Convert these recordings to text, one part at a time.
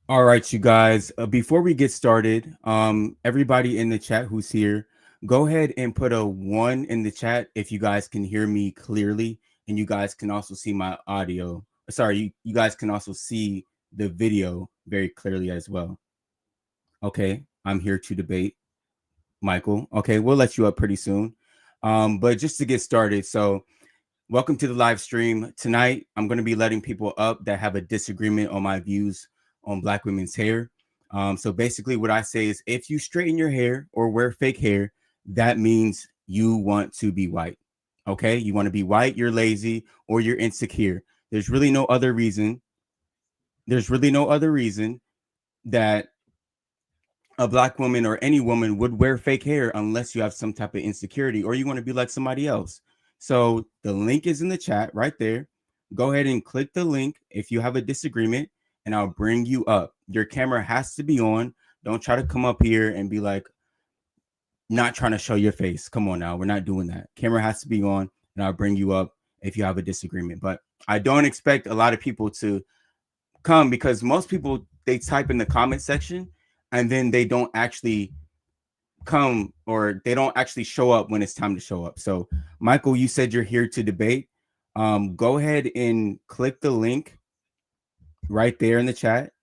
All right, you guys. Before we get started, everybody in the chat who's here, go ahead and put a one in the chat if you guys can hear me clearly, and you guys can also see my audio. Sorry, you guys can also see the video very clearly as well. Okay, I'm here to debate, Michael. Okay, we'll let you up pretty soon. But just to get started, so welcome to the live stream. Tonight, I'm going to be letting people up that have a disagreement on my views on Black women's hair. So basically, what I say is if you straighten your hair or wear fake hair, that means you want to be white. Okay, you want to be white, you're lazy, or you're insecure. There's really no other reason. There's really no other reason that a Black woman or any woman would wear fake hair unless you have some type of insecurity or you want to be like somebody else. So the link is in the chat right there. Go ahead and click the link if you have a disagreement, and I'll bring you up. Your camera has to be on. Don't try to come up here and be like, not trying to show your face. Come on now. We're not doing that. Camera has to be on, and I'll bring you up if you have a disagreement. But I don't expect a lot of people to come because most people, they type in the comment section and then they don't actually come, or they don't actually show up when it's time to show up. So Michael, you said you're here to debate. Go ahead and click the link right there in the chat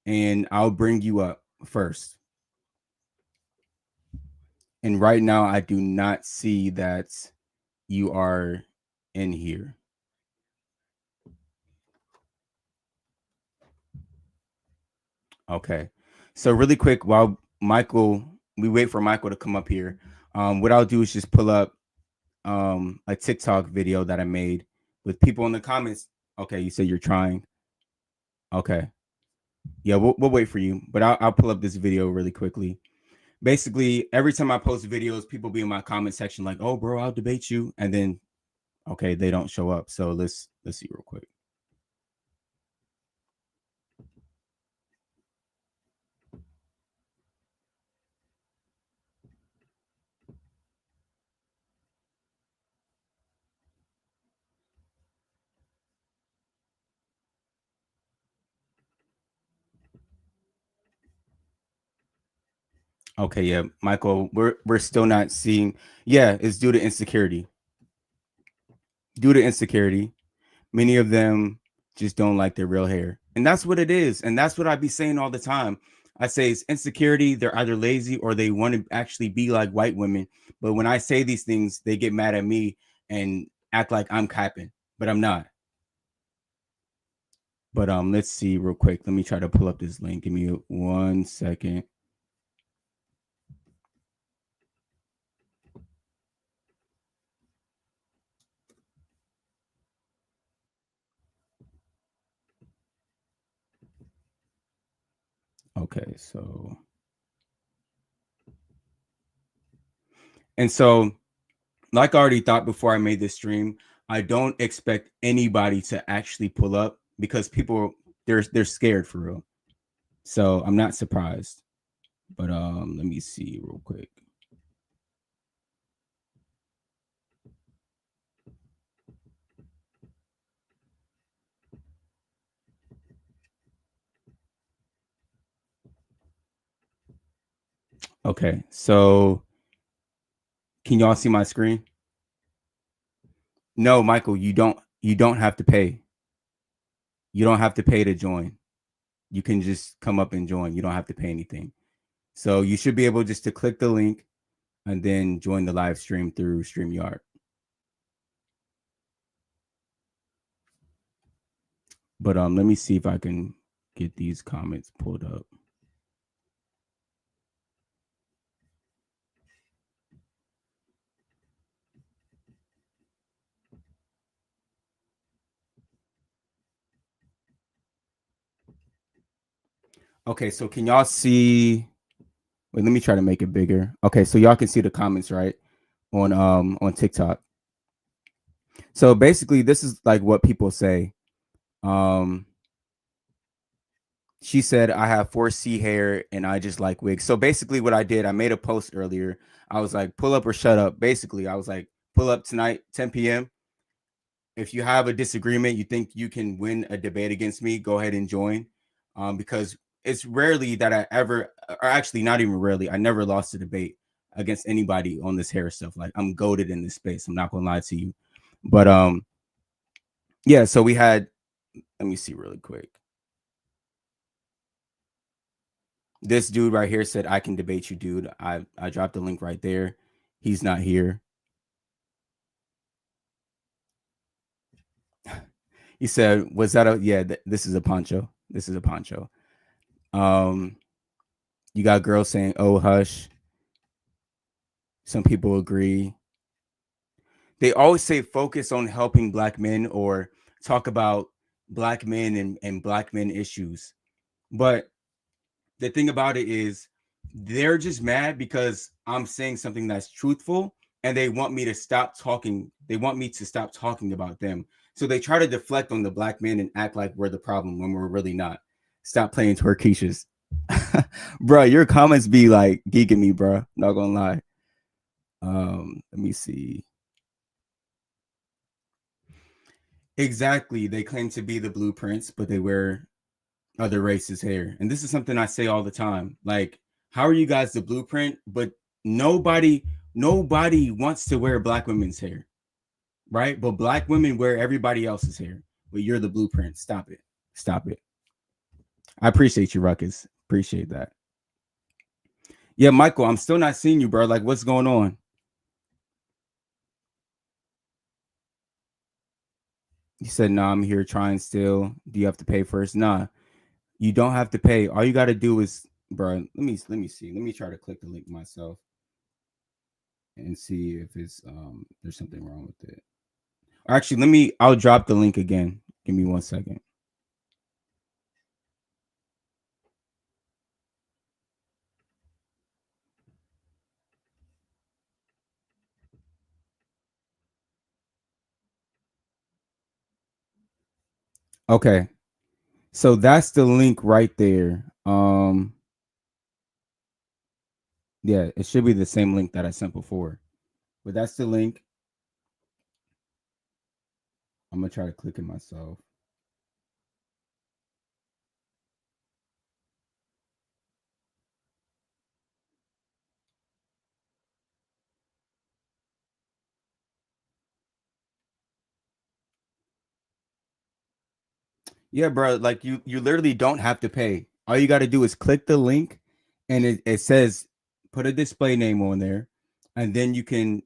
and I'll bring you up first. And right now I do not see that you are in here. Okay. So really quick, while we wait for Michael to come up here, what I'll do is just pull up a TikTok video that I made with people in the comments. Okay, you said you're trying. Okay. Yeah, we'll wait for you, but I'll pull up this video really quickly. Basically, every time I post videos, people be in my comment section like, "Oh, bro, I'll debate you," and then okay, they don't show up. So let's see real quick. Okay, yeah, Michael, we're still not seeing. Yeah, it's due to insecurity. Due to insecurity, many of them just don't like their real hair, and that's what it is. And that's what I be saying all the time. I say it's insecurity. They're either lazy or they want to actually be like white women. But when I say these things, they get mad at me and act like I'm capping, but I'm not. But let's see real quick. Let me try to pull up this link. Give me 1 second. Okay, so like I already thought before I made this stream, I don't expect anybody to actually pull up because people, they're scared for real. So I'm not surprised. But let me see real quick. Okay, so can y'all see my screen? No, Michael, you don't have to pay. You don't have to pay to join. You can just come up and join. You don't have to pay anything. So you should be able just to click the link and then join the live stream through StreamYard. But let me see if I can get these comments pulled up. Okay, so can y'all see? Wait, let me try to make it bigger. Okay, so y'all can see the comments, right? On TikTok. So basically, this is like what people say. She said, I have 4C hair and I just like wigs. So basically, what I did, I made a post earlier. I was like, pull up or shut up. Basically, I was like, pull up tonight, 10 p.m. If you have a disagreement, you think you can win a debate against me, go ahead and join. Because it's rarely that I ever, or actually not even rarely, I never lost a debate against anybody on this hair stuff. Like I'm goaded in this space. I'm not gonna lie to you. But yeah, so we had, let me see really quick. This dude right here said, I can debate you, dude. I dropped the link right there. He's not here. He said, was that a, yeah, this is a poncho. This is a poncho. You got girls saying, oh, hush. Some people agree. They always say focus on helping black men or talk about black men and black men issues. But the thing about it is they're just mad because I'm saying something that's truthful and they want me to stop talking. They want me to stop talking about them. So they try to deflect on the black men and act like we're the problem when we're really not. Stop playing twerkeishas. Bro, your comments be like geeking me, bro. Not gonna lie. Let me see. Exactly. They claim to be the blueprints, but they wear other races' hair. And this is something I say all the time. Like, how are you guys the blueprint? But nobody wants to wear black women's hair, right? But black women wear everybody else's hair. But you're the blueprint. Stop it. Stop it. I appreciate you, Ruckus. Appreciate that. Yeah, Michael, I'm still not seeing you, bro. Like, what's going on? You said, nah, I'm here trying still. Do you have to pay first? Nah, you don't have to pay. All you got to do is, bro, let me see. Let me try to click the link myself and see if it's there's something wrong with it. Actually, I'll drop the link again. Give me 1 second. Okay. So that's the link right there. Yeah, it should be the same link that I sent before. But that's the link. I'm gonna try to click it myself. Yeah, bro. Like you literally don't have to pay. All you got to do is click the link, and it says put a display name on there, and then you can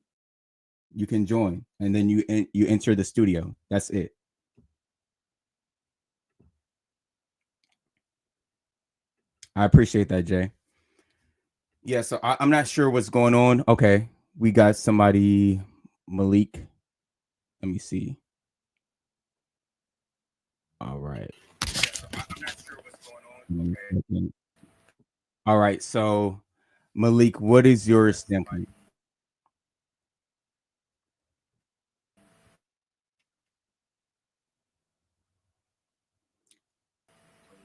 join, and then you enter the studio. That's it. I appreciate that, Jay. Yeah, so I'm not sure what's going on. Okay, we got somebody, Malik. Let me see. All right. I'm not sure what's going on. Okay. All right, so Malik, what is your standpoint?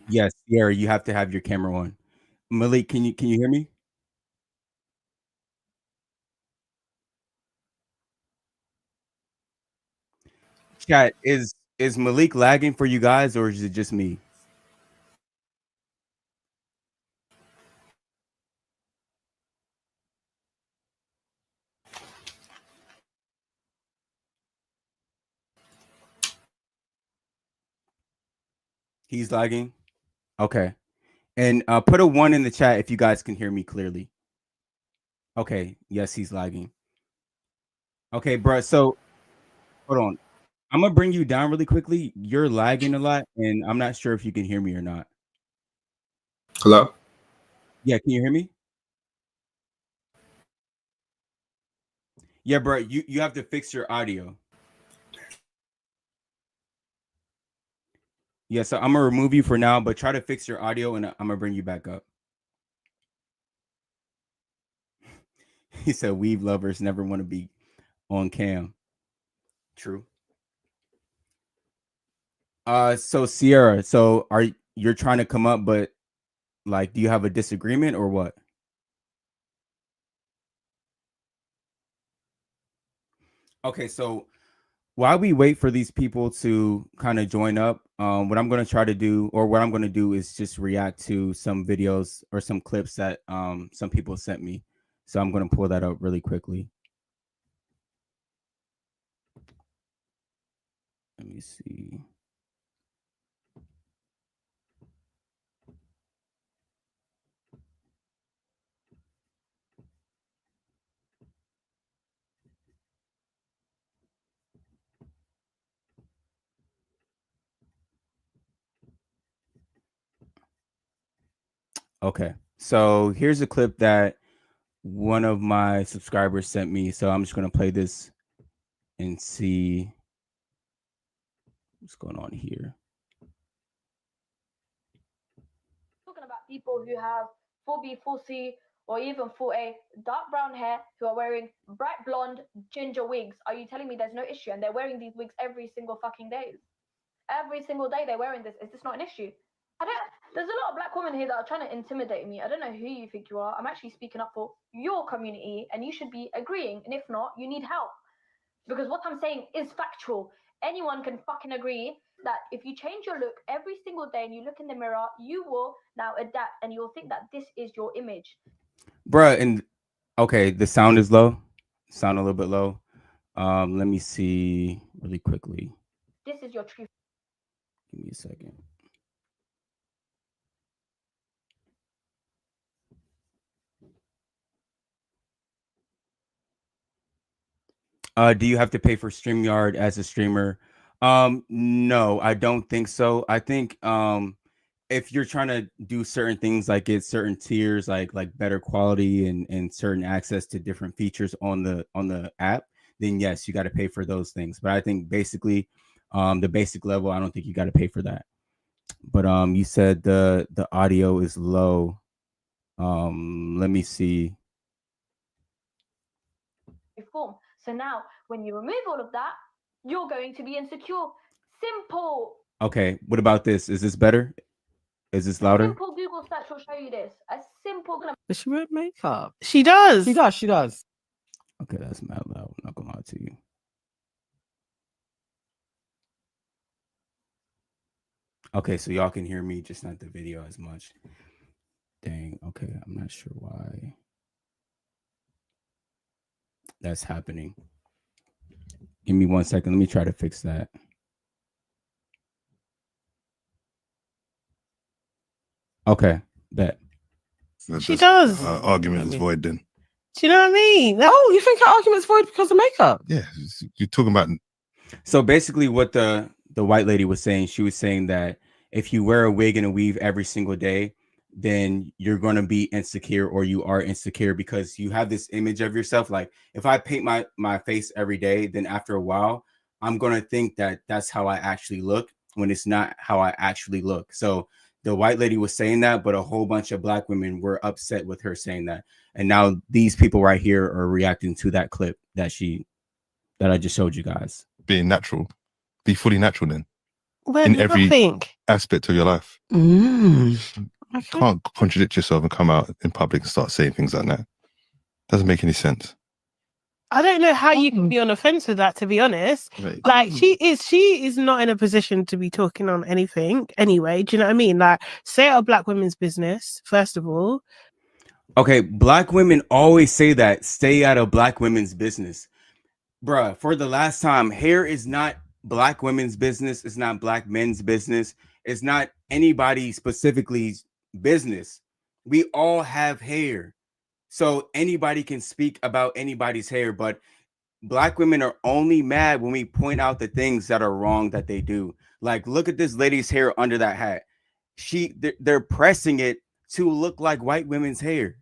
Yes, Sierra, you have to have your camera on. Malik, can you hear me? Chat, is Malik lagging for you guys or is it just me? He's lagging. Okay. And put a 1 in the chat if you guys can hear me clearly. Okay. Yes, he's lagging. Okay, bro. So hold on. I'm gonna bring you down really quickly. You're lagging a lot, and I'm not sure if you can hear me or not. Hello? Yeah, can you hear me? Yeah, bro. You have to fix your audio. Yeah, so I'm gonna remove you for now, but try to fix your audio, and I'm gonna bring you back up. He said, "Weave lovers never want to be on cam." True. So Sierra, so you're trying to come up, but like, do you have a disagreement or what? Okay, so while we wait for these people to kind of join up, what I'm going to try to do, or what I'm going to do, is just react to some videos or some clips that some people sent me. So I'm going to pull that up really quickly. Let me see. Okay, so here's a clip that one of my subscribers sent me. So I'm just going to play this and see what's going on here. Talking about people who have full B, full C, or even full A, dark brown hair, who are wearing bright blonde, ginger wigs. Are you telling me there's no issue? And they're wearing these wigs every single fucking day. Every single day they're wearing this. Is this not an issue? There's a lot of black women here that are trying to intimidate me. I don't know who you think you are. I'm actually speaking up for your community, and you should be agreeing. And if not, you need help. Because what I'm saying is factual. Anyone can fucking agree that if you change your look every single day and you look in the mirror, you will now adapt and you'll think that this is your image. Bruh, and okay, the sound is low. Sound a little bit low. Let me see really quickly. This is your truth. Give me a second. Do you have to pay for StreamYard as a streamer? No, I don't think so. I think if you're trying to do certain things, like get certain tiers, like better quality and certain access to different features on the app, then yes, you got to pay for those things. But I think basically, the basic level, I don't think you got to pay for that. But you said the audio is low. Let me see. Form. So now, when you remove all of that, you're going to be insecure. Simple. Okay, what about this? Is this better? Is this louder? Simple Google search will show you this. A simple. Does she wear makeup? She does. She does. She does. Okay, that's mad loud. I'm not gonna lie to you. Okay, so y'all can hear me, just not the video as much. Dang. Okay, I'm not sure why that's happening. Give me 1 second. Let me try to fix that. Okay, bet. She does. Argument is void then. Do you know what I mean? Oh, you think her argument's void because of makeup? Yeah, you're talking about. So basically, what the white lady was saying, she was saying that if you wear a wig and a weave every single day, then you're going to be insecure, or you are insecure because you have this image of yourself. Like if I paint my face every day, then after a while, I'm going to think that that's how I actually look, when it's not how I actually look. So the white lady was saying that, but a whole bunch of black women were upset with her saying that. And now these people right here are reacting to that clip that I just showed you guys. Being natural, be fully natural then. Well, in every nothing. aspect of your life. Okay. Can't contradict yourself and come out in public and start saying things like that. Doesn't make any sense. I don't know how you can be on the fence with that, to be honest. Right. Like she is not in a position to be talking on anything anyway. Do you know what I mean? Like, stay out of black women's business, first of all. Okay, black women always say that, stay out of black women's business. Bruh, for the last time, hair is not black women's business. It's not black men's business. It's not anybody specifically business. We all have hair. So anybody can speak about anybody's hair, but black women are only mad when we point out the things that are wrong that they do. Like, look at this lady's hair under that hat. They're pressing it to look like white women's hair.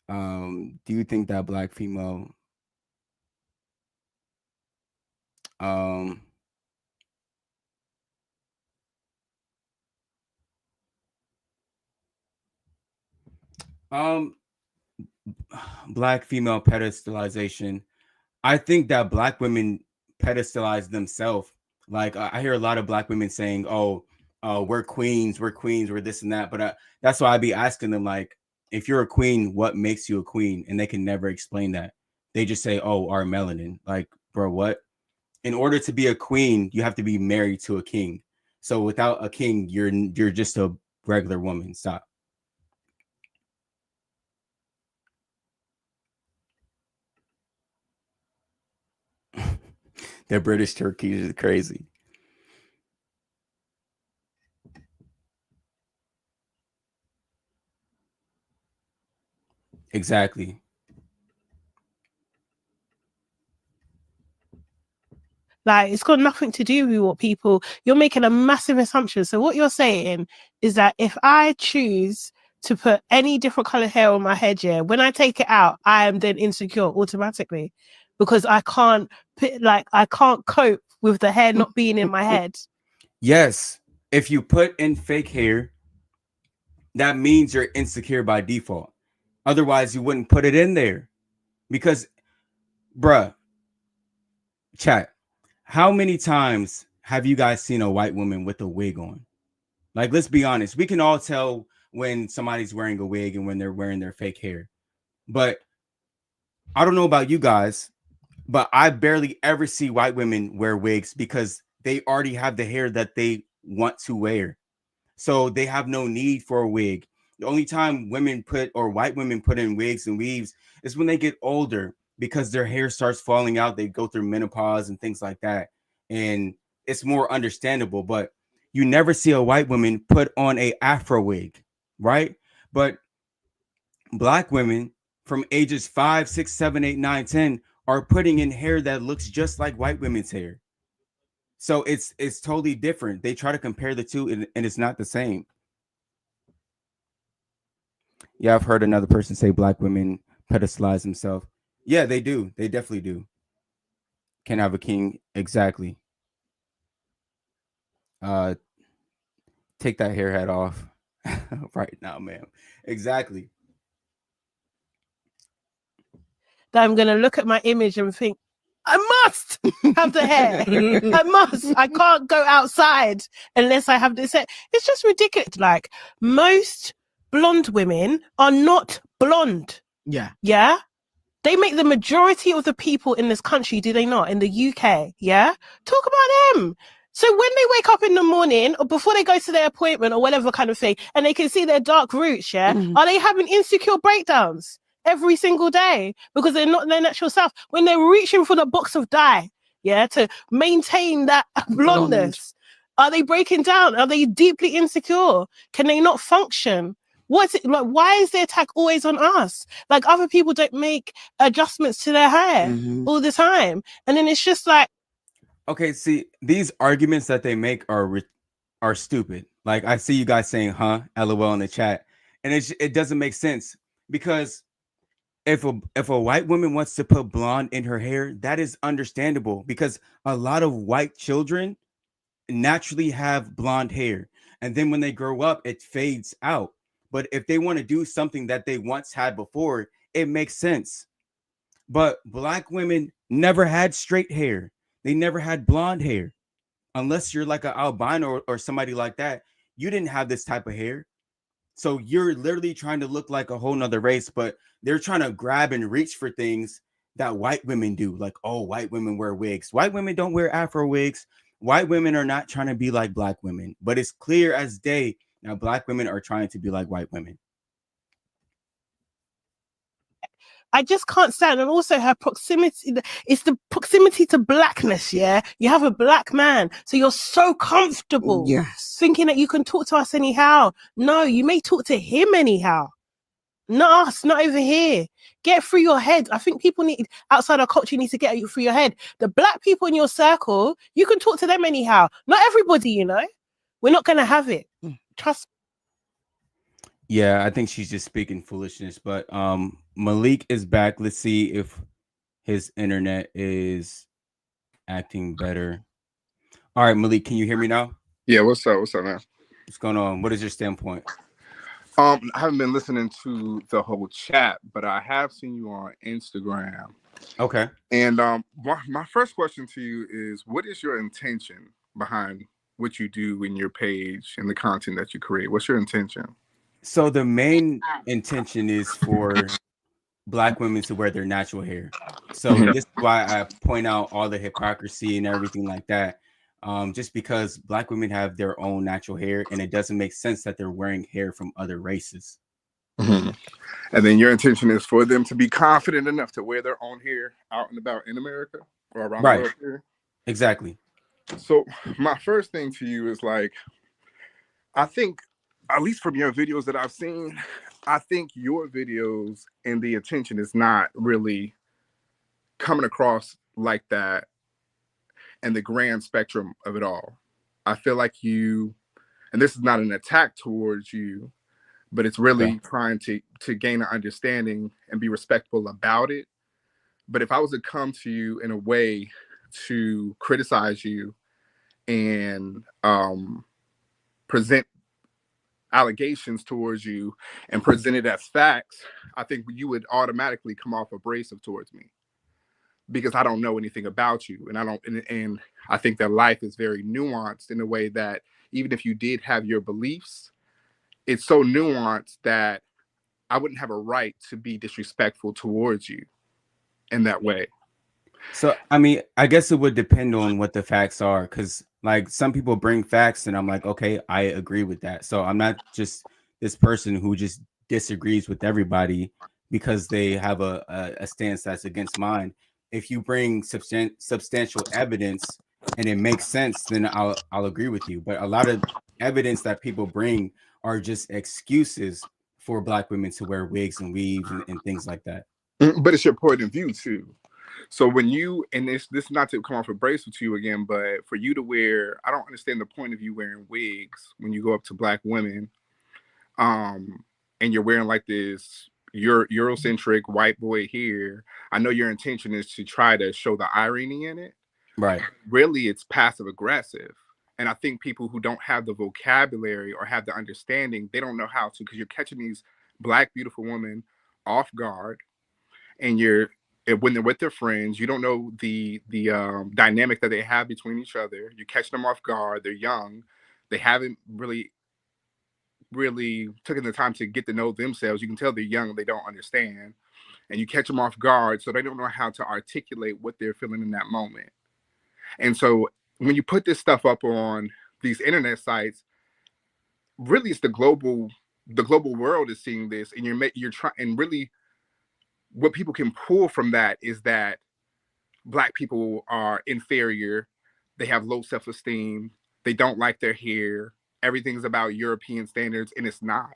Do you think that black female black female pedestalization? I think that black women pedestalize themselves. Like I hear a lot of black women saying, "Oh, we're queens, we're this and that." But that's why I be asking them, like, if you're a queen, what makes you a queen? And they can never explain that. They just say, "Oh, our melanin." Like, Bro, what? In order to be a queen, you have to be married to a king. So without a king, you're just a regular woman. Stop. The British turkeys is crazy. Exactly. Like, it's got nothing to do with what people, you're making a massive assumption. So what you're saying is that if I choose to put any different color hair on my head, yeah, when I take it out, I am then insecure automatically because I can't I can't cope with the hair not being in my head. Yes. If you put in fake hair, that means you're insecure by default. Otherwise, you wouldn't put it in there. Because, bruh, chat, how many times have you guys seen a white woman with a wig on? Like, let's be honest. We can all tell when somebody's wearing a wig and when they're wearing their fake hair. But I don't know about you guys, but I barely ever see white women wear wigs because they already have the hair that they want to wear. So they have no need for a wig. The only time white women put in wigs and weaves is when they get older because their hair starts falling out. They go through menopause and things like that. And it's more understandable, but you never see a white woman put on a Afro wig, right? But Black women from ages 5, 6, 7, 8, 9, 10 are putting in hair that looks just like white women's hair. So it's totally different. They try to compare the two and it's not the same. Yeah, I've heard another person say Black women pedestalize themselves. Yeah, they do. They definitely do. Can have a king. Exactly. Take that hair hat off right now, ma'am. Exactly. That I'm going to look at my image and think, I must have the hair. I must. I can't go outside unless I have this hair. It's just ridiculous. Like, most blonde women are not blonde. Yeah. Yeah? They make the majority of the people in this country, do they not? In the UK, yeah? Talk about them. So when they wake up in the morning or before they go to their appointment or whatever kind of thing, and they can see their dark roots, yeah? Are they having insecure breakdowns every single day because they're not their natural self? When they're reaching for the box of dye, yeah, to maintain that blondness, are they breaking down? Are they deeply insecure? Can they not function? What's it like? Why is the attack always on us? Like, other people don't make adjustments to their hair all the time, and then it's just like, okay, see, these arguments that they make are stupid. Like, I see you guys saying "huh," LOL in the chat, and it doesn't make sense because if a white woman wants to put blonde in her hair, that is understandable because a lot of white children naturally have blonde hair, and then when they grow up, it fades out. But if they want to do something that they once had before, it makes sense. But Black women never had straight hair. They never had blonde hair. Unless you're like an albino or somebody like that, you didn't have this type of hair. So you're literally trying to look like a whole nother race, but they're trying to grab and reach for things that white women do. Like, oh, white women wear wigs. White women don't wear Afro wigs. White women are not trying to be like Black women, but it's clear as day now Black women are trying to be like white women. I just can't stand. And also her proximity, it's the proximity to blackness, yeah? You have a Black man, so you're so comfortable thinking that you can talk to us anyhow. No, you may talk to him anyhow. Not us, not over here. Get through your head. I think people need, outside our culture, need to get through your head. The Black people in your circle, you can talk to them anyhow. Not everybody, you know. We're not going to have it. Trust me. Yeah, I think she's just speaking foolishness. But Malik is back. Let's see if his internet is acting better. All right, Malik, can you hear me now? Yeah, what's up? What's up, man? What's going on? What is your standpoint? I haven't been listening to the whole chat, but I have seen you on Instagram. Okay. And my first question to you is, what is your intention behind what you do in your page and the content that you create? What's your intention? So the main intention is for black women to wear their natural hair. So Mhm. this is why I point out all the hypocrisy and everything like that. Just because black women have their own natural hair, and it doesn't make sense that they're wearing hair from other races. Mhm. And then your intention is for them to be confident enough to wear their own hair out and about in America or around the Right. world here. Exactly. So my first thing to you is like, I think, at least from your videos that I've seen, I think your videos and the intention is not really coming across like that and the grand spectrum of it all. I feel like you, and this is not an attack towards you, but it's really trying to gain an understanding and be respectful about it. But if I was to come to you in a way to criticize you and present allegations towards you and present it as facts, I think you would automatically come off abrasive towards me because I don't know anything about you, and and I think that life is very nuanced in a way that even if you did have your beliefs, it's so nuanced that I wouldn't have a right to be disrespectful towards you in that way. So, I mean, I guess it would depend on what the facts are, because like some people bring facts and I'm like, okay, I agree with that. So I'm not just this person who just disagrees with everybody because they have a stance that's against mine. If you bring substantial evidence and it makes sense, then I'll agree with you. But a lot of evidence that people bring are just excuses for black women to wear wigs and weaves and things like that. But it's your point of view too. So when you, and this not to come off abrasive to you again, but for you to wear, I don't understand the point of you wearing wigs when you go up to black women, and you're wearing like this Eurocentric white boy here. I know your intention is to try to show the irony in it. Right. Really, it's passive aggressive. And I think people who don't have the vocabulary or have the understanding, they don't know how to, because you're catching these black beautiful women off guard, and when they're with their friends, you don't know the dynamic that they have between each other. You catch them off guard. They're young. They haven't really taken the time to get to know themselves. You can tell they're young. They don't understand. And you catch them off guard, so they don't know how to articulate what they're feeling in that moment. And so when you put this stuff up on these internet sites, really it's the global world is seeing this, and you're trying, and really what people can pull from that is that black people are inferior, they have low self-esteem, they don't like their hair, everything's about European standards, and it's not.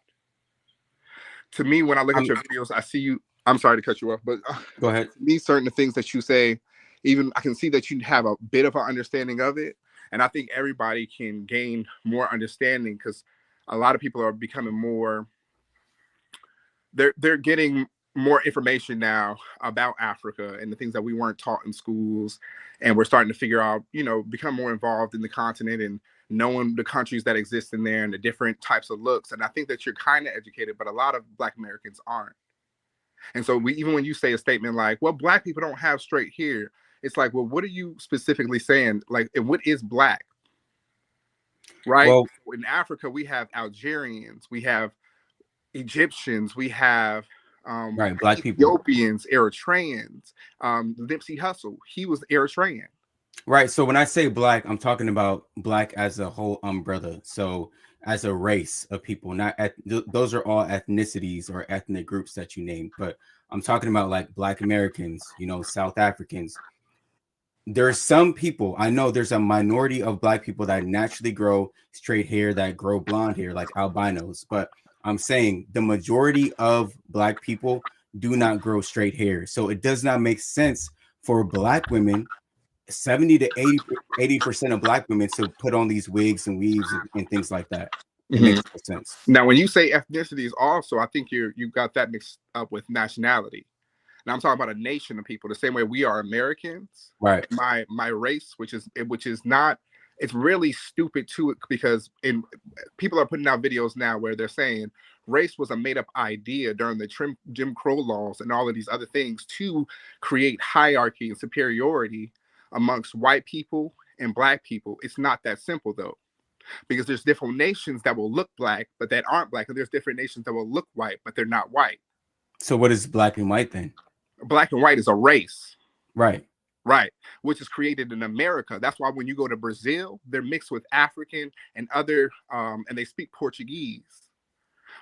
To me, when I look at your videos, I see you, I'm sorry to cut you off, but go ahead. To me, certain things that you say, even I can see that you have a bit of an understanding of it. And I think everybody can gain more understanding because a lot of people are becoming more, they're getting more information now about Africa and the things that we weren't taught in schools. And we're starting to figure out, become more involved in the continent and knowing the countries that exist in there and the different types of looks. And I think that you're kind of educated, but a lot of Black Americans aren't. And so even when you say a statement like, well, black people don't have straight hair, it's like, well, what are you specifically saying? Like, and what is black? Right? Well, in Africa, we have Algerians, we have Egyptians, we have right, black Ethiopians, Eritreans, Nipsey Hussle, he was Eritrean. Right. So when I say black, I'm talking about black as a whole umbrella. So as a race of people, not those are all ethnicities or ethnic groups that you named, but I'm talking about like Black Americans, South Africans. There's some people, I know there's a minority of black people that naturally grow straight hair, that grow blonde hair, like albinos. But I'm saying the majority of black people do not grow straight hair. So it does not make sense for black women, 70 to 80% of black women, to put on these wigs and weaves and things like that. It makes no sense. Now, when you say ethnicities also, I think you got that mixed up with nationality. Now I'm talking about a nation of people, the same way we are Americans. Right. My race, which is not, it's really stupid too, because people are putting out videos now where they're saying race was a made up idea during the Jim Crow laws and all of these other things to create hierarchy and superiority amongst white people and black people. It's not that simple though, because there's different nations that will look black but that aren't black, and there's different nations that will look white but they're not white. So what is black and white then? Black and white is a race. Right. Right, which is created in America. That's why when you go to Brazil, they're mixed with African and other, and they speak Portuguese,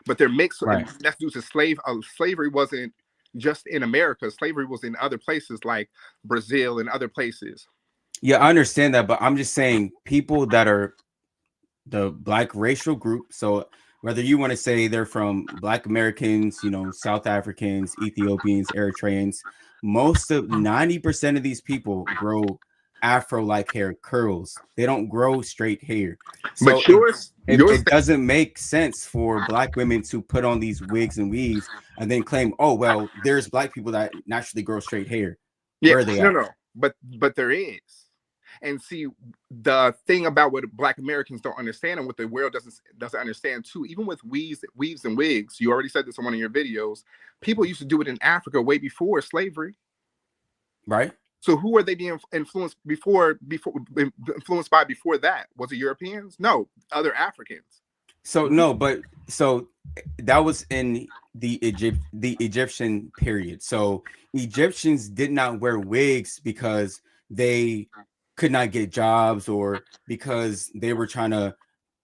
but they're mixed. Right. And that's due to slavery wasn't just in America. Slavery was in other places like Brazil and other places. Yeah, I understand that, but I'm just saying people that are the black racial group. So whether you want to say they're from Black Americans, you know, South Africans, Ethiopians, Eritreans, most of 90% of these people grow afro-like hair curls. They don't grow straight hair. So But yours, it doesn't make sense for black women to put on these wigs and weaves and then claim, oh, well, there's black people that naturally grow straight hair. yeah, Where are they no, at? no, but there is. And see, the thing about what Black Americans don't understand and what the world doesn't understand too, even with weaves and wigs, you already said this in one of your videos, people used to do it in Africa way before slavery. Right. So who were they being influenced influenced by before that? Was it Europeans? No, other Africans. So no, but so that was in the Egyptian period. So Egyptians did not wear wigs because they could not get jobs or because they were trying to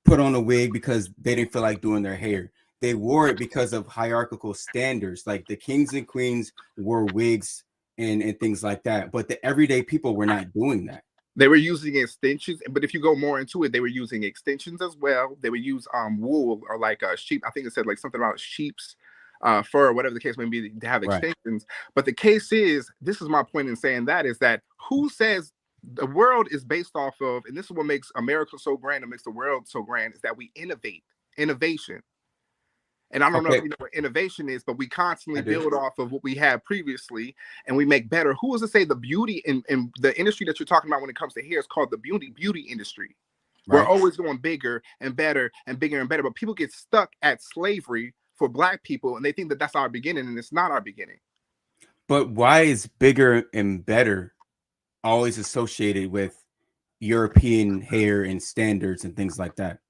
put on a wig because they didn't feel like doing their hair. They wore it because of hierarchical standards. Like the kings and queens wore wigs and things like that. But the everyday people were not doing that. They were using extensions, but if you go more into it, they were using extensions as well. They would use wool or like sheep. I think it said like something about sheep's fur or whatever the case may be to have extensions. Right. But the case is, this is my point in saying that, is that who says the world is based off of, and this is what makes America so grand and makes the world so grand, is that we innovation. And I don't know if you know what innovation is, but we constantly build off of what we had previously and we make better. Who is to say the beauty in the industry that you're talking about when it comes to hair is called the beauty industry? Right. We're always going bigger and better and bigger and better, but people get stuck at slavery for Black people and they think that that's our beginning, and it's not our beginning. But why is bigger and better always associated with European hair and standards and things like that?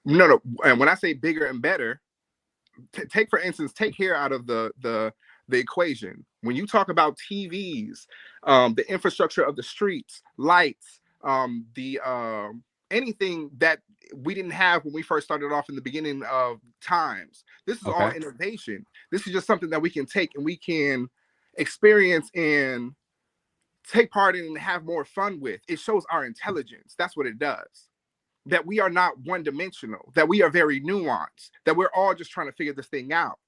No. And when I say bigger and better, take for instance, take hair out of the equation. When you talk about TVs, the infrastructure of the streets, lights, anything that we didn't have when we first started off in the beginning of times. This is all innovation. This is just something that we can take and we can experience and take part in and have more fun with. It shows our intelligence. That's what it does. That we are not one-dimensional, that we are very nuanced, that we're all just trying to figure this thing out.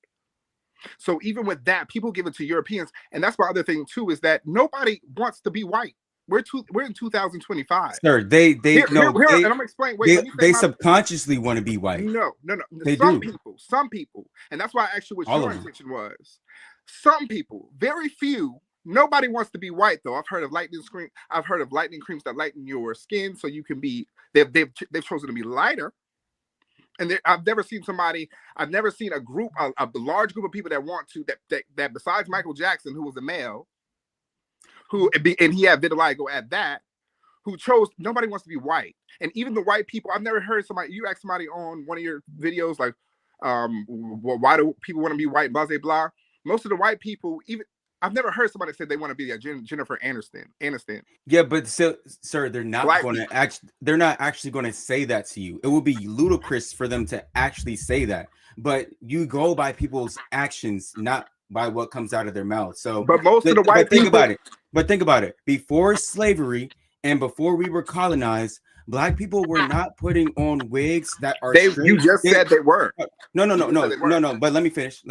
So even with that, people give it to Europeans. And that's my other thing too, is that nobody wants to be white. We're in 2025. Sir, they and I'm gonna explain. They subconsciously want to be white. No. They some people, and that's why I asked you what your intention was. Some people, very few. Nobody wants to be white though. I've heard of lightning creams that lighten your skin so you can be. They've chosen to be lighter. And I've never seen a group, a large group of people that want to that besides Michael Jackson, who was a male, and he had vitiligo at that, who chose. Nobody wants to be white, and even the white people. I've never heard somebody. You ask somebody on one of your videos like, well, why do people want to be white? Blah blah blah. Most of the white people, even I've never heard somebody say they want to be a Jennifer Aniston. Yeah, but so, sir, they're not going to actually going to say that to you. It would be ludicrous for them to actually say that. But you go by people's actions, not by what comes out of their mouth. So, but most of the white people. Think about it. Before slavery and before we were colonized, Black people were not putting on wigs that are. You just said they were. No. But let me finish.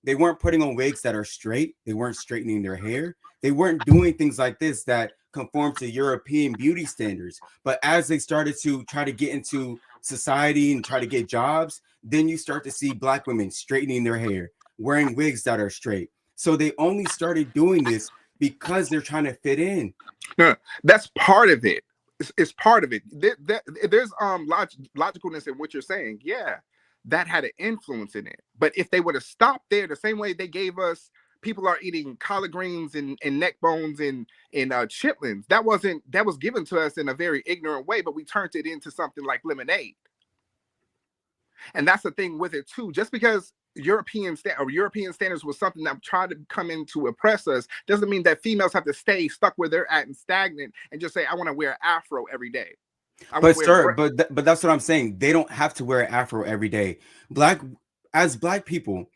They weren't putting on wigs that are straight. They weren't straightening their hair. They weren't doing things like this that conform to European beauty standards. But as they started to try to get into society and try to get jobs, then you start to see Black women straightening their hair, wearing wigs that are straight. So they only started doing this because they're trying to fit in. No, that's part of it. It's part of it. There's logicalness in what you're saying. Yeah. That had an influence in it. But if they would have stopped there the same way they gave us, people are eating collard greens and neck bones and chitlins. That was given to us in a very ignorant way, but we turned it into something like lemonade. And that's the thing with it too. Just because European standards was something that tried to come in to oppress us, doesn't mean that females have to stay stuck where they're at and stagnant and just say, I want to wear an afro every day. But sir, but that's what I'm saying. They don't have to wear an afro every day. As black people,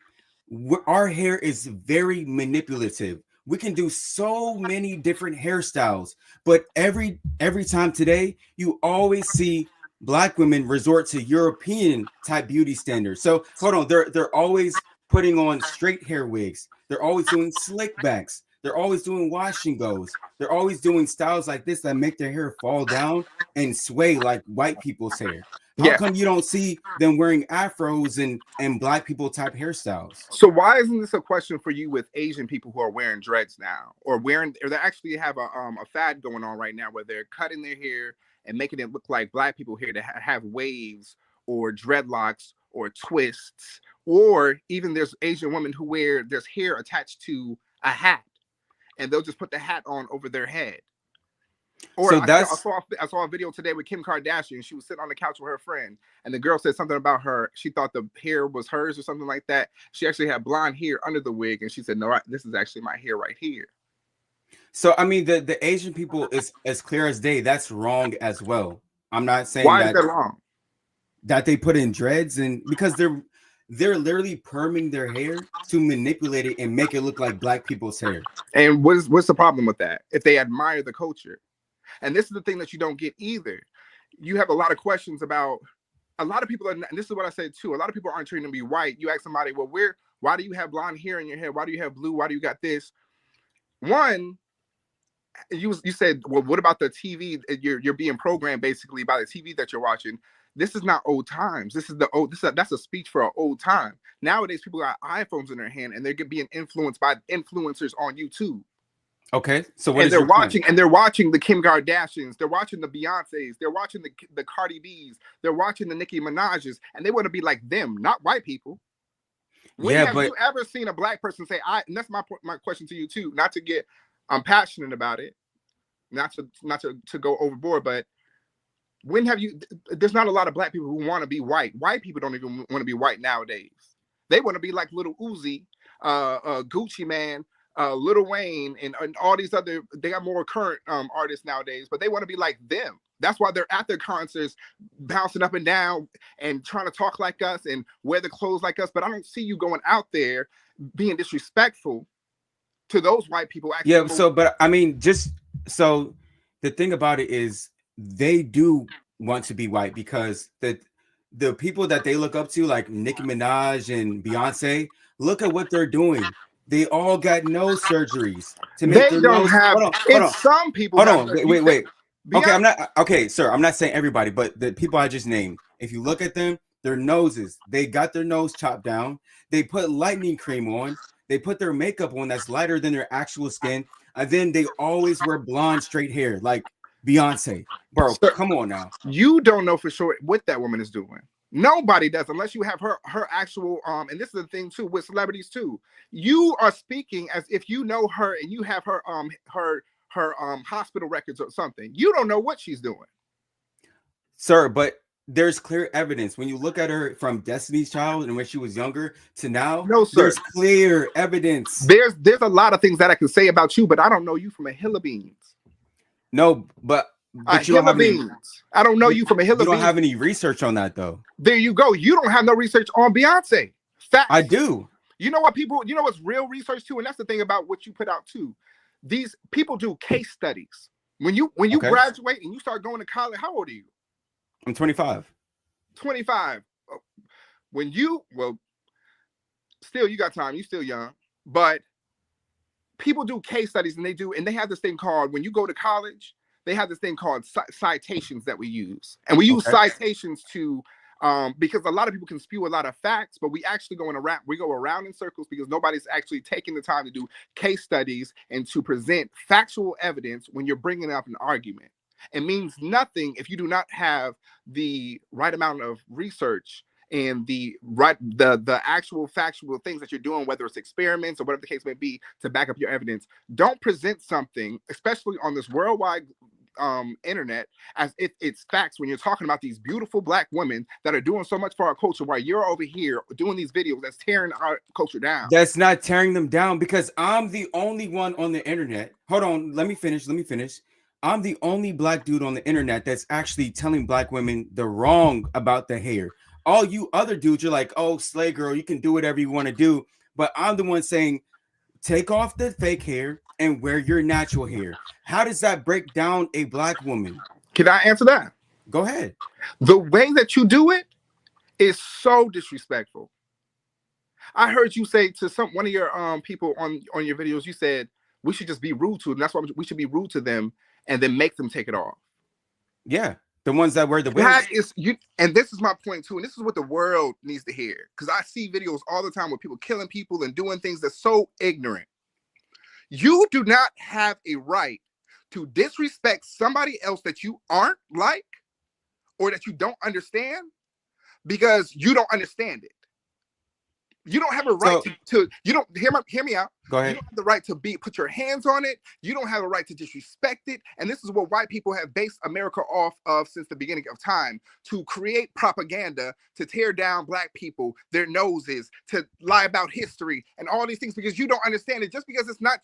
our hair is very manipulative. We can do so many different hairstyles, but every time today, you always see black women resort to European type beauty standards. So hold on, they're always putting on straight hair wigs. They're always doing slick backs. They're always doing wash and goes. They're always doing styles like this that make their hair fall down and sway like white people's hair. How come you don't see them wearing afros and black people type hairstyles? So why isn't this a question for you with Asian people who are wearing dreads now, or they actually have a fad going on right now where they're cutting their hair and making it look like black people hair to have waves or dreadlocks or twists, or even there's Asian women who wear their hair attached to a hat and they'll just put the hat on over their head. Or so I saw a video today with Kim Kardashian. She was sitting on the couch with her friend, and the girl said something about her. She thought the hair was hers or something like that. She actually had blonde hair under the wig, and she said, "No, this is actually my hair right here." So I mean, the Asian people is as clear as day. That's wrong as well. I'm not saying why is that wrong. That they put in dreads, and because they're literally perming their hair to manipulate it and make it look like black people's hair. And what's the problem with that? If they admire the culture. And this is the thing that you don't get either. You have a lot of questions about a lot of people, and this is what I said too. A lot of people aren't trained to be white. You ask somebody, well, why do you have blonde hair in your hair? Why do you have blue? Why do you got this? One, you said, well, what about the TV? You're being programmed basically by the TV that you're watching. This is not old times. That's a speech for an old time. Nowadays, people got iPhones in their hand and they're being influenced by influencers on YouTube. Okay, so they're watching the Kim Kardashians, they're watching the Beyoncés, they're watching the Cardi B's, they're watching the Nicki Minaj's, and they want to be like them, not white people. Have you ever seen a black person say, and that's my question to you too, not to get I'm passionate about it, not to go overboard, but when have you, there's not a lot of black people who want to be white. White people don't even want to be white nowadays. They want to be like Lil Uzi, Gucci Mane, Lil Wayne, and all these other, they got more current artists nowadays, but they want to be like them. That's why they're at their concerts bouncing up and down and trying to talk like us and wear the clothes like us. But I don't see you going out there being disrespectful to those white people. But I mean, so the thing about it is they do want to be white because the people that they look up to, like Nicki Minaj and Beyonce, look at what they're doing. They all got nose surgeries to make their nose. Some people. Hold on, wait. Okay, sir. I'm not saying everybody, but the people I just named. If you look at them, their noses, they got their nose chopped down. They put lightning cream on. They put their makeup on that's lighter than their actual skin, and then they always wear blonde, straight hair like Beyonce. Bro, sir, come on now. You don't know for sure what that woman is doing. Nobody does unless you have her actual and this is the thing too with celebrities too. You are speaking as if you know her and you have her hospital records or something. You don't know what she's doing. Sir, but there's clear evidence when you look at her from Destiny's Child and when she was younger to now. No, sir. There's clear evidence. There's a lot of things that I can say about you, but I don't know you from a hill of beans. No, but you don't have any, I don't know you from a hill of beans. You don't have any research on that though. There you go. You don't have no research on Beyonce. Facts. I do. You know what's real research too, and that's the thing about what you put out too. These people do case studies. When you graduate and you start going to college, how old are you? I'm 25. 25. Still you got time. You still young, but people do case studies and they have this thing called, when you go to college, they have this thing called citations that we use. And we use citations to, because a lot of people can spew a lot of facts, but we actually go around in circles because nobody's actually taking the time to do case studies and to present factual evidence when you're bringing up an argument. It means nothing if you do not have the right amount of research and the actual factual things that you're doing, whether it's experiments or whatever the case may be, to back up your evidence. Don't present something, especially on this worldwide internet as if it's facts when you're talking about these beautiful black women that are doing so much for our culture while you're over here doing these videos that's tearing our culture down. That's not tearing them down because I'm the only one on the internet. Hold on, let me finish. I'm the only black dude on the internet that's actually telling black women the wrong about the hair. All you other dudes, you're like, oh, slay girl, you can do whatever you want to do. But I'm the one saying, take off the fake hair and wear your natural hair. How does that break down a black woman? Can I answer that? Go ahead. The way that you do it is so disrespectful. I heard you say to one of your people on your videos, you said we should just be rude to them. That's why we should be rude to them and then make them take it off. Yeah, the ones that wear the wigs. That is you, and this is my point too, and this is what the world needs to hear. Because I see videos all the time with people killing people and doing things that's so ignorant. You do not have a right to disrespect somebody else that you aren't like or that you don't understand because you don't understand it. You don't have a right to you don't hear me out. Go ahead. You don't have the right to put your hands on it. You don't have a right to disrespect it. And this is what white people have based America off of since the beginning of time, to create propaganda, to tear down black people, their noses, to lie about history and all these things because you don't understand it. Just because it's not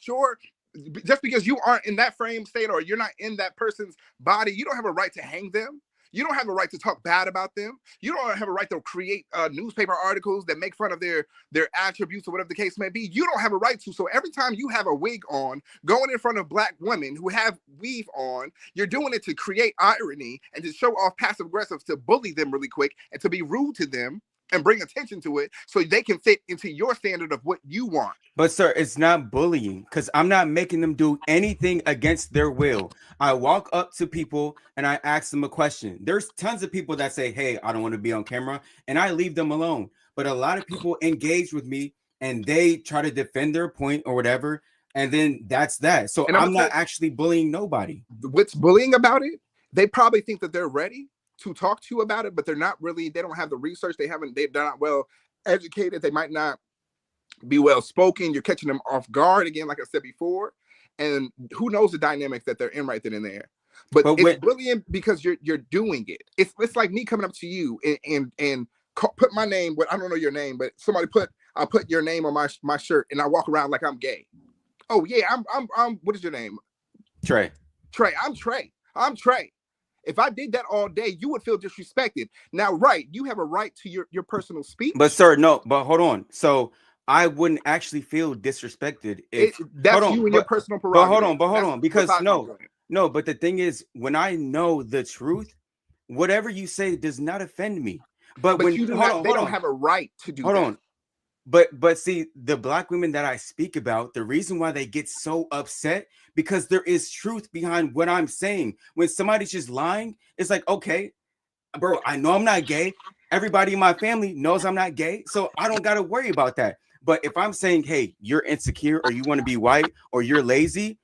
just because you aren't in that frame state or you're not in that person's body, you don't have a right to hang them. You don't have a right to talk bad about them. You don't have a right to create newspaper articles that make fun of their attributes or whatever the case may be. You don't have a right to. So every time you have a wig on, going in front of black women who have weave on, you're doing it to create irony and to show off passive aggressive, to bully them really quick and to be rude to them and bring attention to it so they can fit into your standard of what you want. But sir, it's not bullying because I'm not making them do anything against their will. I walk up to people and I ask them a question. There's tons of people that say, hey, I don't want to be on camera, and I leave them alone. But a lot of people engage with me and they try to defend their point or whatever. And then that's that. So I'm not actually bullying nobody. What's bullying about it? They probably think that they're ready to talk to you about it, but they're not really. They don't have the research. They're not well educated. They might not be well spoken. You're catching them off guard again, like I said before, and who knows the dynamics that they're in right then and there. But it's bullying because you're doing it. It's like me coming up to you and put my name. I don't know your name, but I'll put your name on my shirt and I walk around like I'm gay. Oh yeah, I'm. What is your name? Trey. I'm Trey. If I did that all day, you would feel disrespected. Now, right, you have a right to your personal speech. But sir, no, but hold on. So I wouldn't actually feel disrespected if that's you and your personal prerogative. But hold on, because no, but the thing is, when I know the truth, whatever you say does not offend me. But when you they don't have a right to do that. Hold on. But see, the black women that I speak about, the reason why they get so upset, because there is truth behind what I'm saying. When somebody's just lying, it's like, okay, bro, I know I'm not gay. Everybody in my family knows I'm not gay, so I don't got to worry about that. But if I'm saying, hey, you're insecure or you want to be white or you're lazy,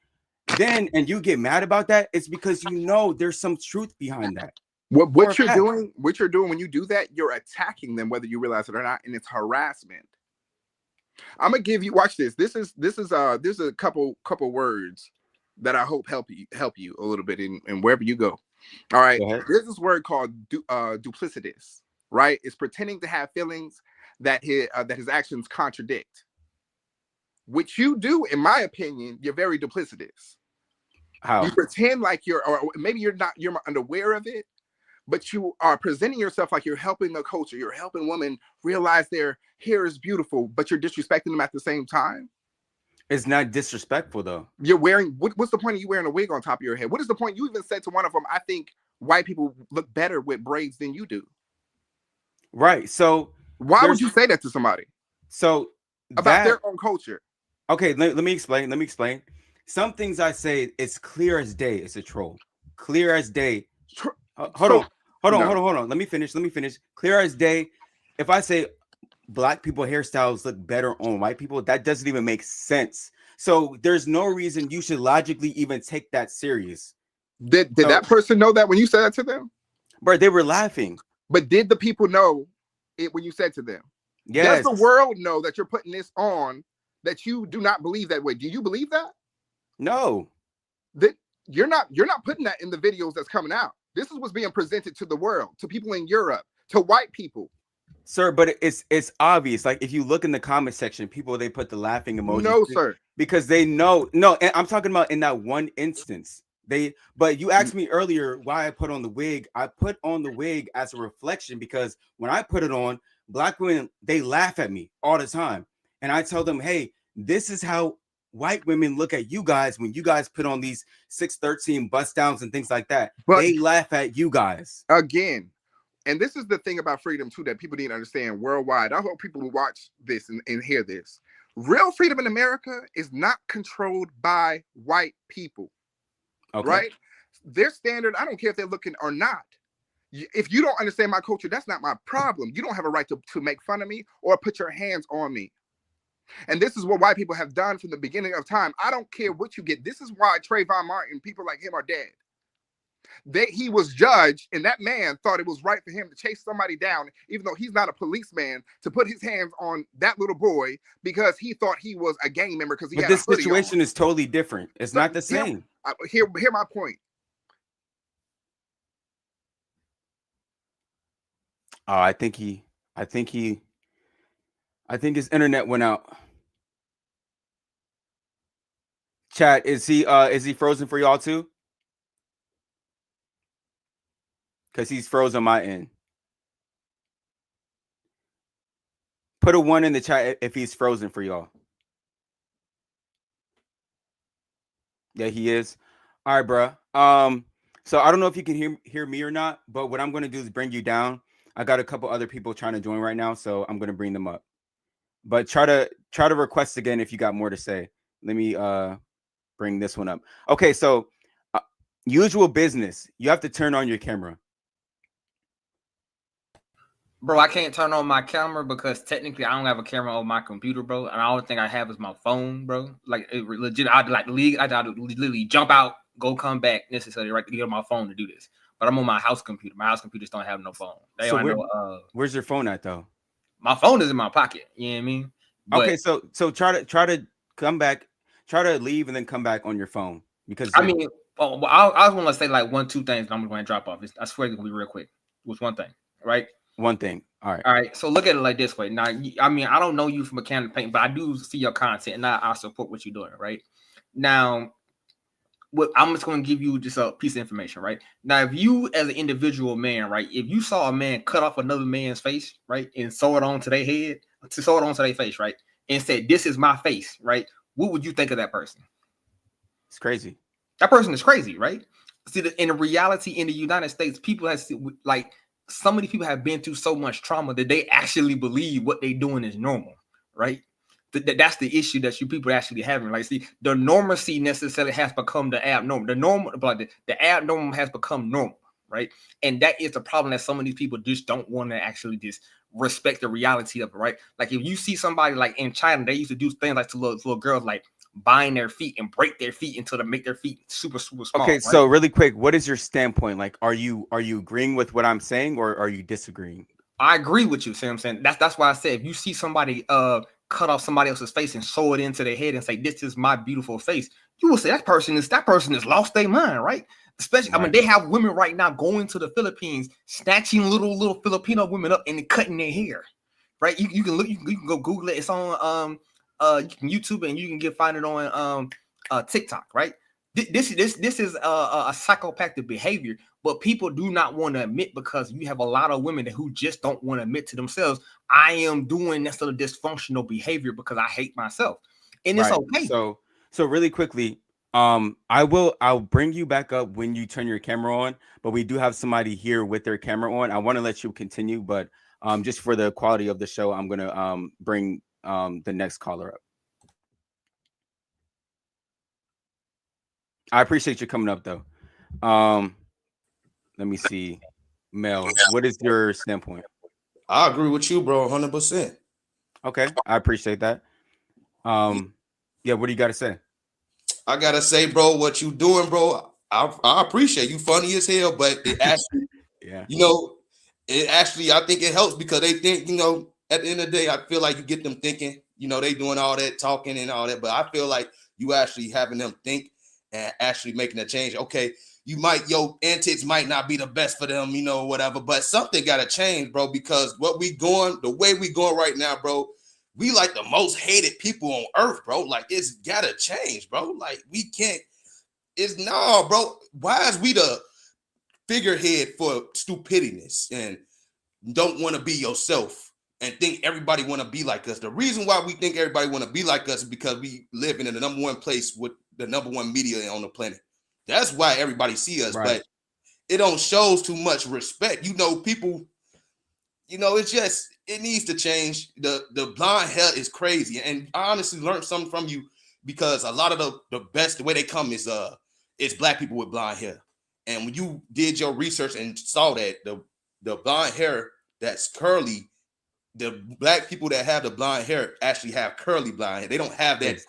then and you get mad about that, it's because you know there's some truth behind that. What you're doing when you do that, you're attacking them whether you realize it or not, and it's harassment. I'm gonna give you, watch this. This is a couple words that I hope help you a little bit in wherever you go. All right, there's this word called duplicitous. Right, it's pretending to have feelings that his actions contradict. Which you do, in my opinion, you're very duplicitous. How? You pretend like or maybe you're unaware of it, but you are presenting yourself like you're helping the culture. You're helping women realize their hair is beautiful, but you're disrespecting them at the same time. It's not disrespectful though. You're wearing, what's the point of you wearing a wig on top of your head? What is the point? You even said to one of them, I think white people look better with braids than you do. Right. So why would you say that to somebody? So about their own culture. Okay, let me explain. Some things I say, it's clear as day. It's a troll. Clear as day. Hold on. Let me finish. Clear as day. If I say black people hairstyles look better on white people, that doesn't even make sense. So there's no reason you should logically even take that serious. Did that person know that when you said that to them? Bro, they were laughing. But did the people know it when you said to them? Yes. Does the world know that you're putting this on, that you do not believe that way? Do you believe that? No. you're not putting that in the videos that's coming out. This is what's being presented to the world, to people in Europe, to white people. Sir, but it's obvious. Like if you look in the comment section, people they put the laughing emoji. No, sir. Because they know. No, and I'm talking about in that one instance. But you asked me earlier why I put on the wig. I put on the wig as a reflection because when I put it on, Black women, they laugh at me all the time. And I tell them, hey, this is how white women look at you guys when you guys put on these 613 bust downs and things like that. But they laugh at you guys. Again, and this is the thing about freedom too that people need to understand worldwide. I hope people who watch this and hear this. Real freedom in America is not controlled by white people. Okay. Right? Their standard, I don't care if they're looking or not. If you don't understand my culture, that's not my problem. You don't have a right to make fun of me or put your hands on me. And this is what white people have done from the beginning of time. I don't care what you get. This is why Trayvon Martin, people like him are dead. He was judged, and that man thought it was right for him to chase somebody down, even though he's not a policeman, to put his hands on that little boy because he thought he was a gang member because he had this a hoodie situation on. is totally different. It's not the same. Hear my point. Oh, I think his internet went out. Chat, is he frozen for y'all too? Because he's frozen on my end. Put a 1 in the chat if he's frozen for y'all. Yeah, he is. All right, bro. So I don't know if you can hear me or not, but what I'm going to do is bring you down. I got a couple other people trying to join right now, so I'm going to bring them up. But try to request again if you got more to say. Let me bring this one up. Okay, so usual business. You have to turn on your camera. Bro, I can't turn on my camera because technically I don't have a camera on my computer, bro. And the only thing I have is my phone, bro. Like legit, I'd literally jump out, go come back necessarily right to get on my phone to do this. But I'm on my house computer. My house computers don't have no phone. Where's your phone at though? My phone is in my pocket. You know what I mean? But, okay, so try to come back, try to leave and then come back on your phone because I mean, I want to say like 1-2 things and I'm going to drop off. I swear it's going to be real quick. With one thing, right? One thing. All right. So look at it like this way. Now, I mean, I don't know you from a can of paint, but I do see your content and I support what you're doing, right? Now, I'm just going to give you just a piece of information, right? Now, if you as an individual man, right, if you saw a man cut off another man's face, right, and sew it onto their head, sew it onto their face, right, and said, "This is my face," right, what would you think of that person? It's crazy. That person is crazy, right? See, in reality, in the United States, people have like so many people have been through so much trauma that they actually believe what they're doing is normal, right? That's the issue that you people are actually having. Like, see, the normalcy necessarily has become the abnormal. The abnormal has become normal, right? And that is the problem that some of these people just don't want to actually just respect the reality of it, right? Like if you see somebody like in China, they used to do things like to little girls, like bind their feet and break their feet until they make their feet super small. Okay, right? so really quick, what is your standpoint? Like, are you agreeing with what I'm saying or are you disagreeing? I agree with you. See what I'm saying? That's why I said if you see somebody cut off somebody else's face and sew it into their head and say, "This is my beautiful face," you will say that person is lost their mind, right? Especially, right. I mean, they have women right now going to the Philippines, snatching little Filipino women up and cutting their hair, right? You can look, you can go Google it. It's on you can YouTube it and you can find it on TikTok, right? This is a psychopathic behavior, but people do not want to admit because you have a lot of women who just don't want to admit to themselves, I am doing this sort of dysfunctional behavior because I hate myself, and it's okay. So really quickly, I'll bring you back up when you turn your camera on, but we do have somebody here with their camera on. I want to let you continue, but just for the quality of the show, I'm gonna bring the next caller up. I appreciate you coming up though. Let me see. Mel, what is your standpoint? I agree with you, bro, 100%. Okay, I appreciate that. Yeah, what do you got to say? I gotta say, bro, what you doing, bro? I appreciate you. Funny as hell, but it actually, yeah, I think it helps because they think, at the end of the day, I feel like you get them thinking, they doing all that talking and all that, but I feel like you actually having them think and actually making a change. Okay, your antics might not be the best for them, you know, whatever, but something got to change, bro, because the way we going right now, bro, we like the most hated people on earth, bro. Like, it's got to change, bro. Like, we can't, bro. Why is we the figurehead for stupidness and don't want to be yourself and think everybody want to be like us? The reason why we think everybody want to be like us is because we live in the number one place with the number one media on the planet. That's why everybody see us, Right. but it don't shows too much respect. You know, people, you know, it needs to change. The blonde hair is crazy. And I honestly learned something from you, because a lot of the way they come is black people with blonde hair. And when you did your research and saw that the blonde hair that's curly, the black people that have the blonde hair actually have curly blonde hair. They don't have that.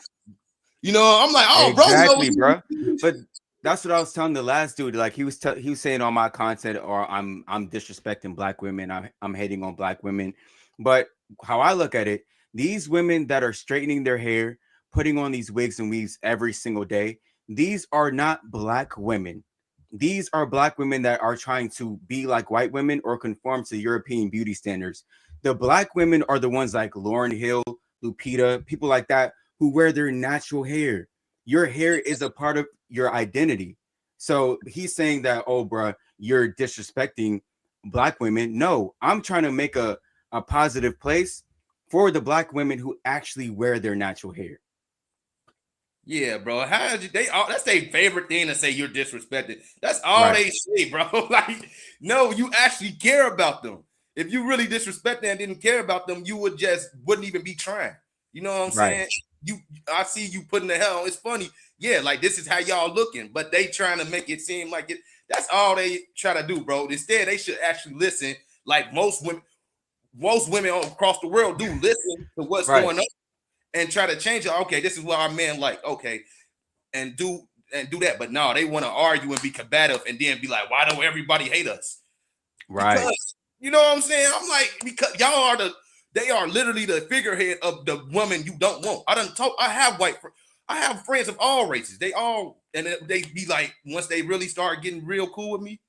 You know, I'm like, oh, exactly, bro. But that's what I was telling the last dude. Like, he was saying on my content, or I'm disrespecting black women. I'm hating on black women. But how I look at it, these women that are straightening their hair, putting on these wigs and weaves every single day, these are not black women. These are black women that are trying to be like white women or conform to European beauty standards. The black women are the ones like Lauryn Hill, Lupita, people like that, who wear their natural hair. Your hair is a part of your identity. So he's saying that, oh, bro, you're disrespecting black women. No, I'm trying to make a positive place for the black women who actually wear their natural hair. Yeah, bro. That's their favorite thing to say, you're disrespected. That's all they say, bro. Like, no, you actually care about them. If you really disrespect them and didn't care about them, you wouldn't even be trying. You know what I'm saying? I see you putting the hell on. It's funny. Yeah, like, this is how y'all looking, but they trying to make it seem like it. That's all they try to do, bro. Instead, they should actually listen, like most women across the world do, listen to what's going on and try to change it. Okay, this is what our men like. Okay, and do that. But no, they want to argue and be combative and then be like, why don't everybody hate us? Right. Because, you know what I'm saying? I'm like, because they are literally the figurehead of the woman you don't want. I have friends of all races. They be like, once they really start getting real cool with me,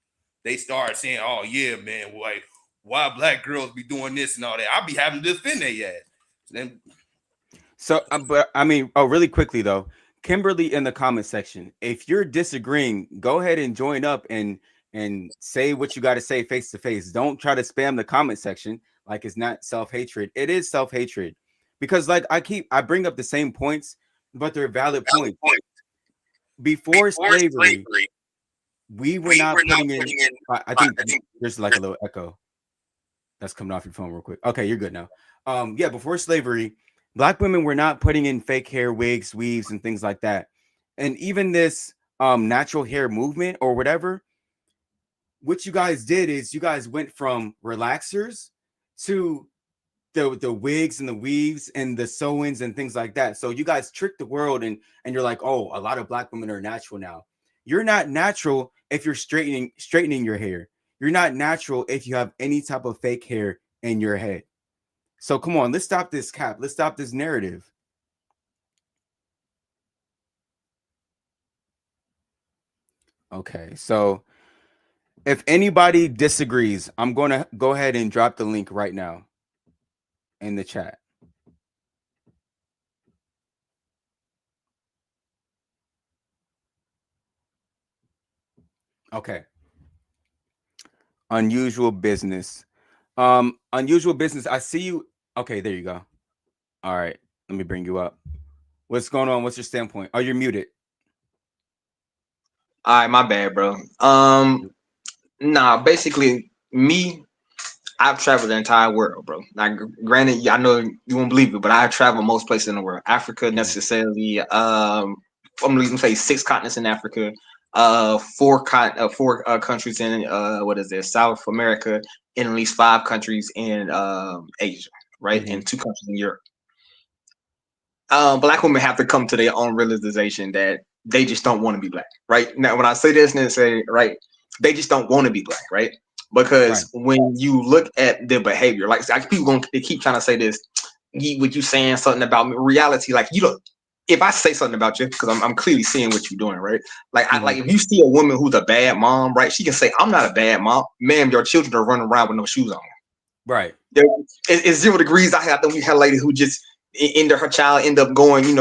they start saying, oh yeah, man, like, why black girls be doing this and all that? I be having to defend their ass. So, but I mean, really quickly though, Kimberly in the comment section, if you're disagreeing, go ahead and join up and say what you got to say face to face. Don't try to spam the comment section like it's not self-hatred. It is self-hatred, because like I bring up the same points, but they're valid points. Before slavery, we were not putting in. I think there's like a little echo that's coming off your phone real quick. Okay, you're good now. Yeah, before slavery, black women were not putting in fake hair, wigs, weaves, and things like that. And even this natural hair movement or whatever, what you guys did is you guys went from relaxers to the wigs and the weaves and the sew-ins and things like that. So you guys tricked the world and you're like, oh, a lot of black women are natural now. You're not natural if you're straightening your hair. You're not natural if you have any type of fake hair in your head. So come on, let's stop this cap. Let's stop this narrative. Okay, so if anybody disagrees, I'm going to go ahead and drop the link right now in the chat. Okay. Unusual business. Unusual business. I see you. Okay, there you go. All right, let me bring you up. What's going on? What's your standpoint? Oh, you're muted. All right, my bad, bro. Nah, basically, I've traveled the entire world, bro. Like, granted, I know you won't believe it, but I traveled most places in the world. Africa, necessarily. I'm gonna say 6 continents in Africa. 4 countries in South America, and at least 5 countries in Asia, right? And 2 countries in Europe. Black women have to come to their own realization that they just don't want to be black, right? Now, when I say this, and say, right, they just don't want to be black, right? Because when you look at their behavior, like people they keep trying to say this, what you saying something about reality, like, you look, if I say something about you, because I'm clearly seeing what you're doing, right? Like, like if you see a woman who's a bad mom, right? She can say, "I'm not a bad mom, ma'am. Your children are running around with no shoes on." Right. It's 0 degrees. I think we had a lady who just her child end up going, you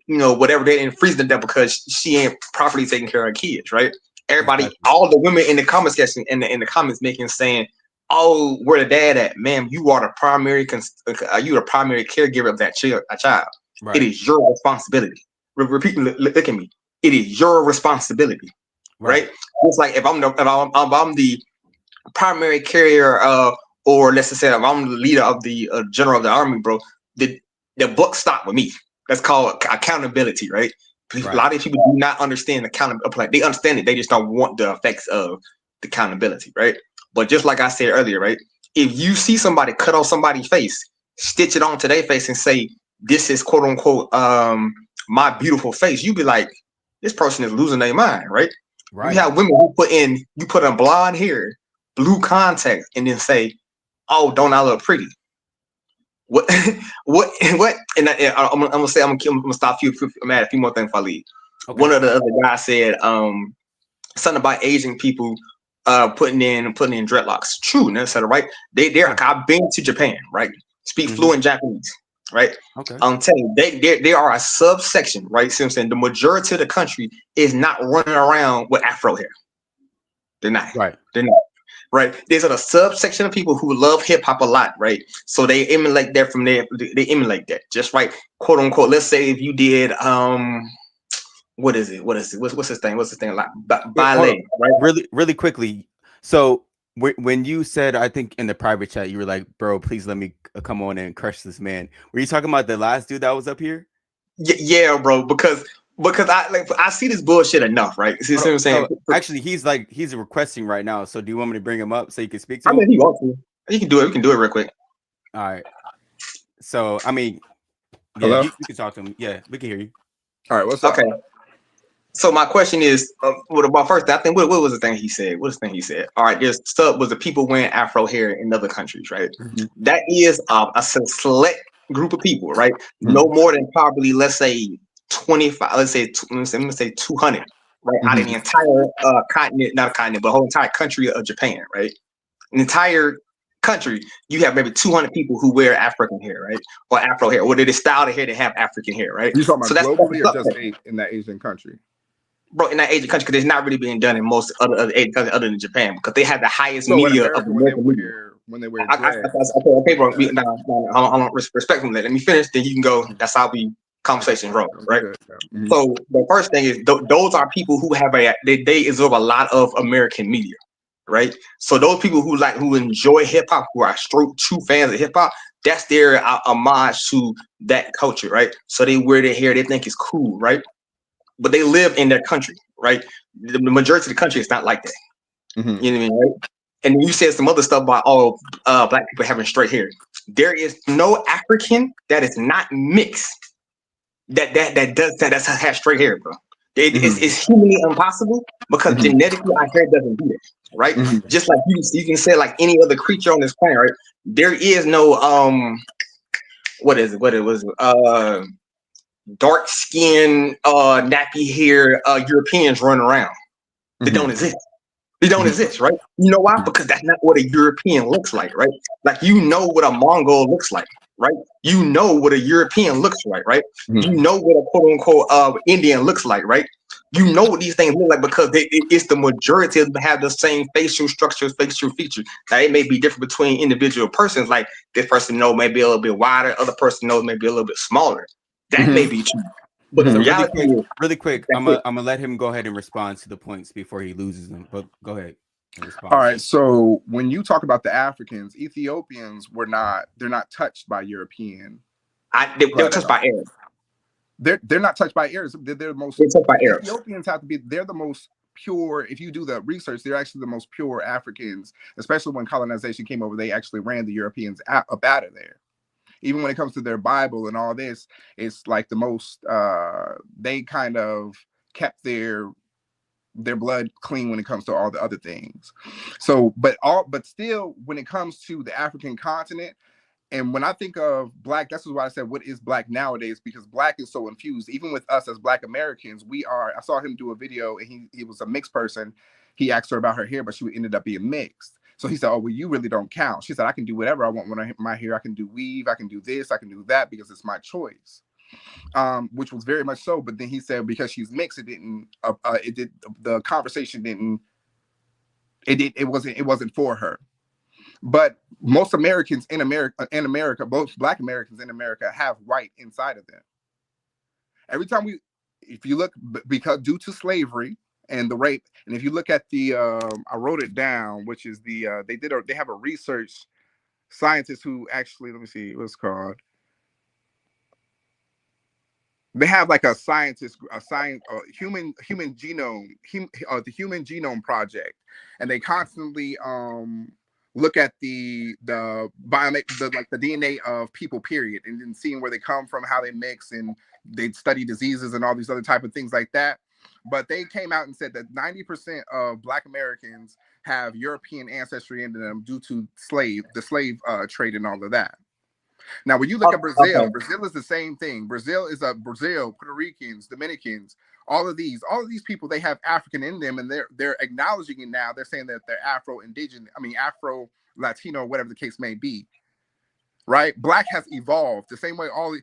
know, whatever they and freezing to death because she ain't properly taking care of her kids, right? Everybody, all the women in the comment section in the comments making saying, "Oh, where the dad at, ma'am? You are the primary caregiver of that child. Right. It is your responsibility." Repeat, look at me. It is your responsibility, right? It's like if I'm the primary carrier, or let's just say if I'm the leader of the general of the army, bro, the buck stop with me. That's called accountability, right? A lot of people do not understand accountability. They understand it, they just don't want the effects of the accountability, right? But just like I said earlier, right? If you see somebody cut off somebody's face, stitch it onto their face and say, "This is quote unquote my beautiful face," you be like, this person is losing their mind, right? You have women who put in blonde hair, blue contacts, and then say, "Oh, don't I look pretty?" What? And I'm gonna stop you. I'm at a few more things if I leave. Okay. One of the other guys said something about Asian people putting in dreadlocks. True, necessarily, right? I've been to Japan, right? Speak fluent Japanese, right? Okay. I'm telling you, they are a subsection, right? See what I'm saying? The majority of the country is not running around with Afro hair. They're not. Right. They're not. Right. There's a subsection of people who love hip hop a lot, right? So they emulate that from there. They emulate that, just right, quote unquote. Let's say if you did what is it? What's this thing? What's this thing like? Ballet, right? Really quickly. So when you said, I think in the private chat, you were like, "Bro, please let me come on and crush this man." Were you talking about the last dude that was up here? Yeah, bro. Because I see this bullshit enough, right? See what I'm saying? Actually, he's requesting right now. So do you want me to bring him up so you can speak to him? I mean, he wants to. You can do it. We can do it real quick. All right. So I mean, hello? You can talk to him. Yeah, we can hear you. All right. What's up? Okay. So my question is, what about first? I think what was the thing he said? What was the thing he said? All right, there's stuff was the people wearing Afro hair in other countries, right? That is a select group of people, right? No more than probably, let's say 25. Let's say 200, right? Out of the entire continent, not a continent, but whole entire country of Japan, right? An entire country, you have maybe 200 people who wear African hair, right? Or Afro hair, or they style the hair to have African hair, right? You talking about globally or just in that Asian country? Bro, in that Asian country, because it's not really being done in most other Asian countries other than Japan, because they have the highest media of American media. When they wear dress. Okay, bro. I'm respectfully. Let me finish, then you can go. That's how we conversation roll, right? So the first thing is those are people who have they absorb a lot of American media, right? So those people who enjoy hip hop, who are true fans of hip hop, that's their homage to that culture, right? So they wear their hair, they think it's cool, right? But they live in their country, right? The majority of the country is not like that. You know what I mean, right? And you said some other stuff about all black people having straight hair. There is no African that is not mixed that has straight hair, bro. It's humanly impossible because genetically our hair doesn't do that, right? Just like you can say like any other creature on this planet, right? There is no dark skin, nappy hair Europeans running around. They don't exist. They don't exist, right? You know why? Because that's not what a European looks like, right? Like you know what a Mongol looks like, right? You know what a European looks like, right? You know what a quote unquote Indian looks like, right? You know what these things look like because it's the majority of them have the same facial structures, facial features. Now it may be different between individual persons. Like this person knows maybe a little bit wider, other person knows maybe a little bit smaller. That may be true. But so really quick, I'm gonna let him go ahead and respond to the points before he loses them. But go ahead. All right. So when you talk about the Africans, Ethiopians they're not touched by European. They're touched by Arabs. They're not touched by Arabs. They're the most. They're touched by Arabs. Ethiopians have to be. They're the most pure. If you do the research, they're actually the most pure Africans. Especially when colonization came over, they actually ran the Europeans up out of there. Even when it comes to their Bible and all this, it's like the most. They kind of kept their blood clean when it comes to all the other things. So, but still, when it comes to the African continent, And when I think of Black, that's why I said, what is Black nowadays? Because Black is so infused. Even with us as Black Americans, I saw him do a video, and he was a mixed person. He asked her about her hair, but she ended up being mixed. So he said, oh, well, you really don't count. She said, I can do whatever I want when I hit my hair. I can do weave, I can do this, I can do that, because it's my choice. Which was very much so. But then he said, because she's mixed, the conversation it wasn't for her. But most Americans in America, both Black Americans in America, have white inside of them. Every time if you look, because due to slavery and the rape, and if you look at the, I wrote it down, which is they have a research scientist who actually, let me see, what's called. They have like the Human Genome Project, and they constantly look at the DNA of people, period, and then seeing where they come from, how they mix, and they study diseases and all these other type of things like that. But they came out and said that 90% of Black Americans have European ancestry in them due to the slave trade and all of that. Now, when you look at Brazil, Brazil is the same thing. Brazil, Puerto Ricans, Dominicans, all of these people, they have African in them, and they're acknowledging it now. They're saying that they're Afro-Latino, whatever the case may be. Right? Black has evolved the same way all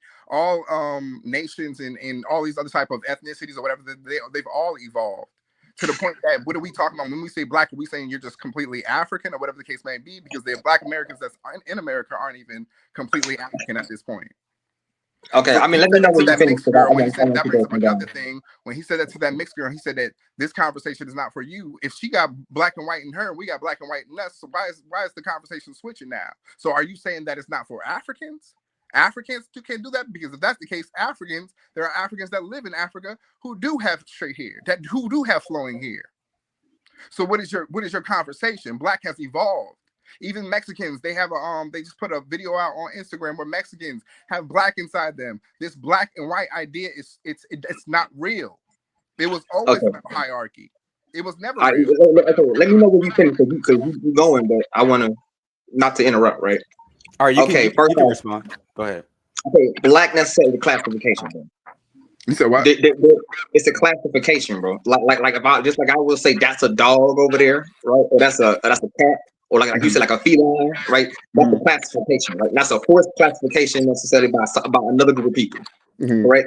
nations and all these other type of ethnicities or whatever, they've all evolved. To the point that, what are we talking about when we say Black? Are we saying you're just completely African or whatever the case may be? Because the Black Americans that's in America aren't even completely African at this point. Okay, I mean, let me know when you finish. When he said that brings up another thing. When he said that to that mixed girl, he said that this conversation is not for you. If she got Black and white in her, and we got Black and white in us, so why is the conversation switching now? So are you saying that it's not for Africans? Africans can't do that? Because if that's the case, there are Africans that live in Africa who do have straight hair, who do have flowing hair. So what is your conversation? Black has evolved. Even Mexicans, they have they just put a video out on Instagram where Mexicans have Black inside them. This Black and white idea it's not real. It was always a hierarchy. It was never real. Okay, let me know when you finish, because you're going, but I want to not to interrupt, right? All right, you can respond. Go ahead. Okay, Black necessarily classification, bro. You said what? It's a classification, bro. Like if I will say that's a dog over there, right? Or that's a cat, or like you said, like a feline, right? That's a classification, right? That's a forced classification necessarily by another group of people. Right?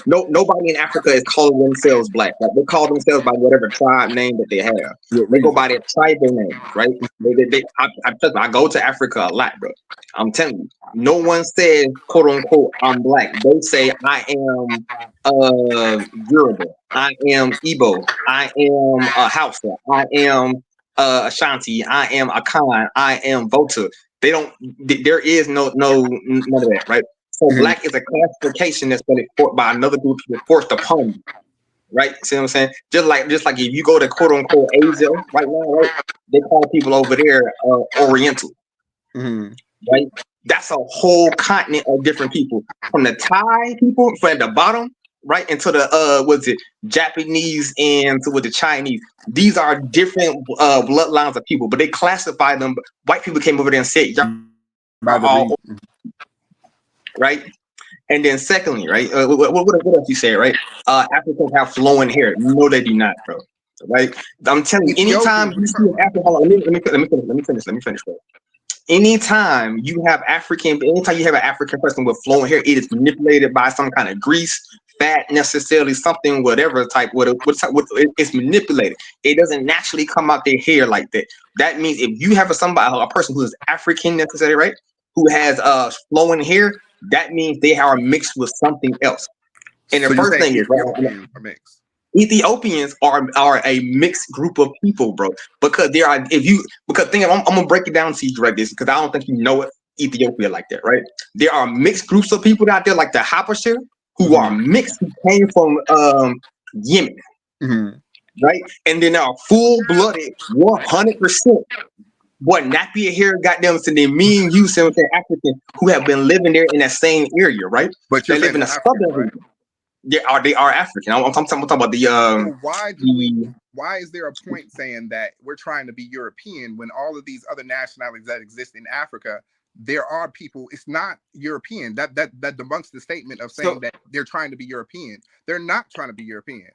Nobody in Africa is calling themselves Black. Like, they call themselves by whatever tribe name that they have. They go by their tribal name, right? I go to Africa a lot, bro. I'm telling you, no one says quote unquote I'm Black. They say I am Yoruba, I am Igbo, I am Hausa, I am Ashanti, I am Akan, I am Volta. There is no none of that, right? So Black is a classification that's been enforced by another group of people, forced upon you, right? See what I'm saying? Just like if you go to quote unquote Asia right now, right? They call people over there Oriental, right? That's a whole continent of different people, from the Thai people from the bottom, right, into the Japanese and to the Chinese. These are different bloodlines of people, but they classify them. White people came over there and said, y'all right? And then secondly, right, what else you say, right? Africans have flowing hair. No, they do not, bro. Right? I'm telling you, anytime you see an African, hold on, let me finish, bro. Anytime you have an African person with flowing hair, it is manipulated by some kind of grease, fat, necessarily something, whatever type, it's manipulated. It doesn't naturally come out their hair like that. That means if you have a person who is African necessarily, right, who has flowing hair, that means they are mixed with something else. And the first thing is, Ethiopians are a mixed group of people, bro. Because I'm gonna break it down to you like this, because I don't think you know it, Ethiopia like that, right? There are mixed groups of people out there, like the Habesha, who are mixed, who came from Yemen, right? And then there are full-blooded, 100%. What nappy hair got them to the mean you say African who have been living there in that same area, right? But they live in a southern region. They are African. I'm talking about the so why is there a point saying that we're trying to be European when all of these other nationalities that exist in Africa there are people. It's not European. That debunks the statement of saying that they're trying to be European. They're not trying to be European.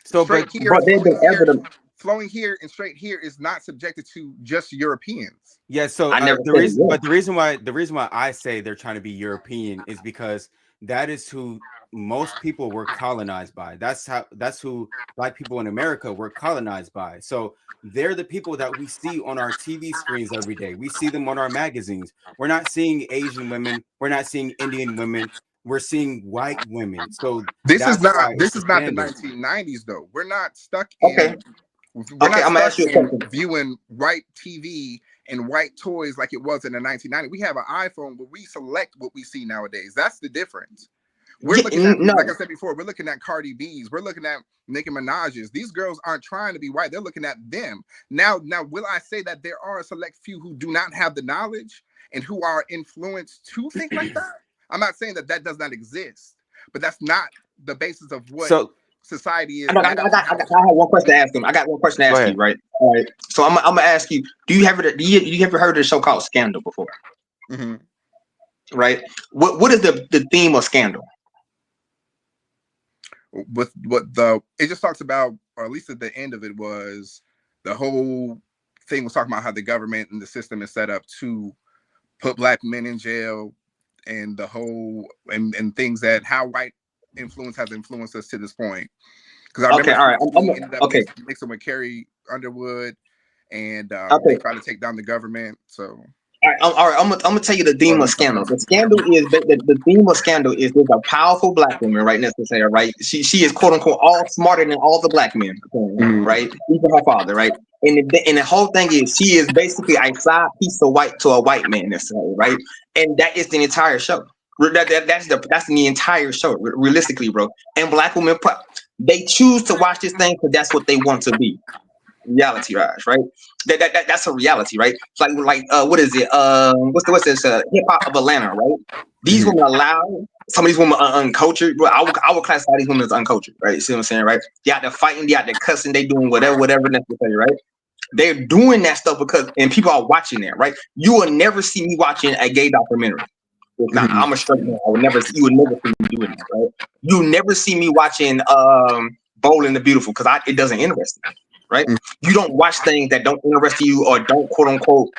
So, straight but here, But they've been evident. flowing here and straight here is not subjected to just Europeans. yeah, so I never the said it reason, was. but the reason why I say they're trying to be European is because that is who most people were colonized by. That's who Black people in America were colonized by. So they're the people that we see on our TV screens every day. We see them on our magazines. We're not seeing Asian women. We're not seeing Indian women. We're seeing white women. So This is that's not why this it's is not the scandal. 1990s though. We're not stuck Okay. in we're Okay, not I'm gonna ask stuck you a in question. viewing white TV and white toys like it was in the 1990s. We have an iPhone where we select what we see nowadays. That's the difference. We're Yeah, looking at, no. like I said before, we're looking at Cardi B's, we're looking at Nicki Minaj's. These girls aren't trying to be white, they're looking at them. Now, will I say that there are a select few who do not have the knowledge and who are influenced to think like that? I'm not saying that does not exist, but that's not the basis of what society is. I have one question to ask him. I got one question to ask you, right? All right. So I'm gonna ask you: do you ever heard of a show called Scandal before? Mm-hmm. Right. What is the theme of Scandal? With it just talks about, or at least at the end of it was, the whole thing was talking about how the government and the system is set up to put Black men in jail, and the whole and things that how white influence has influenced us to this point. Because I remember ended up mixing with Carrie Underwood, and they tried to take down the government. So all right, I'm gonna tell you the theme of Scandal. The scandal is the theme of Scandal is there's a powerful Black woman, right? Necessarily, right? She is quote unquote all smarter than all the Black men, right? Even her father, right? And the whole thing is she is basically a side piece of white to a white man, necessarily, right? And that is the entire show. That's the entire show, realistically, bro. And Black women, they choose to watch this thing because that's what they want to be. Reality, Raj, right? That's a reality, right? It's like what is it? What's this? Hip Hop of Atlanta, right? These women allow some of these women are uncultured, but I would classify these women as uncultured, right? You see what I'm saying, right? They out there fighting, they out there cussing, they doing whatever necessary, right? They're doing that stuff because, and people are watching that, right? You will never see me watching a gay documentary. Now, I'm a straight man. You would never see me doing that, right? You'll never see me watching Bold and the Beautiful because it doesn't interest me, right? You don't watch things that don't interest you or don't quote unquote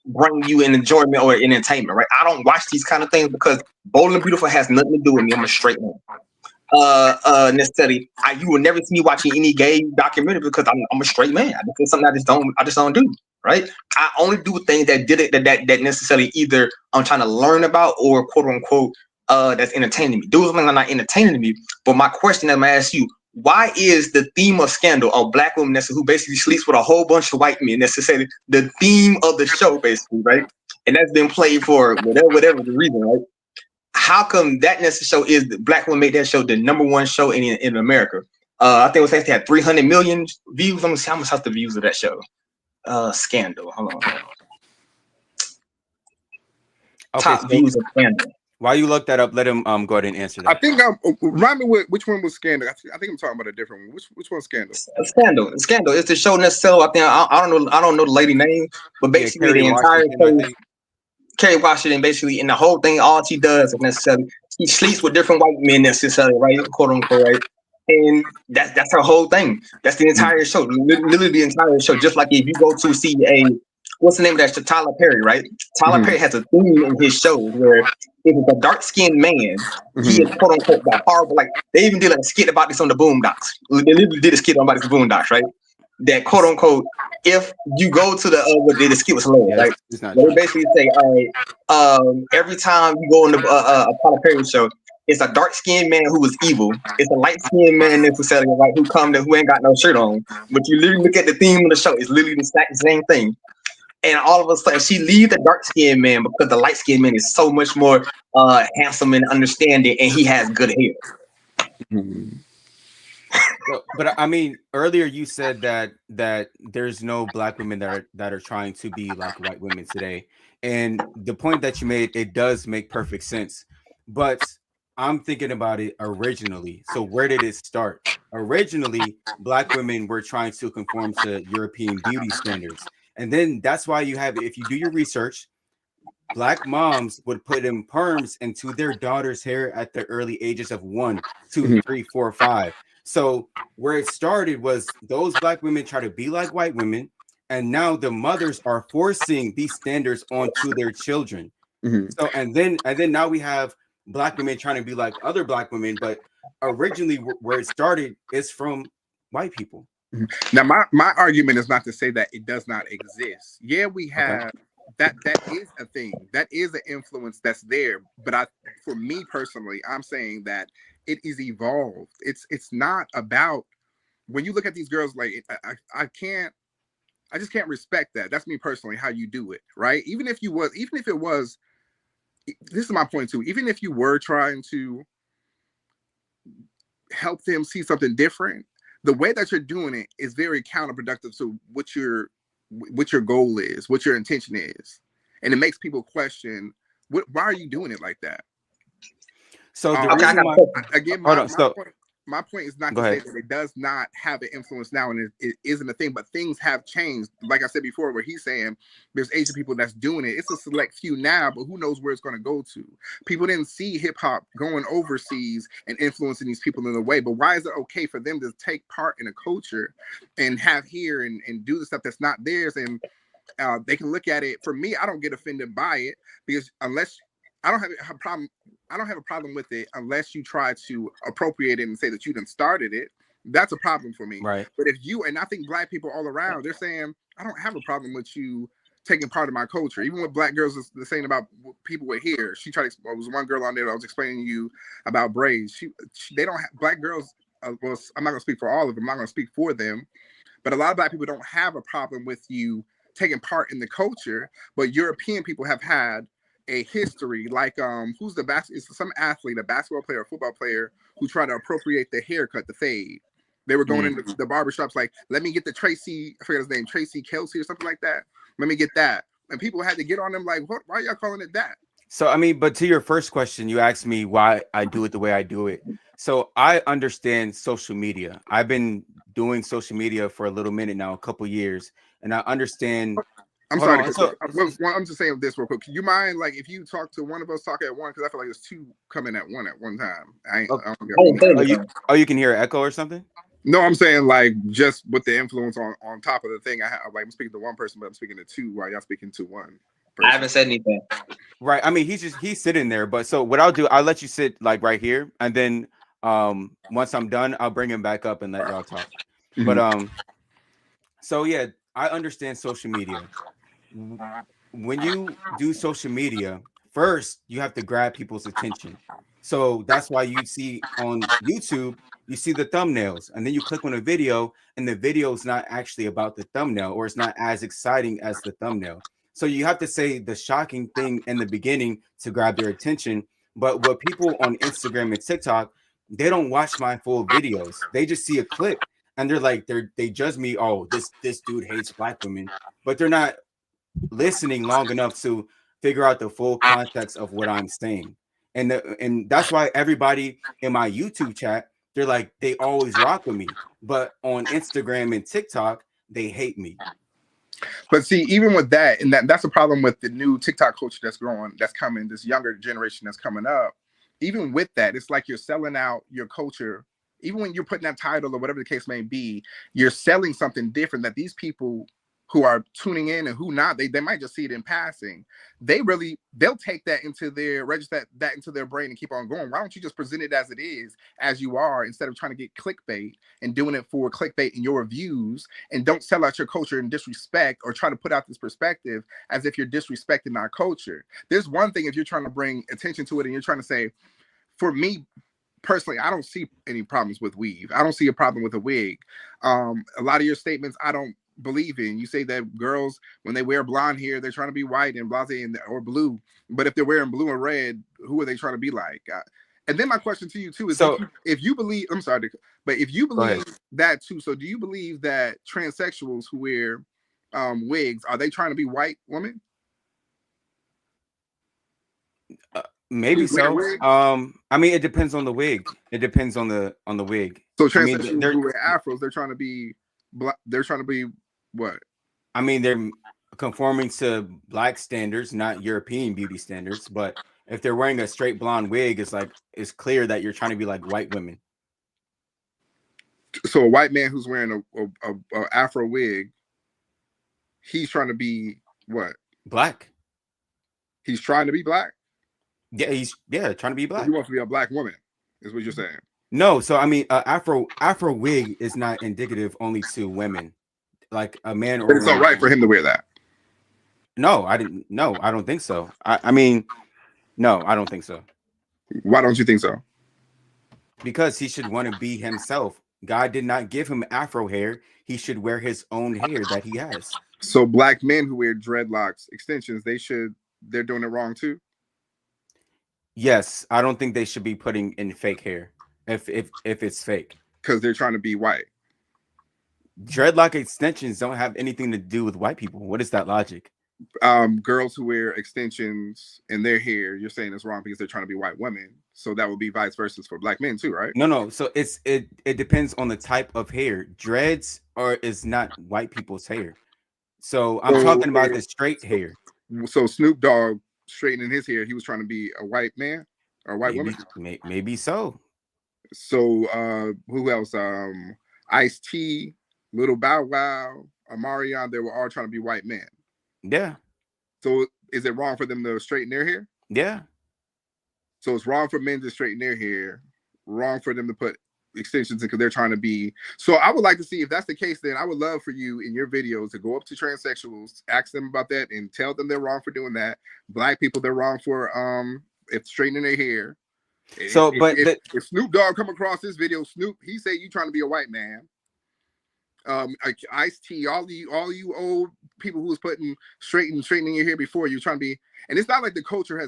bring you in enjoyment or in entertainment, right? I don't watch these kind of things because Bold and Beautiful has nothing to do with me. I'm a straight man. Necessarily, you will never see me watching any gay documentary because I'm a straight man. It's something I just don't do. Right? I only do things that necessarily either I'm trying to learn about or quote unquote that's entertaining me. Those things are not entertaining me. But my question I'm gonna ask you: why is the theme of Scandal of Black women who basically sleeps with a whole bunch of white men necessarily the theme of the show, basically, right? And that's been played for whatever the reason, right? How come that necessarily is the Black women made that show the #1 show in America? I think it was saying they had 300 million views. I'm gonna see how much the views of that show. Scandal. Hold on. Okay, Top views of Scandal. While you look that up, let him go ahead and answer that. I think remind me which one was Scandal. I think I'm talking about a different one. Which one's Scandal? Scandal. It's the show necessarily. I think I don't know the lady name, but basically the entire show. Kerry Washington, basically, and the whole thing, all she does is necessarily she sleeps with different white men necessarily, right? Quote unquote, right? And that's her whole thing. That's the entire show, literally the entire show. Just like if you go to see what's the name of that show? Tyler Perry, right? Tyler Perry has a theme in his shows where if it's a dark-skinned man, he is quote unquote that horrible. Like they even did a skit about this on the Boondocks. They literally did a skit about this Boondocks, right? That quote unquote, if you go to the skit was hilarious, right? They basically say, all right, every time you go on a Tyler Perry show, it's a dark-skinned man who is evil. It's a light-skinned man necessarily, right, who ain't got no shirt on. But you literally look at the theme of the show, it's literally the same thing. And all of a sudden, she leaves the dark-skinned man because the light-skinned man is so much more handsome and understanding, and he has good hair. But I mean, earlier you said that there's no Black women that are trying to be like white women today, and the point that you made, it does make perfect sense. But I'm thinking about it originally. So where did it start? Originally, Black women were trying to conform to European beauty standards. And then that's why you have, if you do your research, black moms would put in perms into their daughter's hair at the early ages of 1, 2, Mhm. 3, 4, 5. So where it started was those black women try to be like white women, and now the mothers are forcing these standards onto their children. Mhm. So and then now we have black women trying to be like other black women, but originally where it started is from white people. Now, my argument is not to say that it does not exist. Yeah, we have that is a thing. That is an influence that's there. But for me personally, I'm saying that it is evolved. It's not about when you look at these girls, like I just can't respect that. That's me personally, how you do it, right? Even if it was, this is my point too. Even if you were trying to help them see something different, the way that you're doing it is very counterproductive to what your goal is, what your intention is, and it makes people question, why are you doing it like that? So the Okay, I reason got why, again, hold on, so my point is not go to say ahead. that it does not have an influence now and it isn't a thing, but things have changed. Like I said before, where he's saying there's Asian people that's doing it. It's a select few now, but who knows where it's going to go to. People didn't see hip hop going overseas and influencing these people in a way, but why is it okay for them to take part in a culture and have here and do the stuff that's not theirs? And they can look at it. For me, I don't get offended by it because unless I don't have a problem. I don't have a problem with it unless you try to appropriate it and say that you done started it. That's a problem for me. Right. But if you, and I think black people all around, they're saying, I don't have a problem with you taking part of my culture. Even with black girls, they're saying about people with hair. She tried to, there was one girl on there that I was explaining to you about braids. They don't have, black girls, well, I'm not going to speak for all of them. I'm not going to speak for them. But a lot of black people don't have a problem with you taking part in the culture. But European people have had a history, like who's it's some athlete, a basketball player, a football player who tried to appropriate the haircut, the fade. They were going into the barbershops like, let me get the Tracy, I forget his name, Tracy Kelsey or something like that. Let me get that. And people had to get on them like, what? Why are y'all calling it that? So I mean, but to your first question, you asked me why I do it the way I do it. So I understand social media. I've been doing social media for a little minute now, a couple years, and I understand. I'm Hold sorry. on, so- I'm just saying this real quick. You mind, like, if you talk to one of us, talk at one? Because I feel like there's two coming at one time. I don't get you can hear an echo or something? No, I'm saying like just with the influence on top of the thing. I have, like, I'm speaking to one person, but I'm speaking to two while y'all speaking to one person. I haven't said anything. Right. I mean, he's sitting there, but so what I'll do, I'll let you sit like right here, and then once I'm done, I'll bring him back up and let y'all talk. Mhm. But so yeah, I understand social media. When you do social media, first you have to grab people's attention. So that's why you see on YouTube, you see the thumbnails, and then you click on a video, and the video is not actually about the thumbnail, or it's not as exciting as the thumbnail. So you have to say the shocking thing in the beginning to grab their attention. But what people on Instagram and TikTok, they don't watch my full videos. They just see a clip and they're like, they judge me. Oh, this dude hates black women, but they're not listening long enough to figure out the full context of what I'm saying. And that's why everybody in my YouTube chat, they're like, they always rock with me. But on Instagram and TikTok, they hate me. But see, even with that, and that's a problem with the new TikTok culture that's growing, that's coming, this younger generation that's coming up. Even with that, it's like you're selling out your culture. Even when you're putting that title or whatever the case may be, you're selling something different that these people who are tuning in and who not, they might just see it in passing. They'll take that into register that into their brain and keep on going. Why don't you just present it as it is, as you are, instead of trying to get clickbait and doing it for clickbait and your views, and don't sell out your culture and disrespect or try to put out this perspective as if you're disrespecting our culture. There's one thing if you're trying to bring attention to it and you're trying to say, for me personally, I don't see any problems with weave. I don't see a problem with a wig. A lot of your statements, I don't believe in. You say that girls, when they wear blonde hair, they're trying to be white and blase or blue. But if they're wearing blue and red, who are they trying to be like? And then my question to you too is, so, if you believe, I'm sorry, but if you believe that too, so do you believe that transsexuals who wear wigs, are they trying to be white women? Maybe so. I mean, it depends on the wig. It depends on the wig. So transsexuals who wear afros, they're trying to be black. They're trying to be what? I mean, they're conforming to black standards, not European beauty standards. But if they're wearing a straight blonde wig, it's clear that you're trying to be like white women. So a white man who's wearing a Afro wig, he's trying to be what? Black. He's trying to be black. Yeah, he's trying to be black. He wants to be a black woman, is what you're saying. No, so I mean, Afro wig is not indicative only to women, like a man or. But it's all right for him to wear that. No, I didn't. No, I don't think so. I mean, no, I don't think so. Why don't you think so? Because he should want to be himself. God did not give him Afro hair. He should wear his own hair that he has. So black men who wear dreadlocks, extensions, they're doing it wrong too. Yes, I don't think they should be putting in fake hair if it's fake. Because they're trying to be white. Dreadlock extensions don't have anything to do with white people. What is that logic? Girls who wear extensions in their hair, you're saying it's wrong because they're trying to be white women. So that would be vice versa for black men too, right? No. So it depends on the type of hair. Dreads is not white people's hair. So I'm talking about the straight hair. So Snoop Dogg straightening his hair, he was trying to be a white man or a white woman. Maybe so. So who else? Ice-T, Little Bow Wow, Omarion, they were all trying to be white men. Yeah. So is it wrong for them to straighten their hair? Yeah. So it's wrong for men to straighten their hair, wrong for them to put extensions in because they're trying to be. So I would like to see if that's the case, then I would love for you in your videos to go up to transsexuals, ask them about that and tell them they're wrong for doing that. Black people, they're wrong for if straightening their hair. So if Snoop Dogg come across this video, Snoop, he say you trying to be a white man. Ice-T, all you old people who was putting straightening your hair before you trying to be, and it's not like the culture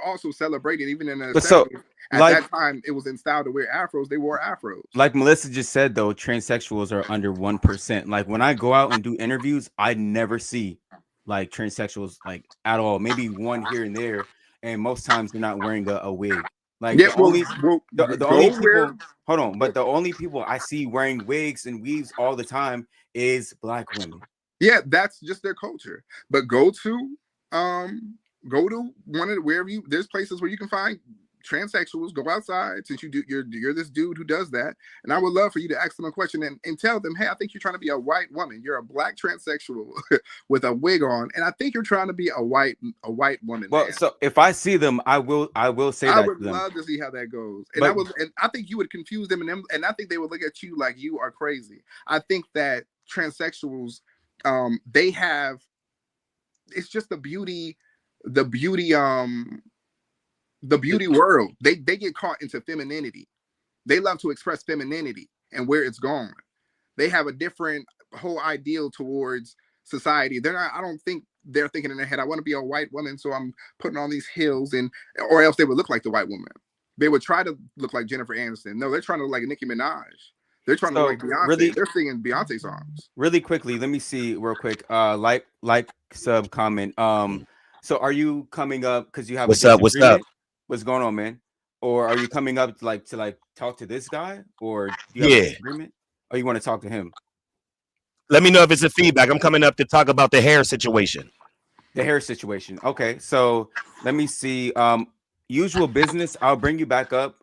also celebrated even in the 70s. At that time it was in style to wear afros. They wore afros. Like Melissa just said though, transsexuals are under 1%. Like when I go out and do interviews, I never see like transsexuals like at all. Maybe one here and there, and most times they're not wearing a wig. Like the only people, hold on, but the only people I see wearing wigs and weaves all the time is black women. Yeah, that's just their culture. But go to one of wherever there's places where you can find transsexuals. Go outside, since you're this dude who does that, and I would love for you to ask them a question and tell them, hey, I think you're trying to be a white woman. You're a black transsexual with a wig on, and I think you're trying to be a white woman. Well, man. So if I see them, I will say that. I would love to see how that goes, and I think you would confuse them, and I think they would look at you like you are crazy. I think that transsexuals, they have, it's just the beauty world. They get caught into femininity. They love to express femininity and where it's gone. They have a different whole ideal towards society. I don't think they're thinking in their head, I want to be a white woman, so I'm putting on these heels, or else they would look like the white woman. They would try to look like Jennifer Aniston. No, they're trying to look like Nicki Minaj. They're trying to look like Beyonce. Really, they're singing Beyonce songs. Really quickly, let me see real quick. Like sub comment. So are you coming up because you have what's up? What's going on, man? Or are you coming up to talk to this guy, or do you have a disagreement? Or you want to talk to him? Let me know if it's a feedback. I'm coming up to talk about the hair situation. The hair situation. Okay, so let me see. Usual business. I'll bring you back up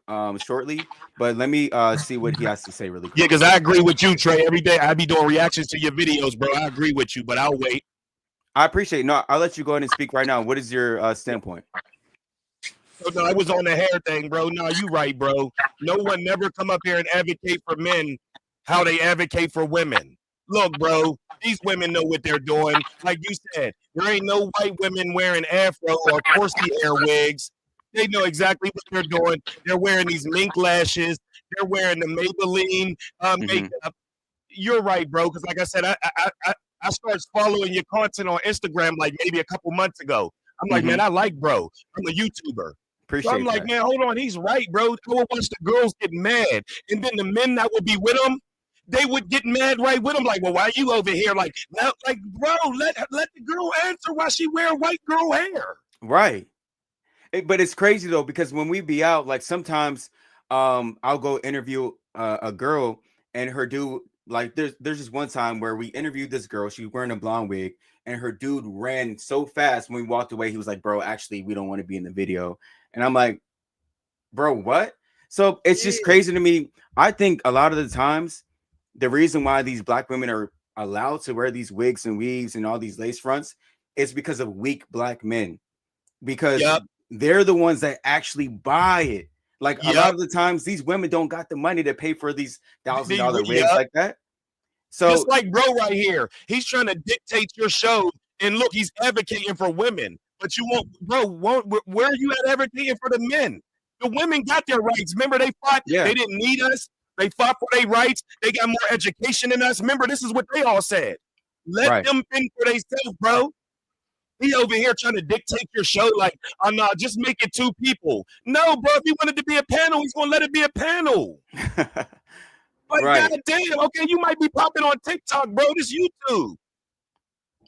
shortly, but let me see what he has to say really quick. Yeah, because I agree with you, Trey. Every day I be doing reactions to your videos, bro. I agree with you, but I'll wait. I appreciate it. No, I'll let you go ahead and speak right now. What is your standpoint? No, I was on the hair thing, bro. No, you right, bro. No one never come up here and advocate for men how they advocate for women. Look, bro, these women know what they're doing. Like you said, there ain't no white women wearing afro or horsey hair wigs. They know exactly what they're doing. They're wearing these mink lashes. They're wearing the Maybelline makeup. You're right, bro, because like I said, I started following your content on Instagram like maybe a couple months ago. I'm like, man, I like bro. I'm a YouTuber. So I'm like, man, hold on. He's right, bro. I would watch the girls get mad. And then the men that would be with them, they would get mad right with him. Like, well, why are you over here? Like, bro, let the girl answer why she wear white girl hair. Right. But it's crazy, though, because when we be out, like sometimes I'll go interview a girl and her dude Like there's just one time where we interviewed this girl. She was wearing a blonde wig, and her dude ran so fast when we walked away. He was like, "Bro, actually, we don't want to be in the video." And I'm like, "Bro, what?" So it's just crazy to me. I think a lot of the times the reason why these black women are allowed to wear these wigs and weaves and all these lace fronts is because of weak black men, because they're the ones that actually buy it. Like a lot of the times these women don't got the money to pay for these $1,000 wigs like that. So just like bro right here, he's trying to dictate your show, and look, he's advocating for women, but you won't, bro. Where are you at advocating for the men? The women got their rights. Remember, they fought. Yeah. They didn't need us. They fought for their rights. They got more education than us. Remember, this is what they all said. Let them fend for themselves, bro. He over here trying to dictate your show like, oh no, just make it 2 people. No, bro, if he wanted to be a panel, he's gonna let it be a panel. Like, goddamn, okay, you might be popping on TikTok, bro. This YouTube.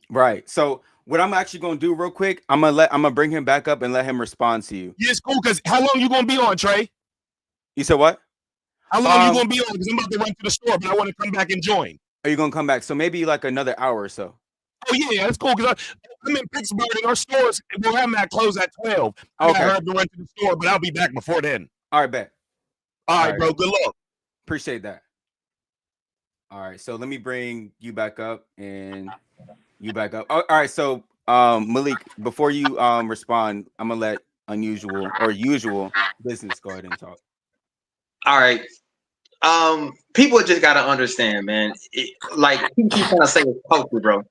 Right. So what I'm actually gonna do real quick, I'm gonna bring him back up and let him respond to you. Yeah, it's cool, because how long you gonna be on, Trey? You said what? How long you gonna be on? Because I'm about to run to the store, but I want to come back and join. Are you gonna come back? So maybe like another hour or so. Oh yeah, that's cool, because I'm in Pittsburgh and our stores will have that close at 12. I have to run to the store, but I'll be back before then. All right, bet. All right, bro. Good luck. Appreciate that. All right, so let me bring you back up and you back up. All right, so Malik, before you respond, I'm gonna let unusual or usual business go ahead and talk. All right. People just gotta understand, man. Like people keep trying to say it's culture, bro.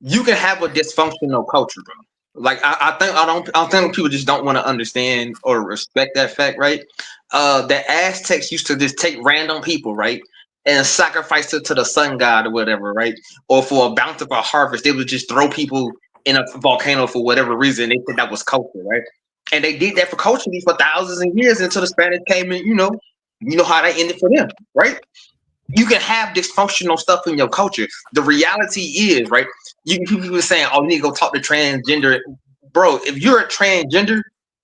You can have a dysfunctional culture, bro. Like I think people just don't want to understand or respect that fact, right? The Aztecs used to just take random people, right, and sacrifice it to the sun god or whatever, right? Or for a bountiful harvest, they would just throw people in a volcano for whatever reason. They said that was culture, right? And they did that for culturally for thousands of years until the Spanish came in. You know how that ended for them, right? You can have dysfunctional stuff in your culture. The reality is, right? People are saying, "Oh, you need to go talk to transgender." Bro, if you're a transgender,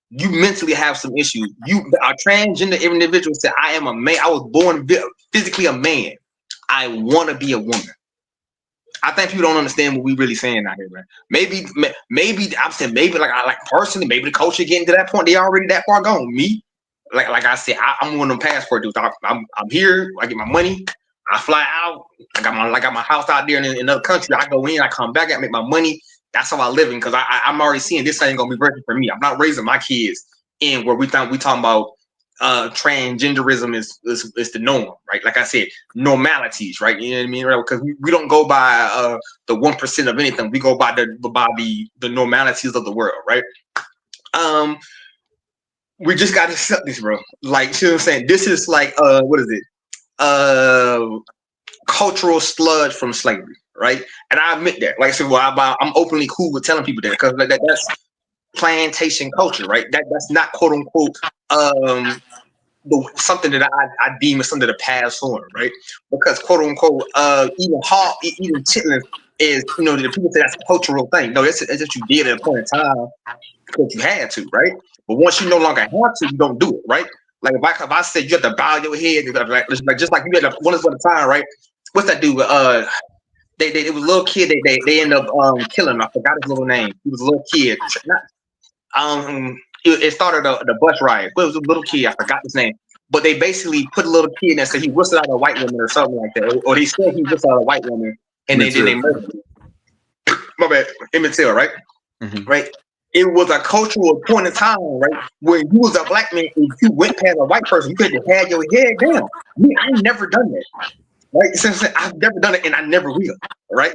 you mentally have some issues. A transgender individual said, "I am a man. I was born physically a man. I want to be a woman." I think people don't understand what we really saying out here, man. Maybe I'm saying maybe like personally, maybe the culture getting to that point. They already that far gone. Me, like I said, I'm one of them passport dudes. I'm here. I get my money. I fly out. I got my house out there in another country. I go in. I come back. I make my money. That's how I live in, because I'm already seeing this ain't gonna be working for me. I'm not raising my kids in where we talking about transgenderism is the norm, right? Like I said, normalities, right? You know what I mean, right? Because we don't go by the 1% of anything. We go by the normalities of the world, right? We just gotta accept this, bro. Like, you know what I'm saying? This is like what is it? Cultural sludge from slavery, right? And I admit that. Like I said, I'm openly cool with telling people that, because like that's plantation culture, right? That's not quote unquote something that I deem as something to pass on, right? Because quote unquote eating chitlins is, the people say that's a cultural thing. No, it's just you did at a point in time because you had to, right? But once you no longer have to, you don't do it, right? Like if I said you have to bow your head, like just like you had once upon a time, right? What's that dude? It was a little kid. They ended up killing him. I forgot his little name. He was a little kid. It started the bus riot. It was a little kid. I forgot his name. But they basically put a little kid in and said he whistled out a white woman or something like that, or they said he whistled out a white woman, and then they murdered him. My bad, Emmett Till, right? Mm-hmm. Right. It was a cultural point in time, right? When you was a black man, if you went past a white person, you had to have your head down. Me, I ain't never done that. Right? I've never done it, and I never will. Right?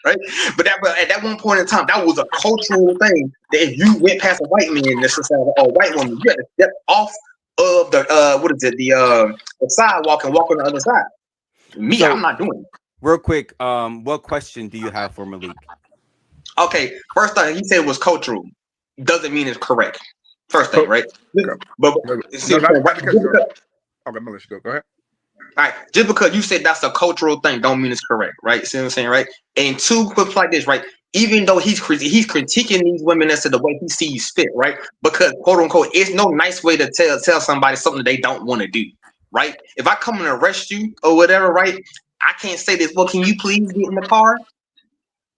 Right? But at that one point in time, that was a cultural thing that if you went past a white man, necessarily, or a white woman, you had to step off of the sidewalk and walk on the other side. Me, so, I'm not doing it. Real quick, what question do you have for Malik? Okay, first thing he said was cultural. Doesn't mean it's correct. First thing, right? But okay, Melissa, go ahead. All right, just because you said that's a cultural thing, don't mean it's correct, right? See what I'm saying, right? And two clips like this, right? Even though he's critiquing these women as to the way he sees fit, right? Because quote unquote, it's no nice way to tell somebody something they don't want to do, right? If I come and arrest you or whatever, right? I can't say this. Well, can you please get in the car?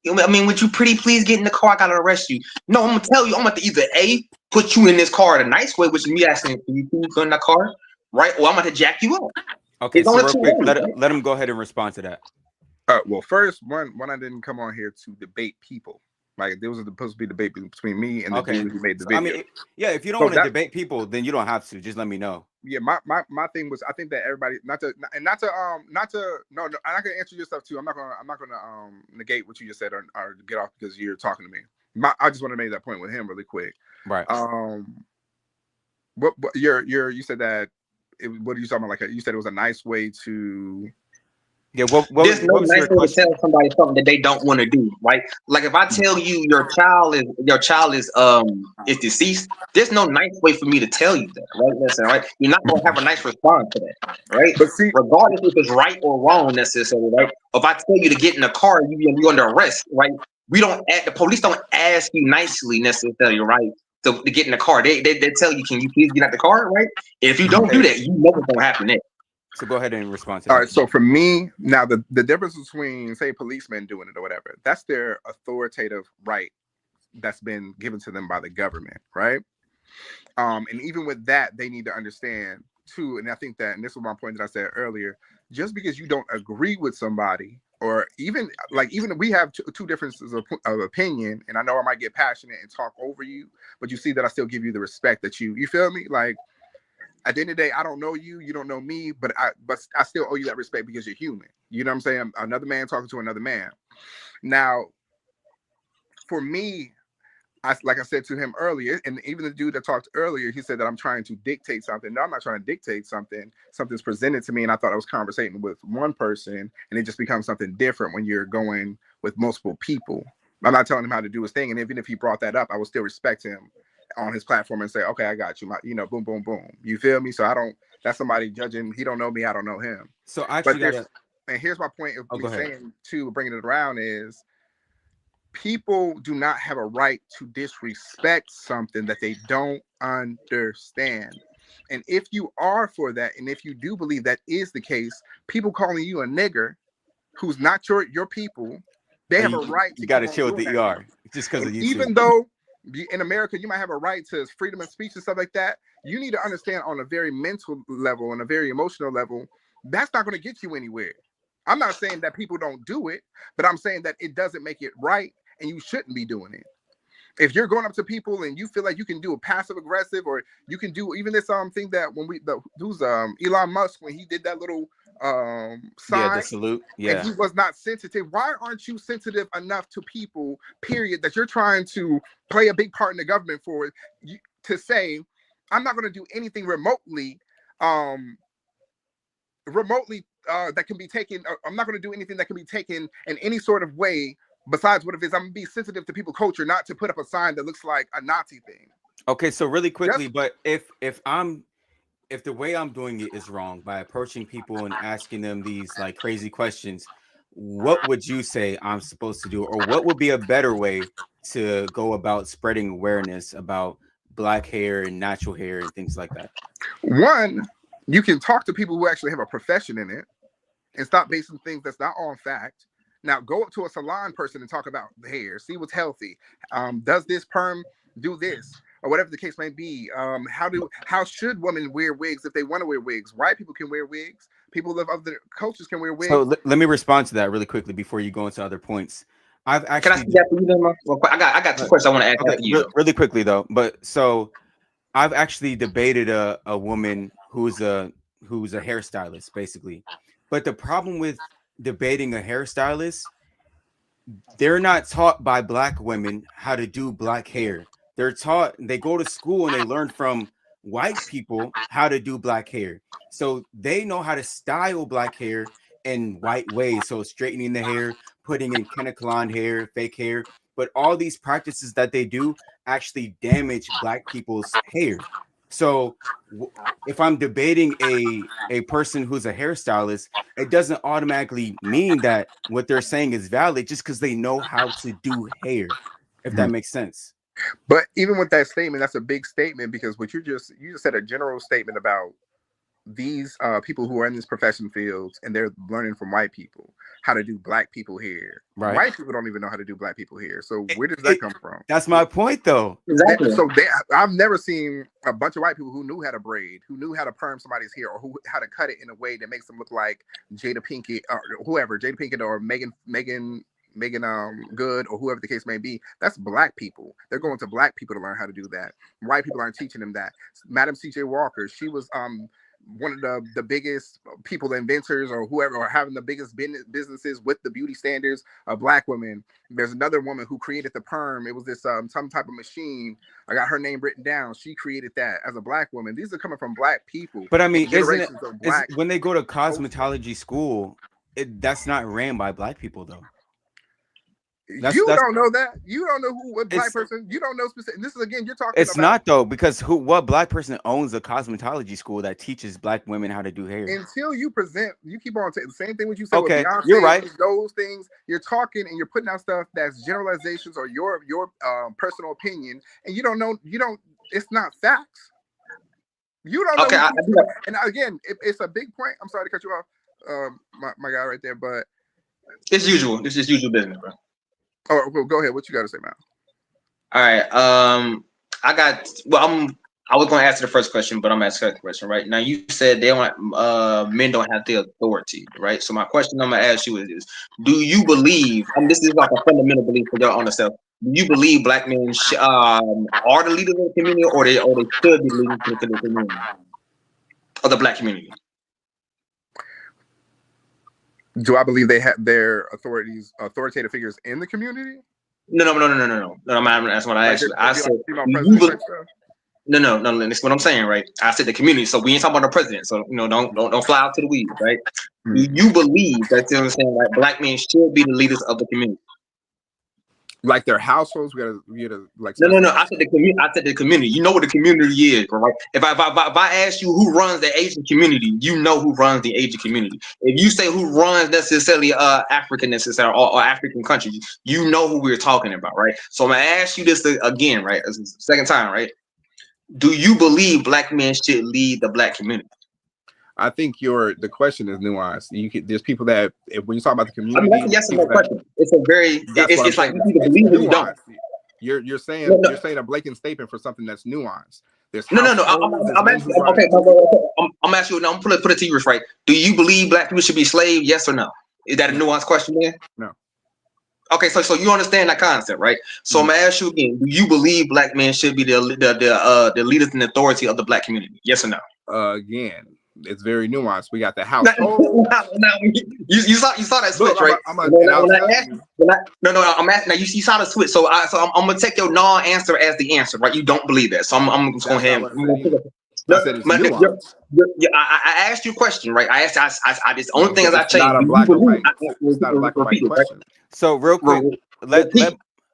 I mean, would you pretty please get in the car? I gotta arrest you. No, I'm gonna tell you, I'm gonna either A, put you in this car in a nice way, which is me asking, can you please go in the car? Right? Or I'm gonna jack you up. Okay, It's so only real two quick, ways, right? let him go ahead and respond to that. Well, first, one, I didn't come on here to debate people. Like, there was supposed to be a debate between me and the dude who made the video. I mean, yeah, if you don't want to debate people, then you don't have to. Just let me know. Yeah, my thing was, I think that everybody no, I'm not gonna answer your stuff too. I'm not gonna negate what you just said or get off because you're talking to me. I just want to make that point with him really quick. Right. What you said that what are you talking about? Like, you said it was a nice way to. Yeah, there's no nice way to tell somebody something that they don't want to do, right? Like, if I tell you your child is deceased, there's no nice way for me to tell you that, right? Listen, right? You're not gonna have a nice response to that, right? But see, regardless if it's right or wrong necessarily, right? If I tell you to get in the car, you're under arrest, right? The police don't ask you nicely necessarily, right? To get in the car, they tell you, can you please get out the car, right? And if you don't do that, you know what's gonna happen next. So go ahead and respond to that. All right. So for me, now the difference between, say, policemen doing it or whatever, that's their authoritative right that's been given to them by the government, right? And even with that, they need to understand too. And I think that, and this was my point that I said earlier, just because you don't agree with somebody, or even we have two differences of opinion, and I know I might get passionate and talk over you, but you see that I still give you the respect that you feel me? Like, at the end of the day, I don't know you, you don't know me, but I still owe you that respect because you're human. You know what I'm saying? Another man talking to another man. Now, for me, like I said to him earlier, and even the dude that talked earlier, he said that I'm trying to dictate something. No, I'm not trying to dictate something. Something's presented to me, and I thought I was conversating with one person, and it just becomes something different when you're going with multiple people. I'm not telling him how to do his thing, and even if he brought that up, I would still respect him on his platform and say, okay, I got you. Boom, boom, boom. You feel me? So that's somebody judging. He don't know me. I don't know him. So I actually and here's my point of me saying too, bringing it around is people do not have a right to disrespect something that they don't understand. And if you are for that, and if you do believe that is the case, people calling you a nigger who's not your people, they have a right to. You got to chill with the ER just because of YouTube. Even though in America, you might have a right to freedom of speech and stuff like that. You need to understand on a very mental level and a very emotional level, that's not going to get you anywhere. I'm not saying that people don't do it, but I'm saying that it doesn't make it right, and you shouldn't be doing it. If you're going up to people and you feel like you can do a passive aggressive, or you can do even this thing that Elon Musk, when he did that little sign, the salute, and he was not sensitive. Why aren't you sensitive enough to people, period, that you're trying to play a big part in the government for, to say, I'm not going to do anything remotely that can be taken. I'm not going to do anything that can be taken in any sort of way besides what it is. I'm going to be sensitive to people's culture, not to put up a sign that looks like a Nazi thing. Okay, so really quickly, but if the way I'm doing it is wrong by approaching people and asking them these like crazy questions, what would you say I'm supposed to do, or what would be a better way to go about spreading awareness about black hair and natural hair and things like that? One, you can talk to people who actually have a profession in it and stop basing things that's not on fact. Now, go up to a salon person and talk about the hair, see what's healthy. Does this perm do this? Or whatever the case may be. How should women wear wigs if they want to wear wigs? White people can wear wigs. People of other cultures can wear wigs. So let me respond to that really quickly before you go into other points. I've actually. Can I see that for you, then? Well, I got two questions I want to ask after you. Really quickly though, but so I've actually debated a woman who's a hairstylist, basically. But the problem with debating a hairstylist, they're not taught by black women how to do black hair. They're taught, they go to school and they learn from white people how to do black hair. So they know how to style black hair in white ways. So straightening the hair, putting in Kennecolon hair, fake hair. But all these practices that they do actually damage black people's hair. So if I'm debating a person who's a hairstylist, it doesn't automatically mean that what they're saying is valid just because they know how to do hair, if that makes sense. But even with that statement, that's a big statement, because what you just said a general statement about these people who are in this profession fields and they're learning from white people how to do black people hair. Right. White people don't even know how to do black people hair. So where does that come from? That's my point, though. Exactly. I've never seen a bunch of white people who knew how to braid, who knew how to perm somebody's hair, or how to cut it in a way that makes them look like Jada Pinkett or whoever, Jada Pinkett or Megan Good or whoever the case may be. That's black people. They're going to black people to learn how to do that. White people aren't teaching them that. Madam C.J. Walker, she was one of the biggest people, the inventors or whoever, or having the biggest businesses with the beauty standards of black women. There's another woman who created the perm. It was this some type of machine. I got her name written down. She created that as a black woman. These are coming from black people. But I mean, when they go to cosmetology school, that's not ran by black people, though. Don't know that. You don't know what black person. You don't know specific. This is again. You're talking. It's not though, because what black person owns a cosmetology school that teaches black women how to do hair? Until you present, you keep on saying the same thing. What you said. Okay, with Beyonce, you're right. Those things you're talking and you're putting out stuff that's generalizations or your personal opinion, and you don't know. You don't. It's not facts. You don't know. Okay, and again, it's a big point. I'm sorry to cut you off, my guy right there, but it's usual. This is usual business, bro. Oh, well, go ahead. What you got to say, man? All right. I was going to answer the first question, but I'm going to ask the second question, right? Now, you said men don't have the authority, right? So my question I'm going to ask you is, do you believe, and this is like a fundamental belief for your own self, do you believe black men are the leaders of the community, or they should be leaders of the community, or the black community? Do I believe they have their authoritative figures in the community? No. That's what I asked you. I said, no. That's what I'm saying, right? I said the community. So we ain't talking about the president. So don't fly out to the weeds, right? Do you believe that, you know what I'm saying, like black men should be the leaders of the community? Like their households, we gotta like. No. I said the community. I said the community. You know what the community is, bro, right? If I ask you who runs the Asian community, you know who runs the Asian community. If you say who runs necessarily African necessarily or African countries, you know who we're talking about, right? So I'm gonna ask you this again, right? This is the second time, right? Do you believe black men should lead the black community? I think the question is nuanced. There's people that when you talk about the community, that's a yes or no question. It's a very it's like you either believe or you don't. You're saying you're saying a blatant statement for something that's nuanced. No. I'm asking you. I'm asking you. No, I'm put it to you, right? Do you believe black people should be slaves? Yes or no? Is that a nuanced question, man? No. Okay, so you understand that concept, right? So I'm gonna ask you again. Do you believe black men should be the leaders and authority of the black community? Yes or no? Again, it's very nuanced. We got the household. You saw that switch, right? I'm asking. You saw the switch. So I'm gonna take your non-answer as the answer, right? You don't believe that, so I'm just going ahead. I asked you a question, right? I this only thing is I changed. Not a black or white. It's not a black or white question. So real quick,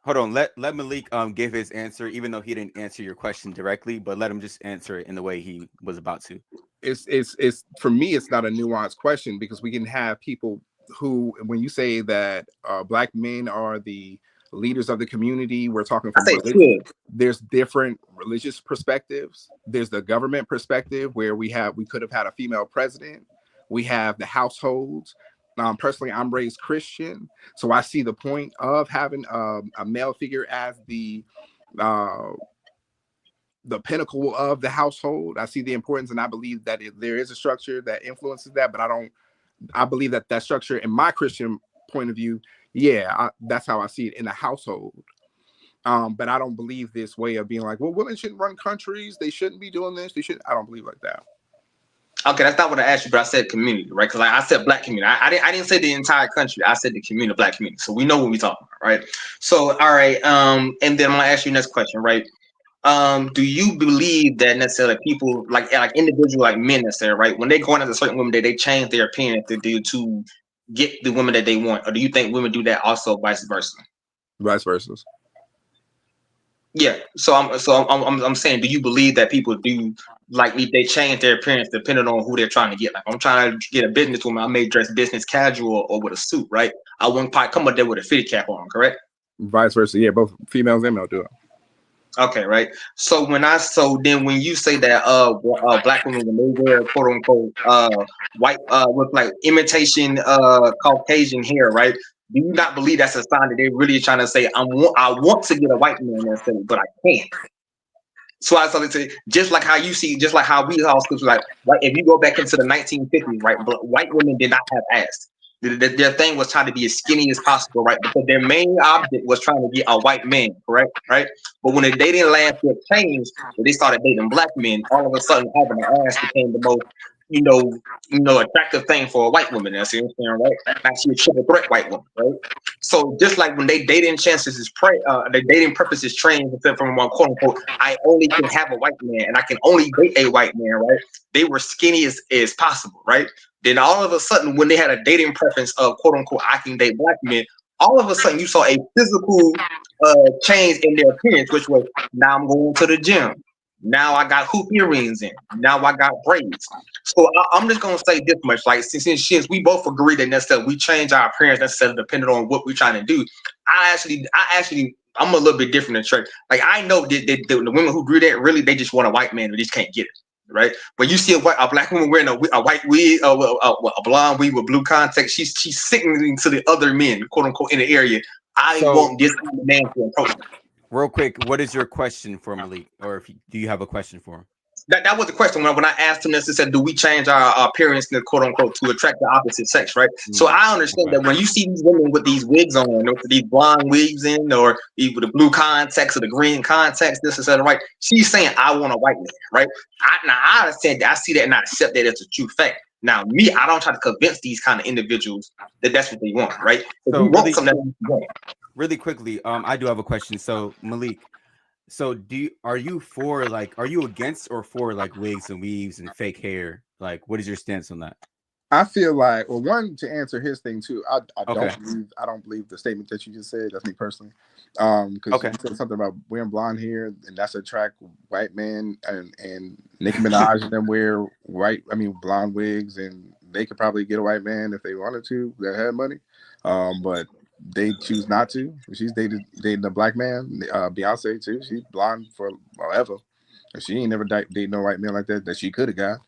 hold on. Let Malik give his answer, even though he didn't answer your question directly, but let him just answer it in the way he was about to. It's for me, it's not a nuanced question, because we can have people who, when you say that black men are the leaders of the community, we're talking from religion. There's different religious perspectives. There's the government perspective where we could have had a female president. We have the households. Personally, I'm raised Christian, so I see the point of having a male figure as the pinnacle of the household. I see the importance, and I believe that there is a structure that influences that, but I believe that structure, in my Christian point of view, that's how I see it in the household. But I don't believe this way of being like, well, women shouldn't run countries. They shouldn't be doing this. I don't believe like that. Okay, that's not what I asked you, but I said community, right? Because I said black community. I didn't say the entire country. I said the community, black community. So we know what we're talking about, right? So, all right. And then I'm gonna ask you the next question, right? Do you believe that necessarily people like individual like men necessarily, right? When they go into certain women, they change their appearance to get the women that they want, or do you think women do that also, vice versa? Vice versa. Yeah. So I'm saying, do you believe that people do like they change their appearance depending on who they're trying to get? Like, I'm trying to get a businesswoman, I may dress business casual or with a suit, right? I wouldn't probably come up there with a fitted cap on, correct? Vice versa. Yeah, both females and male do it. Okay, right. So when you say that black women when they wear quote unquote white with like imitation Caucasian hair, right? Do you not believe that's a sign that they're really trying to say I want to get a white man necessarily, but I can't? So I started to just like how you see, just like how we all schools like if you go back into the 1950s, right? But white women did not have ass. Their thing was trying to be as skinny as possible, right? Because their main object was trying to get a white man, correct? Right? But when the dating landscape changed, when they started dating black men, all of a sudden having an ass became the most, attractive thing for a white woman. That's what I'm saying, right? Actually, a triple threat white woman, right? So just like when they dating chances is the dating purposes change from one quote unquote, I only can have a white man and I can only date a white man, right? They were skinny as possible, right? Then all of a sudden, when they had a dating preference of quote unquote, I can date black men, all of a sudden you saw a physical change in their appearance, which was now I'm going to the gym. Now I got hoop earrings in. Now I got braids. So I'm just gonna say this much: like since we both agree that necessarily we change our appearance necessarily depending on what we're trying to do. I'm a little bit different than Trey. Like I know that the women who do that really they just want a white man, but just can't get it. Right? When you see a black woman wearing a white wig, a blonde wig with blue context, she's signaling to the other men, quote unquote, in the area. I want this kind of man to approach me. Real quick, what is your question for Malik, or do you have a question for him? That was the question when I asked him this. It said, "Do we change our appearance, quote unquote, to attract the opposite sex?" Right. So I understand that when you see these women with these wigs on, or these blonde wigs in, or with the blue context or the green context, this is right. She's saying, "I want a white man." Right. I understand that. I see that and I accept that as a true fact. Now, me, I don't try to convince these kind of individuals that that's what they want. Right. So really quickly, I do have a question. So Malik. So are you against or for like wigs and weaves and fake hair? Like, what is your stance on that? I feel like, well, one, to answer his thing too, I don't believe the statement that you just said. That's me personally. Because you said something about wearing blonde hair and that's attract white men, and Nicki Minaj and them wear blonde wigs, and they could probably get a white man if they wanted to that had money. But they choose not to. She's dating a black man. Beyonce too. She's blonde for forever. She ain't never dated no white man like that she could have got.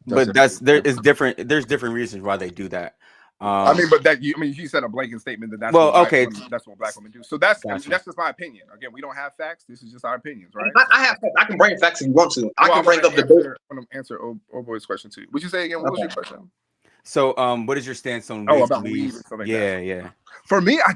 There's different reasons why they do that. You said a blanket statement that's what black women do. So that's just my opinion. Again, we don't have facts. This is just our opinions, right? I can bring facts if you want to. I can bring up the. I want to answer old boy's question too. Would you say again? What was your question? So, what is your stance on about weave and stuff like that? Yeah. For me, I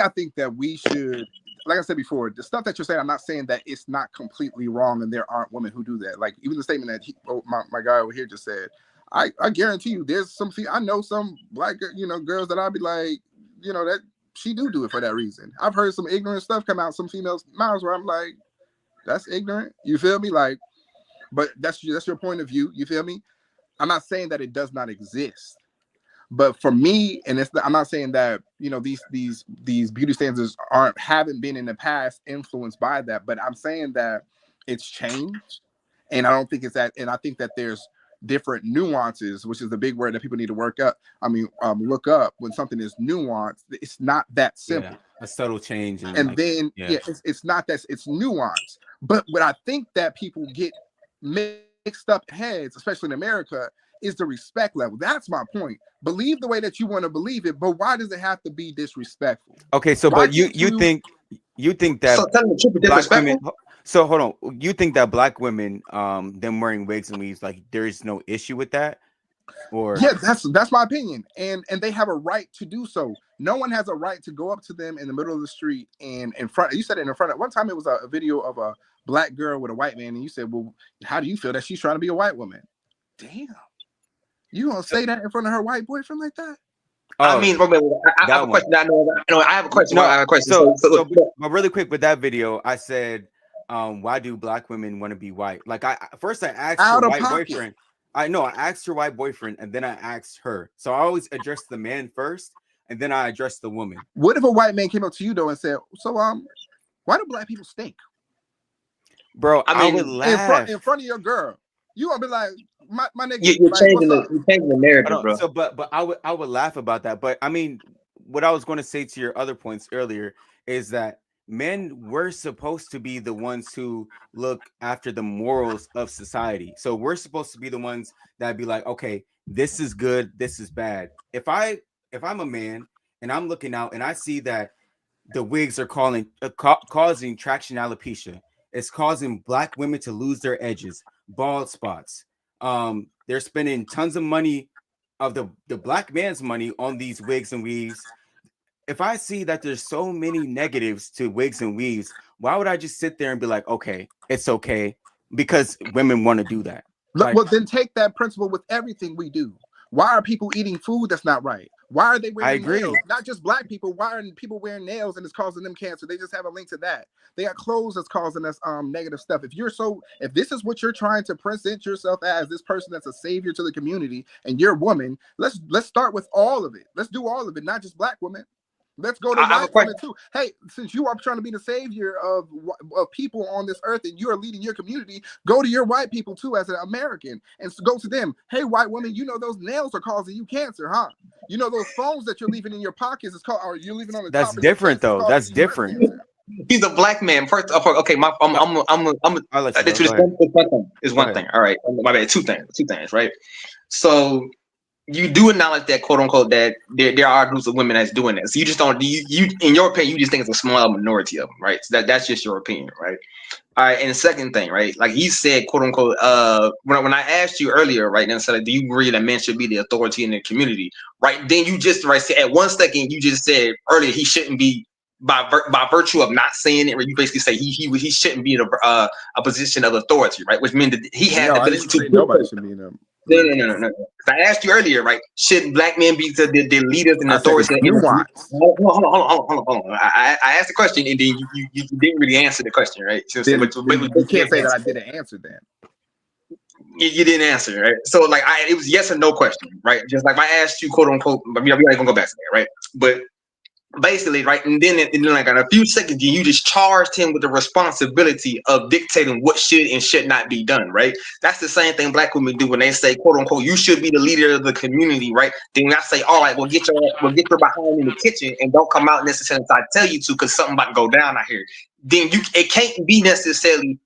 think that we should, like I said before, the stuff that you're saying, I'm not saying that it's not completely wrong and there aren't women who do that. Like even the statement that my guy over here just said, I guarantee you, there's I know some black girls that I'd be like, that she do it for that reason. I've heard some ignorant stuff come out some females' mouths where I'm like, that's ignorant. You feel me? Like, but that's your point of view. You feel me? I'm not saying that it does not exist, but for me, and I'm not saying that these beauty standards haven't been in the past influenced by that, but I'm saying that it's changed, and I don't think it's that. And I think that there's different nuances, which is the big word that people need to look up. Look up when something is nuanced. It's not that simple. A subtle change, it's not that it's nuanced. But what I think that people get mixed up heads, especially in America, is the respect level. That's my point. Believe the way that you want to believe it, but why does it have to be disrespectful? Okay, so but you think that black women. So hold on, you think that black women, them wearing wigs and weaves, like there is no issue with that? Or yeah, that's my opinion, and they have a right to do so. No one has a right to go up to them in the middle of the street and in front. You said it in front of. One time it was a video of a black girl with a white man, and you said, "Well, how do you feel that she's trying to be a white woman?" Damn, you gonna say that in front of her white boyfriend like that? I mean, I have a question. I have a question. No, I have a question. But really quick with that video, I said, why do black women want to be white? Like first I asked her white boyfriend. I asked her white boyfriend, and then I asked her. So I always address the man first, and then I address the woman. What if a white man came up to you though and said, "So why do black people stink?" Bro, I would laugh in front of your girl. You gonna be like, my nigga. You're changing the narrative, bro. So, but I would laugh about that. But I mean, what I was going to say to your other points earlier is that men were supposed to be the ones who look after the morals of society. So we're supposed to be the ones that be like, okay, this is good, this is bad. If I'm a man and I'm looking out and I see that the wigs are causing traction alopecia, it's causing black women to lose their edges, bald spots. They're spending tons of money of the black man's money on these wigs and weaves. If I see that there's so many negatives to wigs and weaves, why would I just sit there and be like, okay, it's okay because women want to do that? Like, well, then take that principle with everything we do. Why are people eating food that's not right? Why are they wearing nails? Not just black people. Why are people wearing nails and it's causing them cancer? They just have a link to that. They got clothes that's causing us negative stuff. If this is what you're trying to present yourself as, this person that's a savior to the community, and you're a woman, let's start with all of it. Let's do all of it, not just black women. Let's go to white women too. Hey, since you are trying to be the savior of people on this earth and you are leading your community, go to your white people too as an American and go to them. Hey, white women, you know those nails are causing you cancer, huh? You know those phones that you're leaving in your pockets is called, or you're leaving on the top. That's different though. That's different. He's a black man. First, okay, It's one thing. All right, my bad. Two things, right? So you do acknowledge that, quote unquote, that there are groups of women that's doing this. So you just don't, you in your opinion, you just think it's a small minority of them, right? So that's just your opinion, right? All right, and the second thing, right? Like he said, quote unquote, when I asked you earlier, right, and said, do you agree that men should be the authority in the community, right? Then you just at 1 second you just said earlier he shouldn't be by virtue of not saying it, where you basically say he shouldn't be in a position of authority, right? Which meant that he had the ability to. Nobody should be in them. No. I asked you earlier, right? Should black men be the leaders and authority? Hold on. I asked the question and then you didn't really answer the question, right? So you can't say that I didn't answer that. You didn't answer, right? So like it was yes or no question, right? Just like if I asked you, quote unquote, we're not even gonna go back to that, right? But basically, right, and then like in a few seconds, you just charged him with the responsibility of dictating what should and should not be done, right? That's the same thing black women do when they say, quote unquote, you should be the leader of the community, right? Then I say, all right, get your behind in the kitchen and don't come out necessarily until I tell you to, because something about to go down out here. Then it can't be necessarily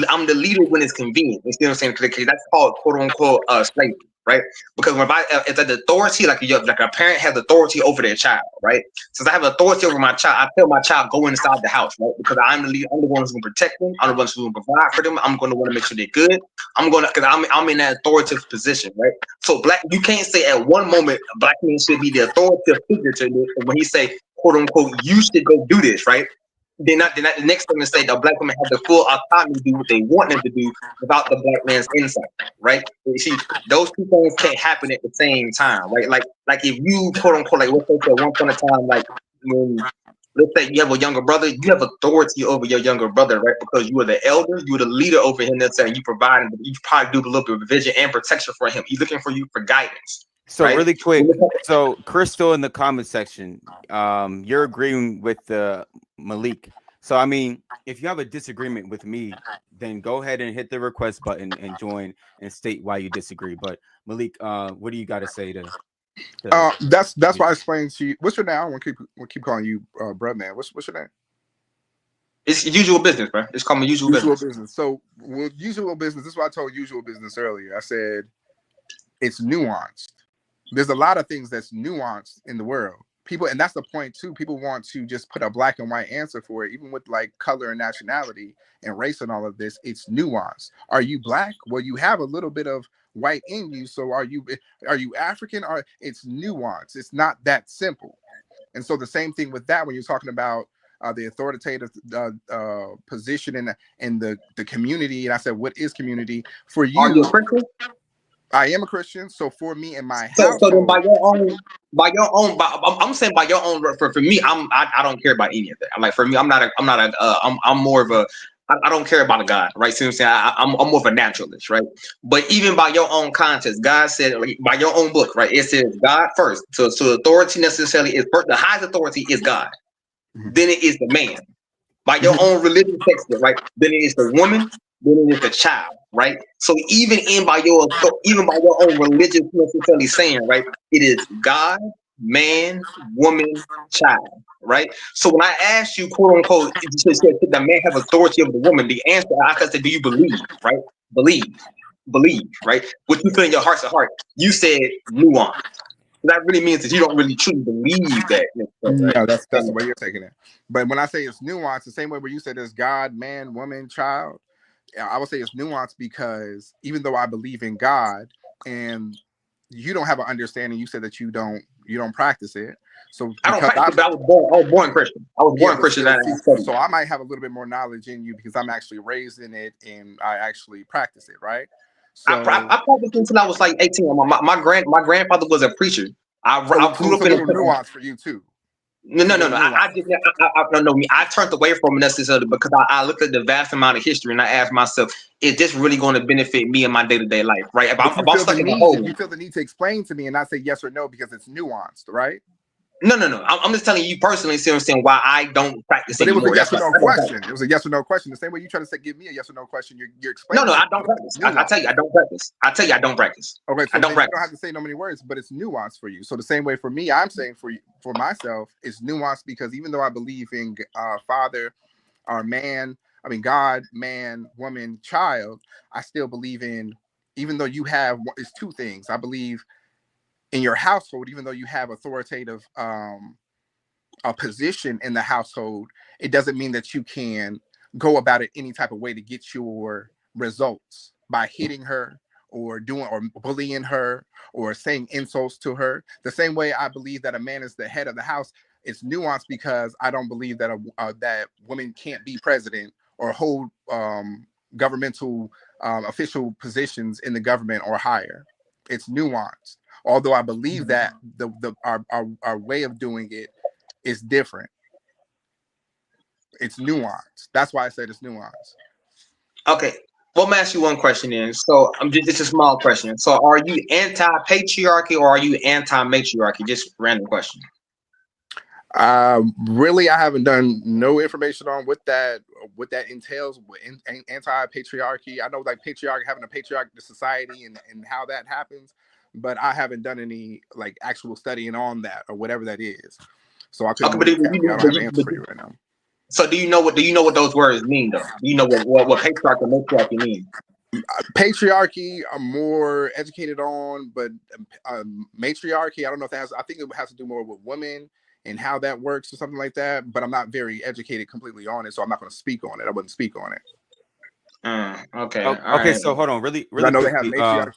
I'm the leader when it's convenient. You see what I'm saying? Because that's called, quote unquote, slavery. Right, because when it's an authority, like a parent has authority over their child, right? Since I have authority over my child, I tell my child go inside the house, right? Because I'm the leader, I'm the one who's going to protect them, I'm the one who's going to provide for them, I'm going to want to make sure they're good. Because I'm in that authoritative position, right? So you can't say at one moment black men should be the authoritative figure to this, and when he say, quote unquote, you should go do this, right? Then the next thing to say that black women have the full autonomy to do what they want them to do without the black man's insight, right? You see, those two things can't happen at the same time, right? Like if you, quote unquote, like let's say at one point in time, like when let's say you have a younger brother, you have authority over your younger brother, right? Because you are the elder, you are the leader over him. That's saying you provide him, you probably do a little bit of vision and protection for him. He's looking for you for guidance. So right? Really quick, so Crystal in the comment section, you're agreeing with Malik. So I mean, if you have a disagreement with me, then go ahead and hit the request button and join and state why you disagree. But Malik, what do you got to say to that's why I explained to you. What's your name? We'll keep calling you bro, man. What's your name? It's usual business, bro. It's called usual business. So usual business. This is why I told usual business earlier. I said it's nuanced. There's a lot of things that's nuanced in the world. People, and that's the point too. People want to just put a black and white answer for it, even with like color and nationality and race and all of this. It's nuanced. Are you black? Well, you have a little bit of white in you. So are you African? Or it's nuanced. It's not that simple. And so the same thing with that when you're talking about the authoritative position in the community. And I said, what is community for you? Are you a Christian? I am a Christian, so for me and my household, so then by your own, I'm saying by your own. For me, I don't care about any of that. Like for me, I'm more of a. I don't care about a God, right? See what I'm saying? I'm more of a naturalist, right? But even by your own context, God said, like, by your own book, right? It says God first. So authority necessarily is first. The highest authority is God. Mm-hmm. Then it is the man. By your own religious text, right? Then it is the woman. Then it is the child, right? So even by your own religious necessarily saying, right, it is God, man, woman, child, right? So when I asked you, quote unquote, if you said, "Did the man have authority over the woman?" The answer I said, "Do you believe?" Right? Believe, right? What you feel in your heart's a heart. You said nuance. That really means that you don't really truly believe that. Right? No, that's the way you're taking it. But when I say it's nuanced, the same way where you said there's God, man, woman, child, I would say it's nuanced because even though I believe in God and you don't have an understanding, you said that you don't practice it. So I don't practice, but I was born Christian. I was born Christian. So I might have a little bit more knowledge in you because I'm actually raised in it and I actually practice it, right? So I practiced until I was like 18. My grandfather was a preacher. I grew up in a little nuance for you too. No. I turned away from it necessarily because I looked at the vast amount of history and I asked myself, is this really going to benefit me in my day-to-day life? Right? If I'm stuck in the hole, you feel the need to explain to me and not say yes or no because it's nuanced, right? No. I'm just telling you personally, see what I'm saying, why I don't practice but anymore. It was a yes or no question. It was a yes or no question. The same way you try to give me a yes or no question, you're explaining. No, I don't practice. I tell you, I don't practice. I don't practice. Okay, so I don't practice. You don't have to say no many words, but it's nuanced for you. So the same way for me, I'm saying for myself, it's nuanced because even though I believe in Father, or man, I mean God, man, woman, child, I still believe in. Even though you have, it's two things. I believe in your household, even though you have authoritative a position in the household, it doesn't mean that you can go about it any type of way to get your results by hitting her or bullying her or saying insults to her. The same way I believe that a man is the head of the house, it's nuanced because I don't believe that that women can't be president or hold governmental official positions in the government or higher. It's nuanced. Although I believe that our way of doing it is different. It's nuanced. That's why I said it's nuanced. Okay. Well, I'm ask you one question then. So it's a small question. So are you anti-patriarchy or are you anti-matriarchy? Just random question. Really, I haven't done no information on what that entails. Anti-patriarchy. I know like patriarchy, having a patriarchal society and how that happens, but I haven't done any like actual studying on that or whatever that is. So I couldn't. I don't have an answer for you right now. So do you know what those words mean though? Do you know what patriarchy and matriarchy mean? Patriarchy I'm more educated on, but matriarchy, I don't know if that has. I think it has to do more with women and how that works or something like that. But I'm not very educated completely on it, so I'm not going to speak on it. I wouldn't speak on it. Okay. Okay. Right. So hold on, really I know quickly, they have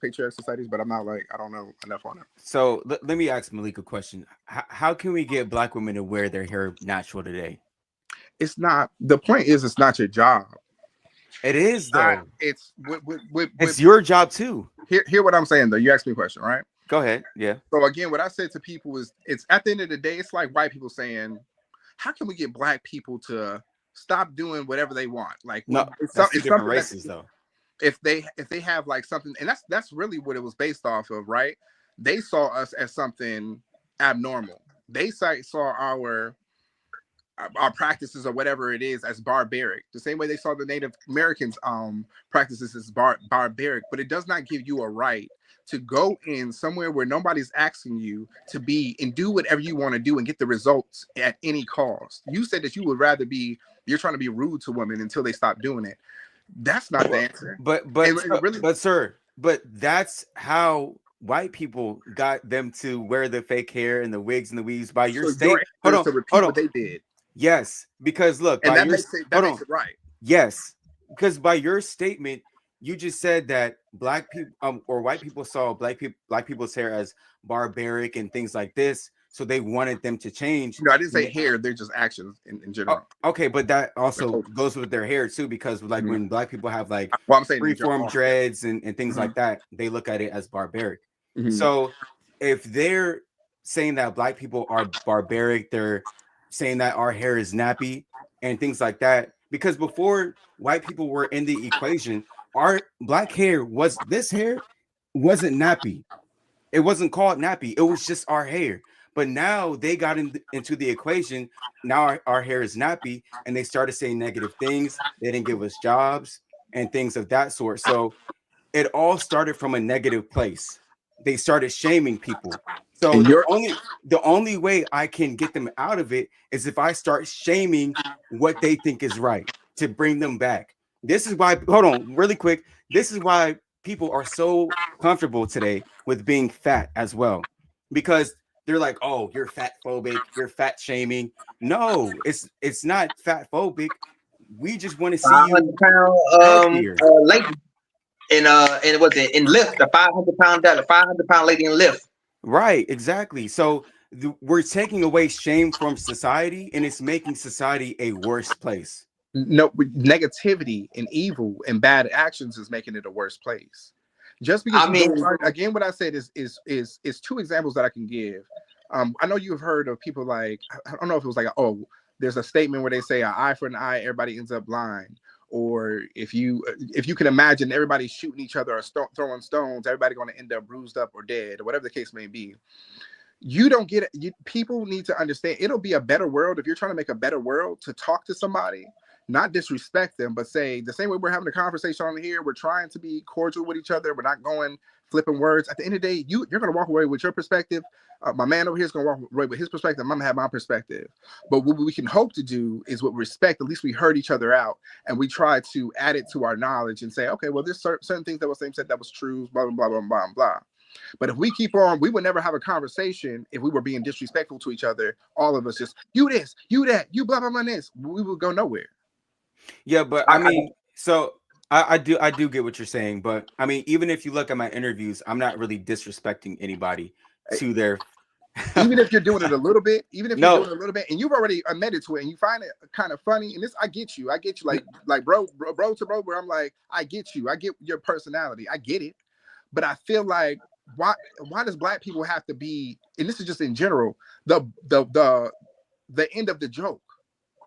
patriarch societies, but I'm not like I don't know enough on it. So let me ask Malik a question. How can we get Black women to wear their hair natural today? It's not. The point is, it's not your job. It is though. It's it's your job too. Hear what I'm saying though. You asked me a question, right? Go ahead. Yeah. So again, what I said to people is, it's at the end of the day, it's like white people saying, "How can we get Black people to stop doing whatever they want?" Like, no, it's different races though. If they have like something, and that's really what it was based off of, right? They saw us as something abnormal. They saw our practices or whatever it is as barbaric, the same way they saw the Native Americans practices as barbaric. But it does not give you a right to go in somewhere where nobody's asking you to be and do whatever you want to do and get the results at any cost. You said that you would rather you're trying to be rude to women until they stop doing it. That's not the answer. But that's how white people got them to wear the fake hair and the wigs and the weaves by your state. Hold on. What they did. Yes, because look, and that makes it right. Yes, because by your statement, you just said that Black people or white people saw Black people's hair as barbaric and things like this, so they wanted them to change. No, I didn't say hair; they're just actions in general. Okay, but that also goes with their hair too, because like when Black people have like I'm saying freeform dreads and things like that, they look at it as barbaric. So if they're saying that Black people are barbaric, they're saying that our hair is nappy and things like that, because before white people were in the equation, our Black hair wasn't nappy. It wasn't called nappy. It was just our hair. But now they got into the equation. Now our hair is nappy, and they started saying negative things. They didn't give us jobs and things of that sort. So it all started from a negative place. they started shaming people. So And the only way I can get them out of it is if I start shaming what they think is right to bring them back. This is why, hold on, really quick. This is why people are so comfortable today with being fat as well, because they're like, oh, you're fat phobic, you're fat shaming. No, it's not fat phobic. We just want to see you 500-pound lady and was it in lift, the 500-pound lady in lift. Right, exactly. So we're taking away shame from society, and it's making society a worse place. No, negativity and evil and bad actions is making it a worse place. Just because again, what I said is two examples that I can give. I know you've heard of people like, I don't know if it was like, oh, there's a statement where they say an eye for an eye, everybody ends up blind. Or if you can imagine everybody shooting each other or throwing stones, everybody going to end up bruised up or dead, or whatever the case may be. You don't get it. People need to understand it'll be a better world if you're trying to make a better world, to talk to somebody, not disrespect them, but say the same way we're having a conversation on here, we're trying to be cordial with each other. We're not going flipping words. At the end of the day, you're going to walk away with your perspective. My man over here is going to walk away with his perspective. I'm going to have my perspective. But what we can hope to do is with respect, at least we heard each other out and we try to add it to our knowledge and say, okay, well, there's certain things that was said that was true, blah, blah, blah, blah, blah, blah. But if we keep on, we would never have a conversation if we were being disrespectful to each other. All of us just, you this, you that, you blah, blah, blah, this. We would go nowhere. Yeah, but I mean, so I do get what you're saying, but I mean, even if you look at my interviews, I'm not really disrespecting anybody to their. Even if you're doing it a little bit, and you've already admitted to it, and you find it kind of funny, and this, I get you, like bro to bro, where I'm like, I get you, I get your personality, I get it, but I feel like why does black people have to be, and this is just in general, the end of the joke?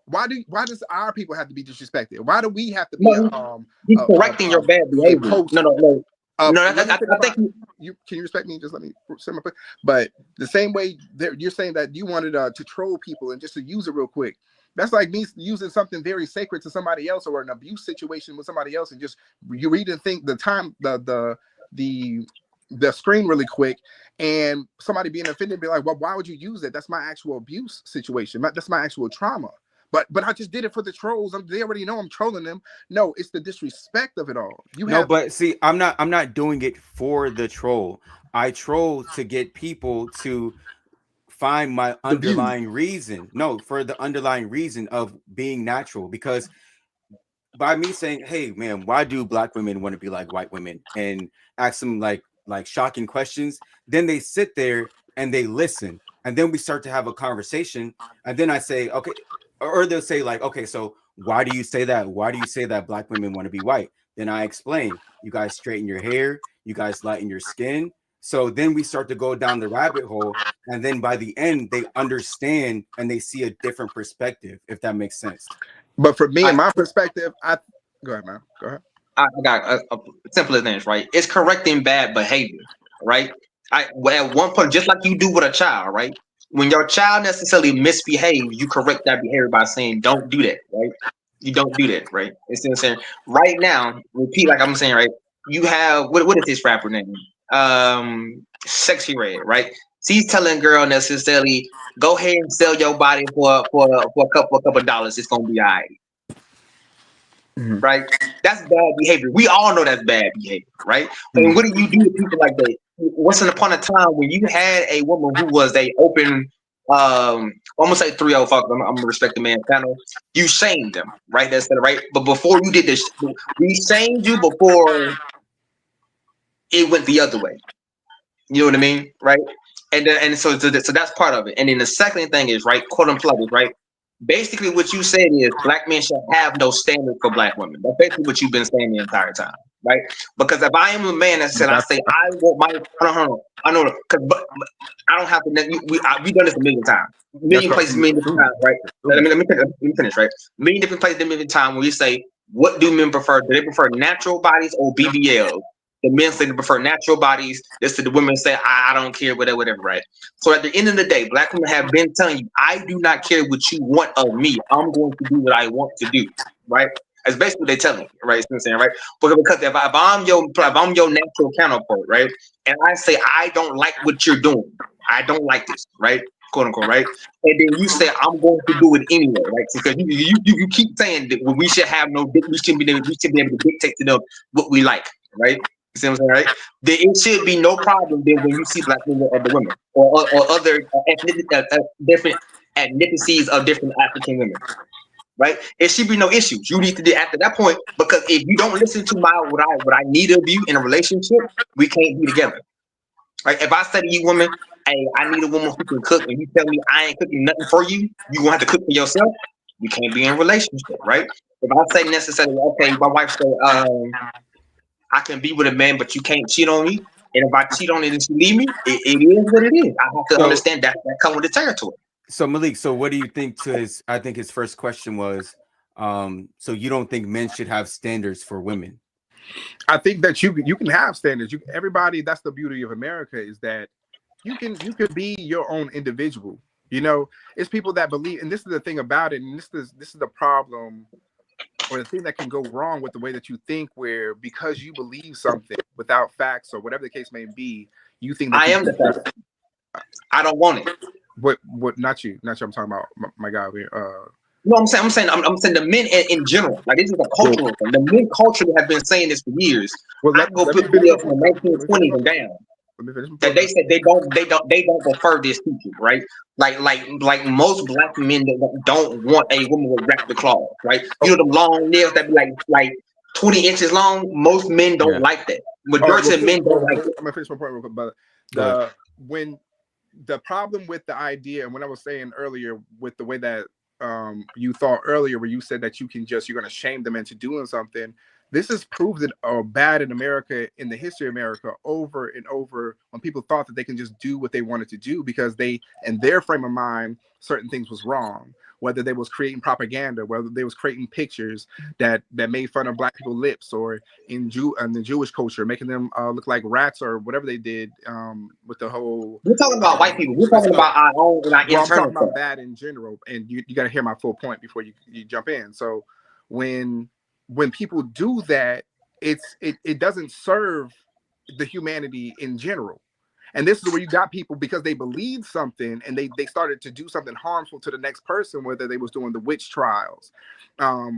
Why does our people have to be disrespected? Why do we have to be correcting your bad behavior? No. I think you can you respect me? Just let me say my point. But the same way that you're saying that you wanted to troll people and just to use it real quick. That's like me using something very sacred to somebody else, or an abuse situation with somebody else, and just you read and think the screen really quick, and somebody being offended, be like, well, why would you use it? That's my actual abuse situation. That's my actual trauma. But I just did it for the trolls. They already know I'm trolling them. No, it's the disrespect of it all. But see, I'm not doing it for the troll. I troll to get people to find my underlying reason. No, for the underlying reason of being natural. Because by me saying, hey man, why do black women want to be like white women, and ask them like shocking questions, then they sit there and they listen, and then we start to have a conversation, and then I say, okay. Or they'll say like, okay, so why do you say that? Why do you say that black women want to be white? Then I explain, you guys straighten your hair, you guys lighten your skin. So then we start to go down the rabbit hole. And then by the end, they understand and they see a different perspective, if that makes sense. But for me, in my perspective, go ahead, man. Go ahead. I got a simple thing, right? It's correcting bad behavior, right? At one point, just like you do with a child, right? When your child necessarily misbehaves, you correct that behavior by saying, don't do that, right? You don't do that, right? It's the same. Right now, repeat like I'm saying, right? You have, what is this rapper name? Sexy Red, right? She's telling girl necessarily, go ahead and sell your body for a couple dollars. It's gonna be all right. Mm-hmm. Right? That's bad behavior. We all know that's bad behavior, right? And what do you do to people like that? Once upon a time when you had a woman who was a open, I'm gonna say 3-0, fuck, I'm gonna respect the man panel. You shamed them, right? That's right. But before you did this, we shamed you before it went the other way. You know what I mean, right? And so that's part of it. And then the second thing is, right, quote unquote, right? Basically, what you said is black men should have no standard for black women. That's basically what you've been saying the entire time, right? Because if I am a man that said, I say, I want my, I know, but I don't have to. We've done this a million times, places, million different times, right? Let me finish, right? Million different places, million times where you say, what do men prefer? Do they prefer natural bodies or BBL? The men say they prefer natural bodies. The women say, I don't care, whatever, right? So at the end of the day, black women have been telling you, I do not care what you want of me. I'm going to do what I want to do, right? That's basically what they telling you, right? You know what I'm saying, right? Because if I'm your natural counterpart, right, and I say I don't like what you're doing, I don't like this, right? Quote unquote, right? And then you say I'm going to do it anyway, right? Because you keep saying that we should have we should be able to dictate to them what we like, right? You see what I'm saying, right? Then it should be no problem then when you see black women or other women or other different ethnicities of different African women, right? It should be no issues. You need to do after that point, because if you don't listen to what I need of you in a relationship, we can't be together. Right? If I say to you, woman, hey, I need a woman who can cook, and you tell me I ain't cooking nothing for you, you gonna have to cook for yourself. We can't be in a relationship, right? If I say necessarily, okay, my wife say, I can be with a man, but you can't cheat on me. And if I cheat on it and she leave me, it is what it is. I have to understand that comes with the territory. So Malik, so what do you think to his? I think his first question was, so you don't think men should have standards for women? I think that you can have standards. Everybody. That's the beauty of America, is that you can be your own individual. You know, it's people that believe, and this is the thing about it, and this is the problem, or the thing that can go wrong with the way that you think, where because you believe something without facts or whatever the case may be, you think that I am the fact. I don't want it. What? Not you. I'm talking about my guy over here. No, I'm saying the men in general. Like, this is a cultural thing. The men culturally have been saying this for years. Well, I go put videos from the 1920s and down. That they said they don't prefer this teaching, right? Like most black men that don't want a woman with wrapped claws, right? You know, them long nails that be like 20 inches long. Most men don't like that. Majority of men don't like it. I'm gonna finish my point real quick, but when the problem with the idea, and when I was saying earlier with the way that you thought earlier, where you said that you're going to shame them into doing something, this is proven bad in America, in the history of America, over and over, when people thought that they can just do what they wanted to do because they, in their frame of mind, certain things was wrong. Whether they was creating propaganda, whether they was creating pictures that made fun of black people's lips, or in the Jewish culture, making them look like rats, or whatever they did with the whole. We're talking about white people. We're talking about our own and our internal. I'm talking about that in general, and you got to hear my full point before you jump in. So when people do that, it doesn't serve the humanity in general. And this is where you got people, because they believed something and they started to do something harmful to the next person, whether they was doing the witch trials,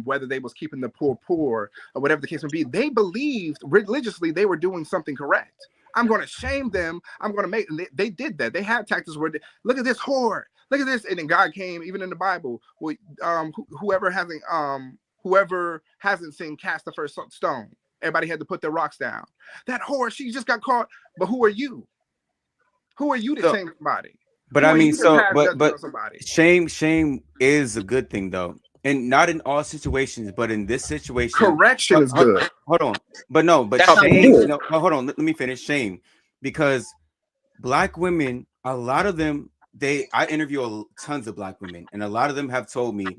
whether they was keeping the poor, or whatever the case may be. They believed religiously they were doing something correct. I'm going to shame them. I'm going to make, and they did that. They had tactics where look at this whore, look at this. And then God came, even in the Bible, with whoever hasn't seen cast the first stone. Everybody had to put their rocks down. That whore, she just got caught. But who are you? Who are you to shame somebody? But I mean, but shame is a good thing, though, and not in all situations, but in this situation, correction is good. Hold on, but shame. No, hold on. Let me finish. Shame, because black women, a lot of them, I interview tons of black women, and a lot of them have told me,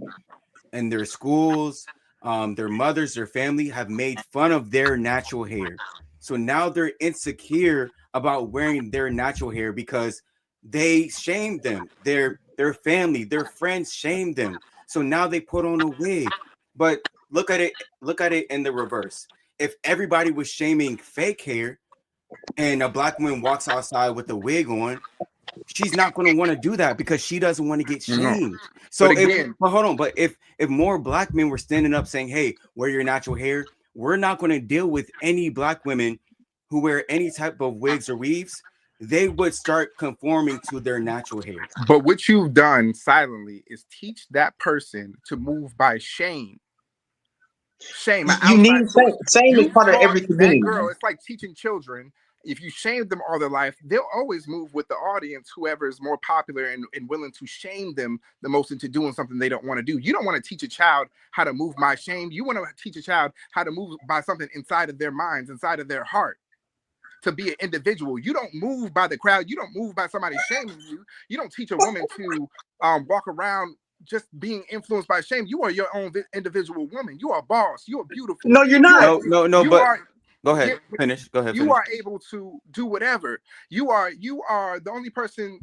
in their schools, their mothers, their family have made fun of their natural hair. So now they're insecure about wearing their natural hair because they shamed them. Their family, their friends shamed them. So now they put on a wig. But look at it in the reverse. If everybody was shaming fake hair and a black woman walks outside with a wig on, she's not going to want to do that because she doesn't want to get shamed. So but if more black men were standing up saying, hey, wear your natural hair, we're not going to deal with any black women who wear any type of wigs or weaves. They would start conforming to their natural hair. But what you've done silently is teach that person to move by shame. Shame. You need shame is part of every community. Girl, it's like teaching children. If you shame them all their life, they'll always move with the audience, whoever is more popular and willing to shame them the most into doing something they don't want to do. You don't want to teach a child how to move by shame. You want to teach a child how to move by something inside of their minds, inside of their heart, to be an individual. You don't move by the crowd. You don't move by somebody shaming you. You don't teach a woman to walk around just being influenced by shame. You are your own individual woman. You are a boss. You are beautiful. No, you're not. No, but go ahead. Finish. Go ahead. You are able to do whatever. You are the only person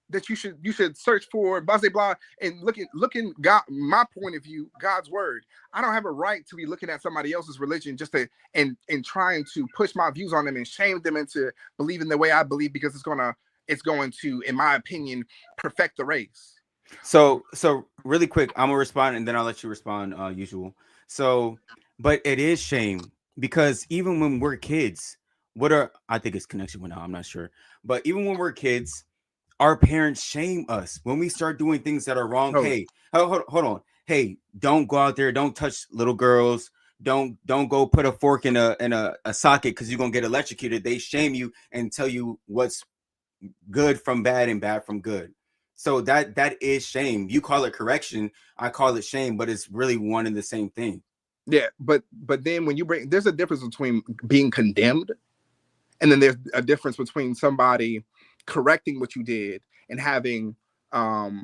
that you should search for, blah blah blah, and looking God, my point of view, God's word. I don't have a right to be looking at somebody else's religion just to and trying to push my views on them and shame them into believing the way I believe, because it's going to, in my opinion, perfect the race. So really quick, I'm gonna respond and then I'll let you respond, usual. So, but it is shame, because even when we're kids, I think it's connection with now, I'm not sure, but even when we're kids, our parents shame us when we start doing things that are wrong. Hey, hold on. Hey, don't go out there. Don't touch little girls. Don't go put a fork in a socket because you're gonna get electrocuted. They shame you and tell you what's good from bad and bad from good. So that is shame. You call it correction, I call it shame, but it's really one and the same thing. Yeah, but then when there's a difference between being condemned, and then there's a difference between somebody correcting what you did and having the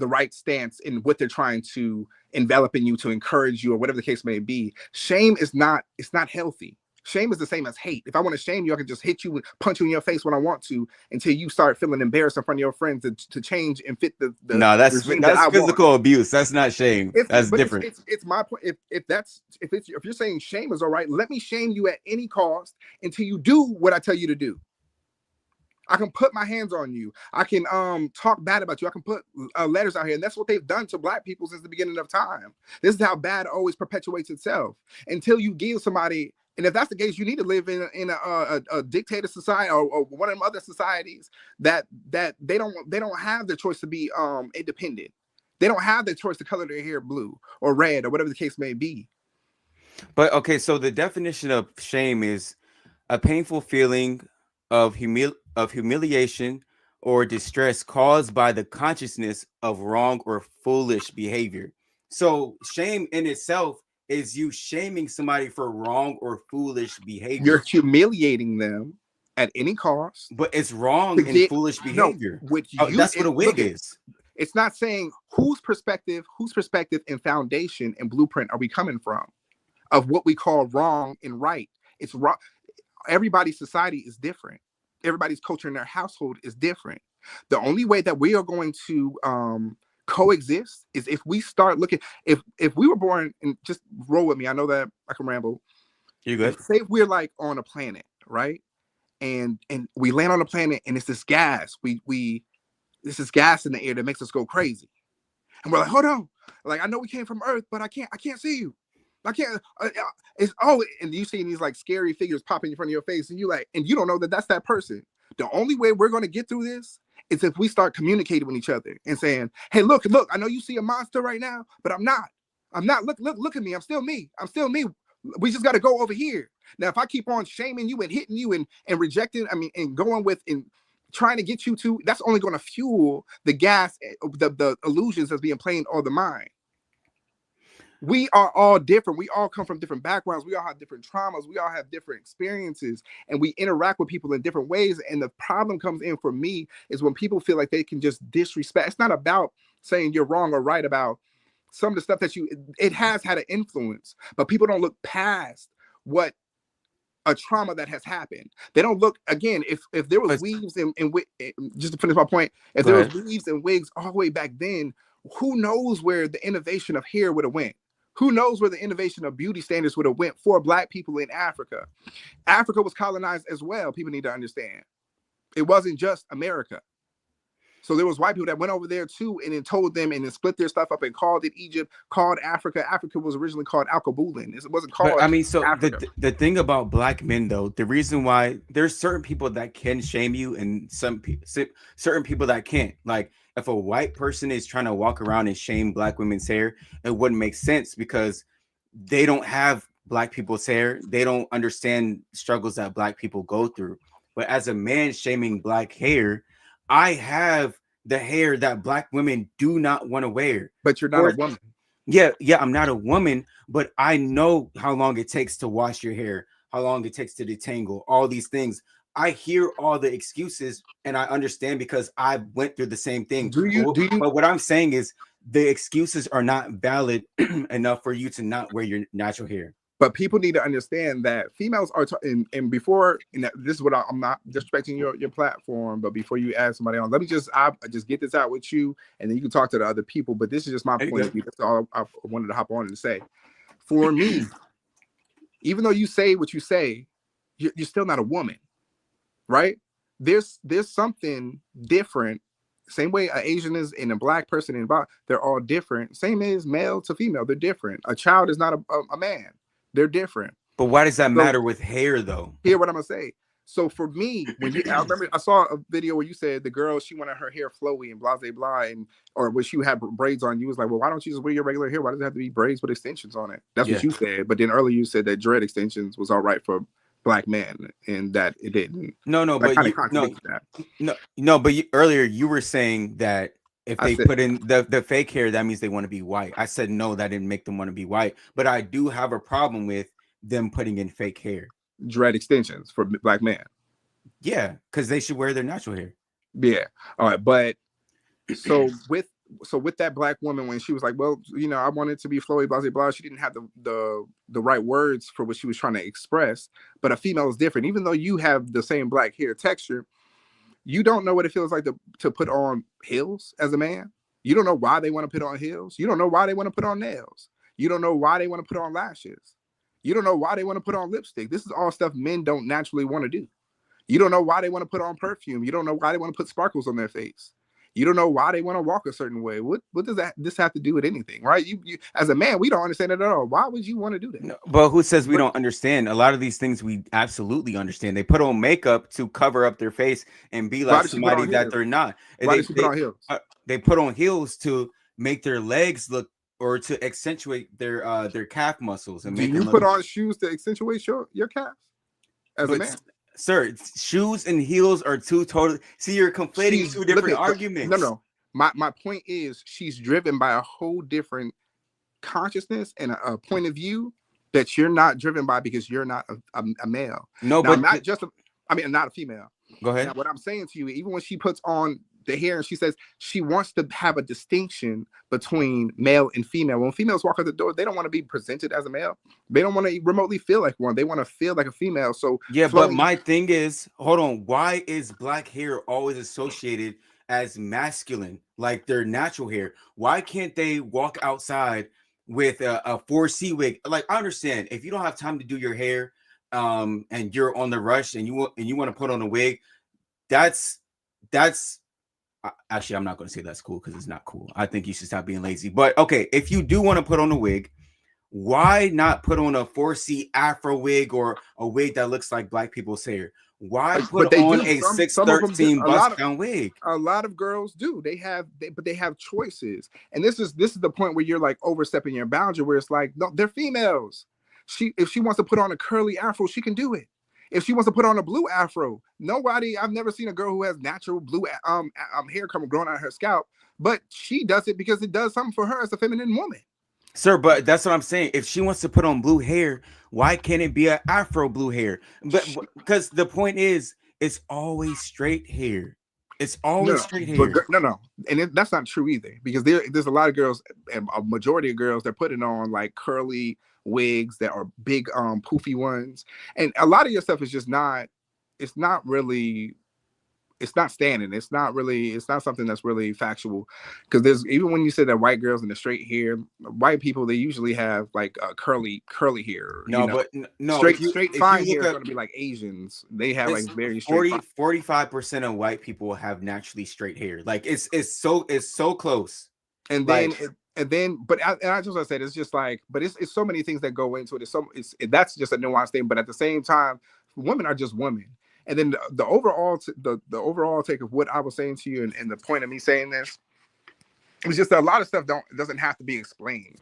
right stance in what they're trying to envelop in you to encourage you or whatever the case may be. Shame is not healthy. Shame is the same as hate. If I want to shame you, I can just hit you and punch you in your face when I want to, until you start feeling embarrassed in front of your friends to change and fit the no, that's physical abuse. That's not shame. That's different. It's my point. If you're saying shame is all right, let me shame you at any cost until you do what I tell you to do. I can put my hands on you. I can talk bad about you. I can put letters out here. And that's what they've done to Black people since the beginning of time. This is how bad always perpetuates itself until you give somebody. And if that's the case, you need to live in a dictator society or one of them other societies that they don't have the choice to be independent. They don't have the choice to color their hair blue or red or whatever the case may be. But okay, so the definition of shame is a painful feeling of humiliation or distress caused by the consciousness of wrong or foolish behavior. So shame in itself is you shaming somebody for wrong or foolish behavior. You're humiliating them at any cost. But it's wrong and foolish behavior. That's what a wig is. It's not saying whose perspective and foundation and blueprint are we coming from of what we call wrong and right. It's wrong. Everybody's society is different. Everybody's culture in their household is different. The only way that we are going to coexist is if we start looking. If we were born, and just roll with me, I know that I can ramble. You good? Say if we're like on a planet, right? And we land on a planet and it's this gas. This is gas in the air that makes us go crazy. And we're like, hold on. Like, I know we came from Earth, but I can't see you. I can't. And you see these like scary figures popping in front of your face, and you don't know that that's that person. The only way we're going to get through this is if we start communicating with each other and saying, "Hey, look! I know you see a monster right now, but I'm not. Look at me. I'm still me. We just got to go over here." Now, if I keep on shaming you and hitting you and rejecting, and going with and trying to get you to, that's only going to fuel the gas, the illusions that's being played on the mind. We are all different. We all come from different backgrounds. We all have different traumas. We all have different experiences, and we interact with people in different ways. And the problem comes in for me is when people feel like they can just disrespect. It's not about saying you're wrong or right about some of the stuff that it has had an influence, but people don't look past what a trauma that has happened. They don't look, again, if there was weaves and just to finish my point, if there was weaves and wigs all the way back then, who knows where the innovation of hair would have went? Who knows where the innovation of beauty standards would have went for Black people in Africa? Africa was colonized as well. People need to understand. It wasn't just America. So there was white people that went over there too, and then told them and then split their stuff up and called it Egypt, called Africa. Africa was originally called Alkebulan. It wasn't called. But, so the thing about Black men, though, the reason why there's certain people that can shame you and certain people that can't. Like, if a white person is trying to walk around and shame Black women's hair, it wouldn't make sense because they don't have Black people's hair. They don't understand struggles that Black people go through. But as a man shaming Black hair, I have the hair that Black women do not want to wear. But you're not a woman. Yeah, I'm not a woman, but I know how long it takes to wash your hair, how long it takes to detangle, all these things. I hear all the excuses and I understand because I went through the same thing. But what I'm saying is the excuses are not valid enough for you to not wear your natural hair. But people need to understand that females are, and before, and this is what I'm not disrespecting your platform, but before you add somebody on, let me just get this out with you, and then you can talk to the other people. But this is just my point of view. That's all I wanted to hop on and say. For me, even though you say what you say, you're still not a woman, right? There's something different. Same way an Asian is and a black person and they're all different. Same as male to female, they're different. A child is not a man. They're different. But why does that matter with hair, though? Hear what I'm gonna say. So for me, when I remember I saw a video where you said the girl, she wanted her hair flowy and blah blah blah, or when she had braids on, you was like, well, why don't you just wear your regular hair? Why does it have to be braids with extensions on it? That's what you said. But then earlier you said that dread extensions was all right for black men, and that it didn't. But earlier you were saying that if they put in the fake hair, that means they want to be white. I said no, that didn't make them want to be white. But I do have a problem with them putting in fake hair, dread extensions for black men. Yeah, because they should wear their natural hair. Yeah. All right, but so with that black woman, when she was like, well, I wanted to be flowy, blah blah blah, she didn't have the right words for what she was trying to express. But a female is different. Even though you have the same black hair texture, you don't know what it feels like to put on heels as a man. You don't know why they want to put on heels. You don't know why they want to put on nails. You don't know why they want to put on lashes. You don't know why they want to put on lipstick. This is all stuff men don't naturally want to do. You don't know why they want to put on perfume. You don't know why they want to put sparkles on their face. You don't know why they want to walk a certain way. What does this have to do with anything, right? You as a man, we don't understand it at all. Why would you want to do that? No, but who says we don't understand? A lot of these things we absolutely understand. They put on makeup to cover up their face and be like somebody that they're not. Why did she put on heels? They put on heels to make their legs look, or to accentuate their calf muscles. And do you put on shoes to accentuate your calves as a man? Sir, shoes and heels are two totally. See, you're conflating two different arguments. No. My point is, she's driven by a whole different consciousness and a point of view that you're not driven by because you're not a male. No, now, but not a female. Go ahead. Now, what I'm saying to you, even when she puts on the hair and she says she wants to have a distinction between male and female. When females walk out the door, they don't want to be presented as a male. They don't want to remotely feel like one. They want to feel like a female. So yeah, but my thing is, hold on, why is black hair always associated as masculine, like their natural hair? Why can't they walk outside with a 4C wig? Like, I understand if you don't have time to do your hair, and you're on the rush and you want to put on a wig, that's actually, I'm not going to say that's cool because it's not cool. I think you should stop being lazy. But okay, if you do want to put on a wig, why not put on a 4C Afro wig or a wig that looks like black people's hair? Why put on a 613 bust down wig? A lot of girls do. But they have choices. And this is the point where you're like overstepping your boundary, where it's like, no, they're females. If she wants to put on a curly afro, she can do it. If she wants to put on a blue afro, I've never seen a girl who has natural blue hair growing out of her scalp, but she does it because it does something for her as a feminine woman. Sir, but that's what I'm saying. If she wants to put on blue hair, why can't it be an afro blue hair? But because the point is, it's always straight hair. It's always straight hair. No. And that's not true either, because there's a lot of girls, and a majority of girls, they're putting on like curly wigs that are big poofy ones, and a lot of your stuff is just not standing. It's not something that's really factual, because even when you said that white girls in the straight hair, white people, they usually have like curly hair. Straight fine hair is going to be like Asians. They have like very straight. 45% of white people have naturally straight hair. Like it's so close. And then, but I just want to say, it's just like, but it's so many things that go into it. That's just a nuanced thing. But at the same time, women are just women. And then the overall take of what I was saying to you, and the point of me saying this, it's just that a lot of stuff doesn't have to be explained.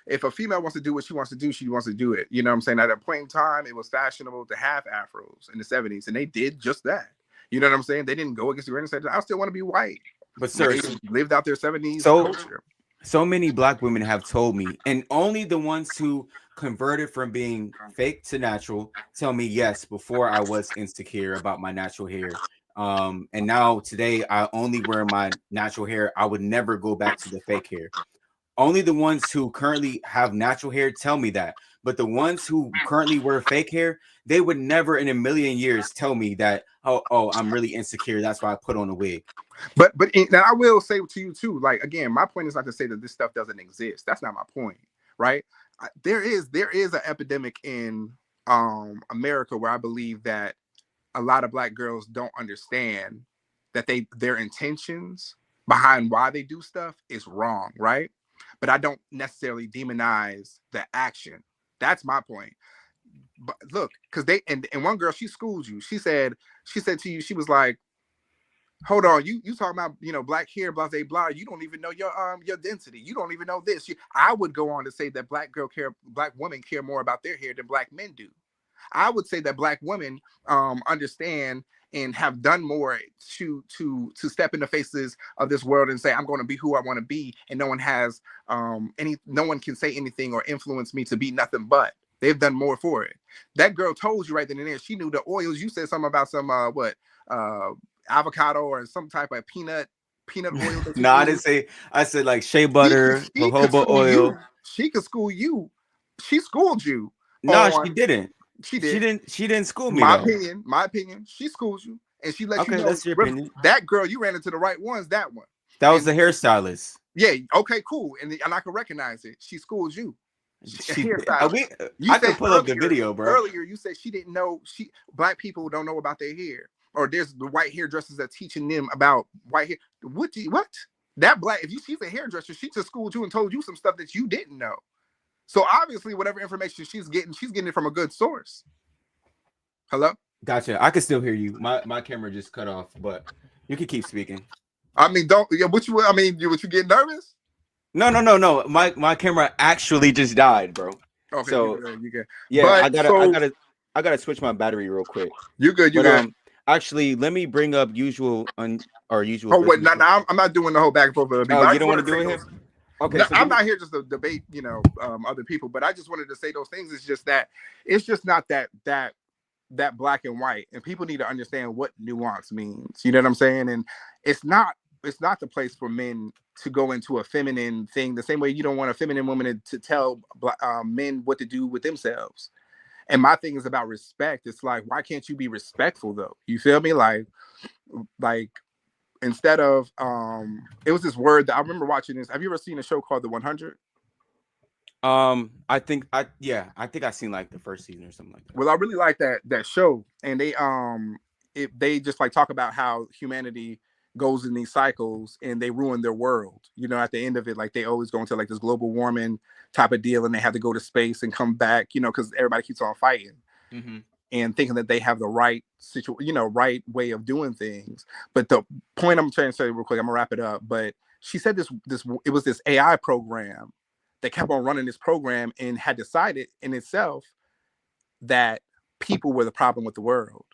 If a female wants to do what she wants to do, she wants to do it. You know what I'm saying? At a point in time, it was fashionable to have afros in the 70s, and they did just that. You know what I'm saying? They didn't go against the grain and say, I still want to be white. But sir, they lived out their 70s culture. So many black women have told me, and only the ones who converted from being fake to natural tell me yes, before I was insecure about my natural hair. And now today I only wear my natural hair. I would never go back to the fake hair. Only the ones who currently have natural hair tell me that. But the ones who currently wear fake hair, they would never in a million years tell me that, oh, I'm really insecure. That's why I put on a wig. But now I will say to you too, like, again, my point is not to say that this stuff doesn't exist. That's not my point, right? There is an epidemic in America where I believe that a lot of Black girls don't understand that their intentions behind why they do stuff is wrong, right? But I don't necessarily demonize the action. That's my point. But look, because and one girl, she schooled you. She said to you, she was like, hold on, you talking about, black hair, blah, blah, blah. You don't even know your density. You don't even know this. I would go on to say that black women care more about their hair than Black men do. I would say that Black women understand and have done more to step in the faces of this world and say, I'm going to be who I want to be, and no one has no one can say anything or influence me to be nothing but. They've done more for it. That girl told you right then and there. She knew the oils. You said something about some avocado or some type of peanut oil. No, I didn't say. I said like shea butter, jojoba oil. She could school you. She schooled you. No, she didn't. She did. She didn't school me. My opinion. She schools you, and she let you know. That's your opinion. That girl, you ran into the right ones. That one. That was the hairstylist. Yeah. Okay. Cool. And I can recognize it. She schooled you. I can pull up the video, bro. Earlier, you said she didn't know. Black people don't know about their hair, or there's the white hairdressers that teaching them about white hair. What? That black? If she's a hairdresser, she just schooled you and told you some stuff that you didn't know. So obviously, whatever information she's getting it from a good source. Hello? Gotcha. I can still hear you. My camera just cut off, but you can keep speaking. I mean, would you get nervous? No. My camera actually just died, bro. Okay, so you good. Yeah, but I gotta switch my battery real quick. You good? Good. Actually, let me bring up usual. Oh wait, no, I'm not doing the whole back and forth. Oh, you don't want to do it here? Okay, no, I'm not here just to debate, other people, but I just wanted to say those things. It's just not that black and white, and people need to understand what nuance means. You know what I'm saying? And it's not the place for men to go into a feminine thing the same way you don't want a feminine woman to tell men what to do with themselves. And my thing is about respect. It's like, why can't you be respectful though? You feel me? Like instead of it was this word that I remember watching this. Have you ever seen a show called The 100? I think I seen like the first season or something like that. Well, I really like that show, and they just like talk about how humanity goes in these cycles and they ruin their world. At the end of it, like they always go into like this global warming type of deal, and they have to go to space and come back, because everybody keeps on fighting and thinking that they have the right right way of doing things. But the point I'm trying to say real quick, I'm gonna wrap it up. But she said it was this AI program that kept on running this program and had decided in itself that people were the problem with the world.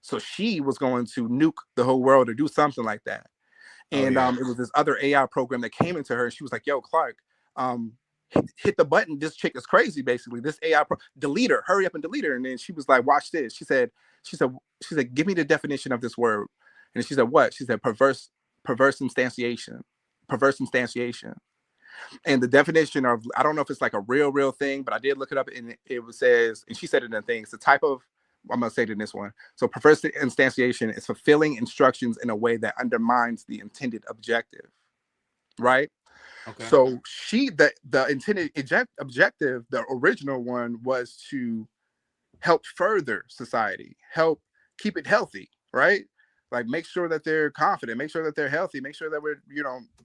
So she was going to nuke the whole world or do something like that. And it was this other AI program that came into her, and she was like, yo, Clark, hit the button. This chick is crazy, basically. This AI delete her, hurry up and delete her. And then she was like, watch this. She said, give me the definition of this word. And she said, what? She said, perverse instantiation. Perverse instantiation. And the definition of, I don't know if it's like a real thing, but I did look it up, and it says, and she said it in a thing, it's a type of, I'm going to say it in this one. So perverse instantiation is fulfilling instructions in a way that undermines the intended objective, right? Okay. So the intended objective, the original one, was to help further society, help keep it healthy, right? Like make sure that they're confident, make sure that they're healthy, make sure that we're,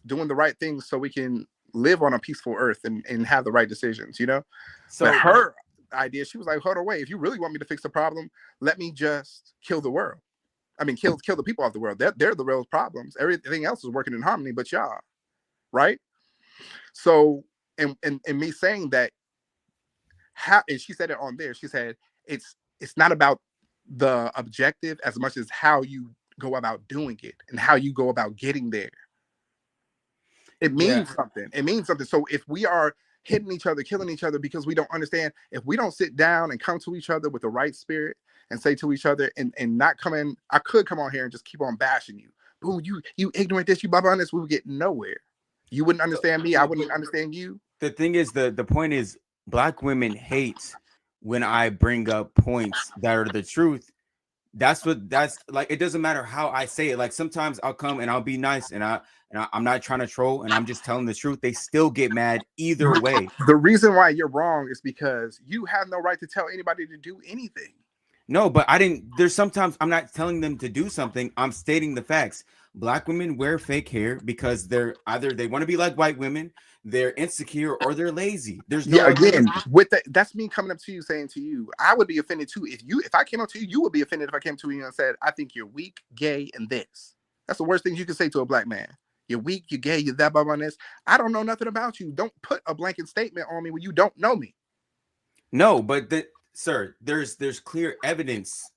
doing the right things so we can live on a peaceful earth and have the right decisions, So but her idea, she was like, hold on, wait, if you really want me to fix the problem, let me just kill the world. I mean, kill the people of the world. They're the real problems. Everything else is working in harmony, but y'all, right? So, and me saying that, and she said it on there, she said, it's not about the objective as much as how you go about doing it and how you go about getting there. It means something. It means something. So if we are hitting each other, killing each other because we don't understand, if we don't sit down and come to each other with the right spirit and say to each other and not come in, I could come on here and just keep on bashing you. Boo, you ignorant this, you blah blah this, we would get nowhere. You wouldn't understand me, I wouldn't understand you. The thing is, the point is, black women hate when I bring up points that are the truth. That's like, it doesn't matter how I say it. Like sometimes I'll come and I'll be nice and I'm not trying to troll and I'm just telling the truth. They still get mad either way. The reason why you're wrong is because you have no right to tell anybody to do anything. No, but there's sometimes I'm not telling them to do something. I'm stating the facts. Black women wear fake hair because they're either they want to be like white women, they're insecure, or they're lazy. There's no again with that's me coming up to you saying to you, I would be offended too. If I came up to you, you would be offended if I came to you and said, I think you're weak, gay, and this. That's the worst thing you can say to a black man. You're weak, you're gay, you're that, blah, blah, this. I don't know nothing about you. Don't put a blanket statement on me when you don't know me. No, but sir, there's clear evidence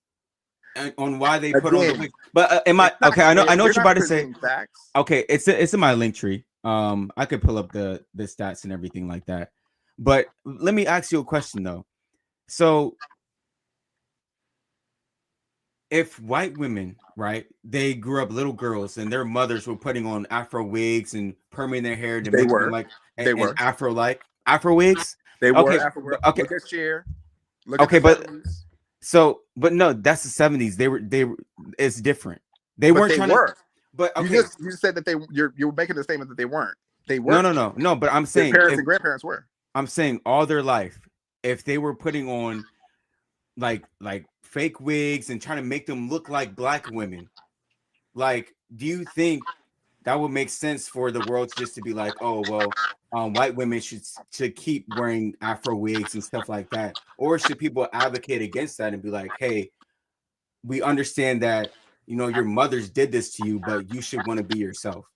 on why they put on the wig. But am I okay? I know what you're about to say. Facts. Okay, it's in my link tree. I could pull up the stats and everything like that. But let me ask you a question though. So if white women, right, they grew up little girls and their mothers were putting on Afro wigs and perming their hair to make them like Afro wigs. They were okay, Afro. Okay. Look at Cher. Okay, but no, that's the 70s. They were. It's different. They weren't trying to. But okay, you just said that you were making the statement that they weren't. They were. No. But I'm saying their parents and grandparents were. I'm saying all their life, if they were putting on like fake wigs and trying to make them look like black women, like, do you think that would make sense for the world just to be like, oh well, white women should keep wearing Afro wigs and stuff like that, or should people advocate against that and be like, hey, we understand that your mothers did this to you, but you should want to be yourself?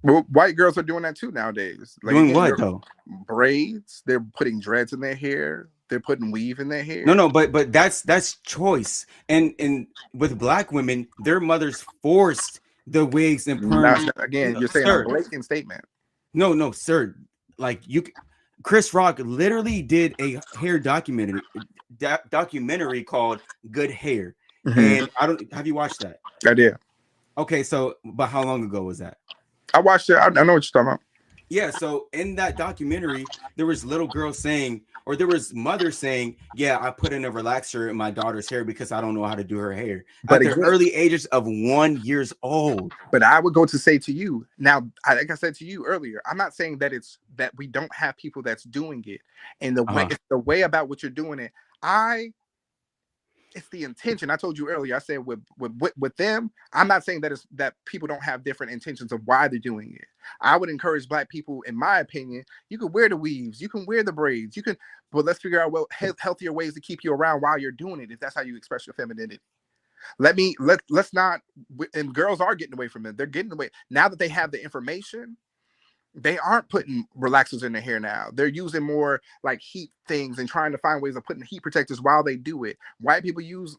Well, white girls are doing that too nowadays. Like, doing what though? Braids. They're putting dreads in their hair. They're putting weave in their hair. No, but that's choice. And with black women, their mothers forced the wigs and perms. Again, you're saying a blatant statement. No, sir. Like Chris Rock literally did a hair documentary called Good Hair. And have you watched that? I did. Okay, so but how long ago was that? I watched it. I know what you're talking about. Yeah, so in that documentary, there was little girls saying, or there was mothers saying, yeah, I put in a relaxer in my daughter's hair because I don't know how to do her hair. But at the early ages of 1 year old. But I would go to say to you, now, like I said to you earlier, I'm not saying that it's that we don't have people that's doing it. And the way about what you're doing it, it's the intention. I told you earlier, I said with them, I'm not saying that it's that people don't have different intentions of why they're doing it. I would encourage black people, in my opinion, you can wear the weaves, you can wear the braids, but let's figure out healthier ways to keep you around while you're doing it, if that's how you express your femininity. Let's not, and girls are getting away from it. They're getting away now that they have the information. They aren't putting relaxers in their hair now. They're using more like heat things and trying to find ways of putting heat protectors while they do it. White people use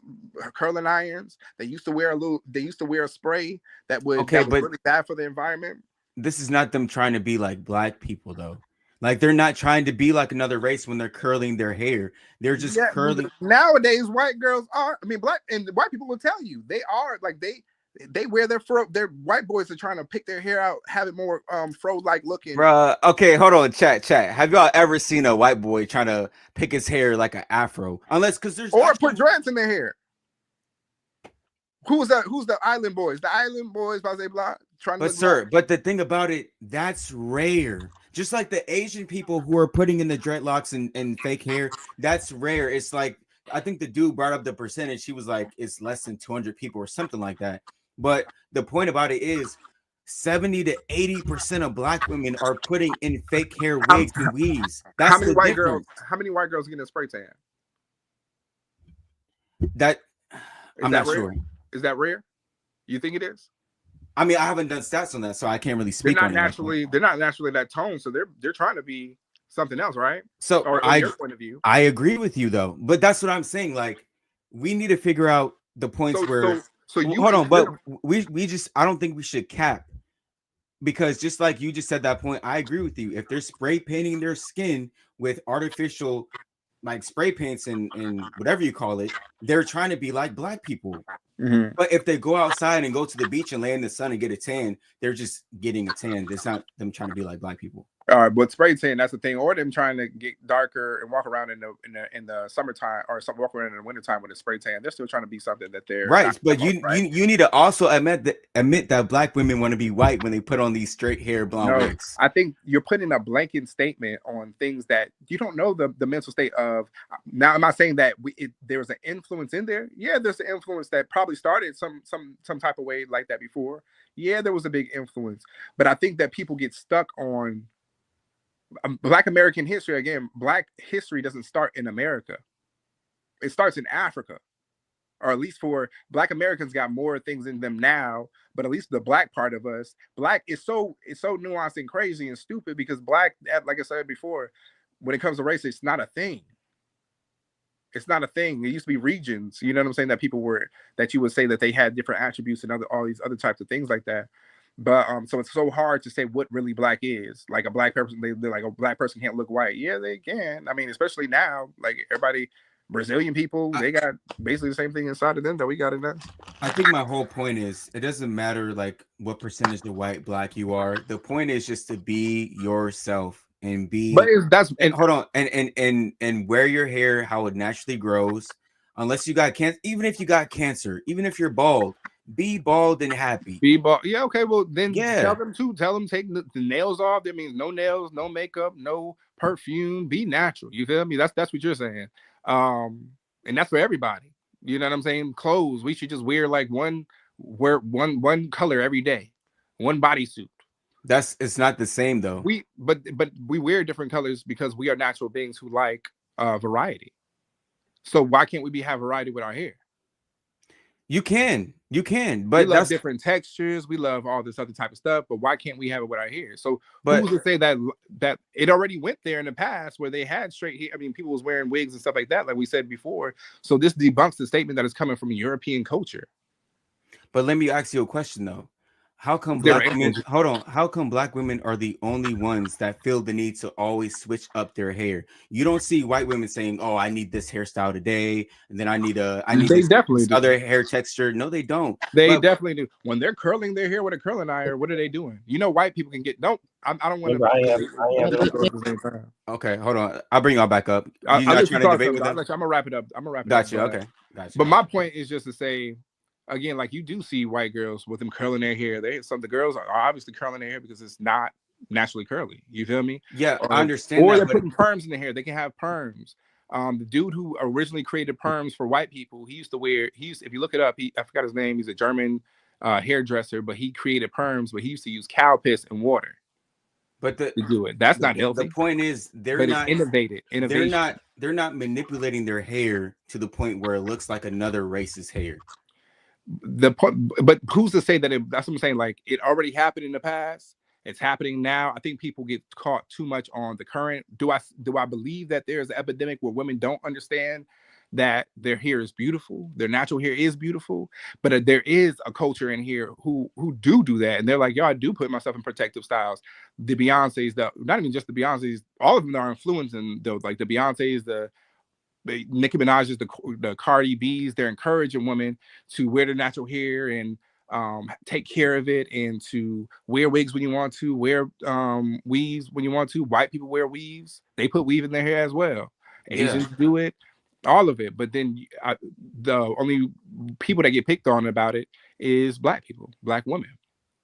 curling irons. They used to wear a spray that was really bad for the environment. This is not them trying to be like black people though. Like they're not trying to be like another race when they're curling their hair. They're just curling. Nowadays, white girls are, black and white people will tell you they are like they wear their fro. Their white boys are trying to pick their hair out, have it more fro-like looking. Bruh, okay, hold on, chat. Have y'all ever seen a white boy trying to pick his hair like an afro? Unless because there's put dreads in their hair. Who's the Island Boys? The Island Boys, Base Blah. But the thing about it, that's rare. Just like the Asian people who are putting in the dreadlocks and fake hair, that's rare. It's like, I think the dude brought up the percentage. He was like, it's less than 200 people or something like that. But the point about it is 70 to 80% of black women are putting in fake hair wigs and weaves. That's how many white girls get a spray tan? I'm not sure. Is that rare? You think it is? I mean, I haven't done stats on that, so I can't really speak on it. They're not naturally that tone, so they're trying to be something else, right? So or your point of view. I agree with you though, but that's what I'm saying. Like, we need to figure out the points hold on, but I don't think we should cap, because just like you just said that point, I agree with you. If they're spray painting their skin with artificial like spray paints and whatever you call it, they're trying to be like black people. Mm-hmm. But if they go outside and go to the beach and lay in the sun and get a tan, they're just getting a tan. It's not them trying to be like black people. But spray tan, that's the thing, or them trying to get darker and walk around in the summertime, or some walk around in the wintertime with a spray tan. They're still trying to be something that they're Right, not, but you need to also admit that black women want to be white when they put on these straight hair blonde No, wigs. I think you're putting a blanket statement on things that you don't know the mental state of. Now, I'm not saying that there was an influence in there. Yeah, there's an influence that probably started some type of way like that before. Yeah, there was a big influence, but I think that people get stuck on Black American history. Again, Black history doesn't start in America. It starts in Africa, or at least for Black Americans got more things in them now, but at least the Black part of us, Black is so nuanced and crazy and stupid because Black, like I said before, when it comes to race, it's not a thing. It's not a thing. It used to be regions, you know what I'm saying, that you would say that they had different attributes and all these other types of things like that. But so it's so hard to say what really Black is. Like a Black person, they're like, a Black person can't look white. Yeah, they can. I mean, especially now, like everybody, Brazilian people, they got basically the same thing inside of them that we got in there. I think my whole point is it doesn't matter like what percentage of white, Black you are. The point is just to be yourself and be. But hold on and wear your hair how it naturally grows. Unless you got cancer, even if you got cancer, even if you're bald, be bald and happy. Be bald. Yeah, okay. Well, then Yeah. Tell them take the nails off. That means no nails, no makeup, no perfume. Be natural. You feel me? That's what you're saying. And that's for everybody. You know what I'm saying? Clothes. We should just wear like one color every day, one bodysuit. It's not the same though. But we wear different colors because we are natural beings who like variety. So why can't we have variety with our hair? You can, but we love different textures. We love all this other type of stuff, but why can't we have it with our hair? So who's to say that it already went there in the past where they had straight hair? I mean, people was wearing wigs and stuff like that, like we said before. So this debunks the statement that is coming from European culture. But let me ask you a question though. How come Black women? Hold on. How come Black women are the only ones that feel the need to always switch up their hair? You don't see white women saying, "Oh, I need this hairstyle today, and then I need this other hair texture." No, they don't. They definitely do. When they're curling their hair with a curling iron, what are they doing? You know, white people can get. No, I don't want to. Okay, hold on. I'll bring y'all back up. I'm gonna wrap it up. Gotcha. Okay, gotcha. But my point is just to say. Again, like you do see white girls with them curling their hair. The girls are obviously curling their hair because it's not naturally curly. You feel me? Yeah, I understand. Or they're putting perms in the hair. They can have perms. The dude who originally created perms for white people, if you look it up, I forgot his name. He's a German hairdresser, but he created perms. But he used to use cow piss and water. But to do it, that's not healthy. The point is, they're not innovated. They're not manipulating their hair to the point where it looks like another race's hair. But who's to say that that's what I'm saying? Like it already happened in the past. It's happening now. I think people get caught too much on the current. Do I believe that there's an epidemic where women don't understand that their hair is beautiful, their natural hair is beautiful, but there is a culture in here who do that, and they're like, yo, I do put myself in protective styles. The Beyoncés, not even just the Beyoncés, all of them are influencing those, like the Beyoncés, the Nicki Minaj's, the Cardi B's. They're encouraging women to wear their natural hair and take care of it, and to wear wigs when you want to, wear weaves when you want to. White people wear weaves. They put weave in their hair as well. Asians do it, all of it. But then the only people that get picked on about it is Black people, Black women.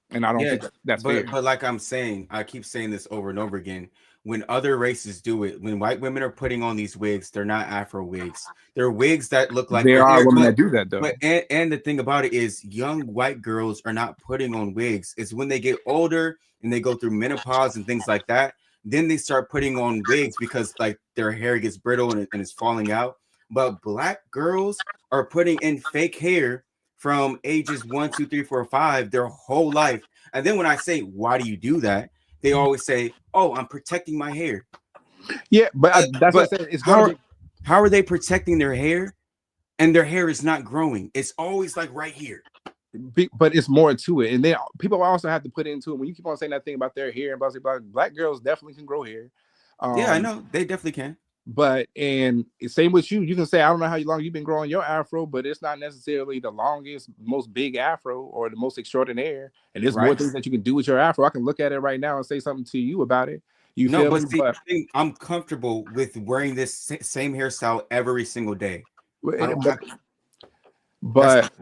And I don't think that's fair. But like I'm saying, I keep saying this over and over again. When other races do it, when white women are putting on these wigs, they're not Afro wigs. They're wigs that look like there are women that do that though. But and the thing about it is, young white girls are not putting on wigs. It's when they get older and they go through menopause and things like that, then they start putting on wigs because like their hair gets brittle and it's falling out. But Black girls are putting in fake hair from ages 1, 2, 3, 4, 5 their whole life. And then when I say, why do you do that? They always say, "Oh, I'm protecting my hair." Yeah, but that's what I said. It's how are they protecting their hair? And their hair is not growing. It's always like right here. But it's more to it. And then people also have to put into it. When you keep on saying that thing about their hair and blah, blah, blah, Black girls definitely can grow hair. Yeah, I know. They definitely can. But and same with you. You can say, I don't know how long you've been growing your afro, but it's not necessarily the longest, most big afro or the most extraordinaire. And there's more things that you can do with your afro. I can look at it right now and say something to you about it. You No, feel but me? see, the thing, I'm comfortable with wearing this same hairstyle every single day. I don't have. But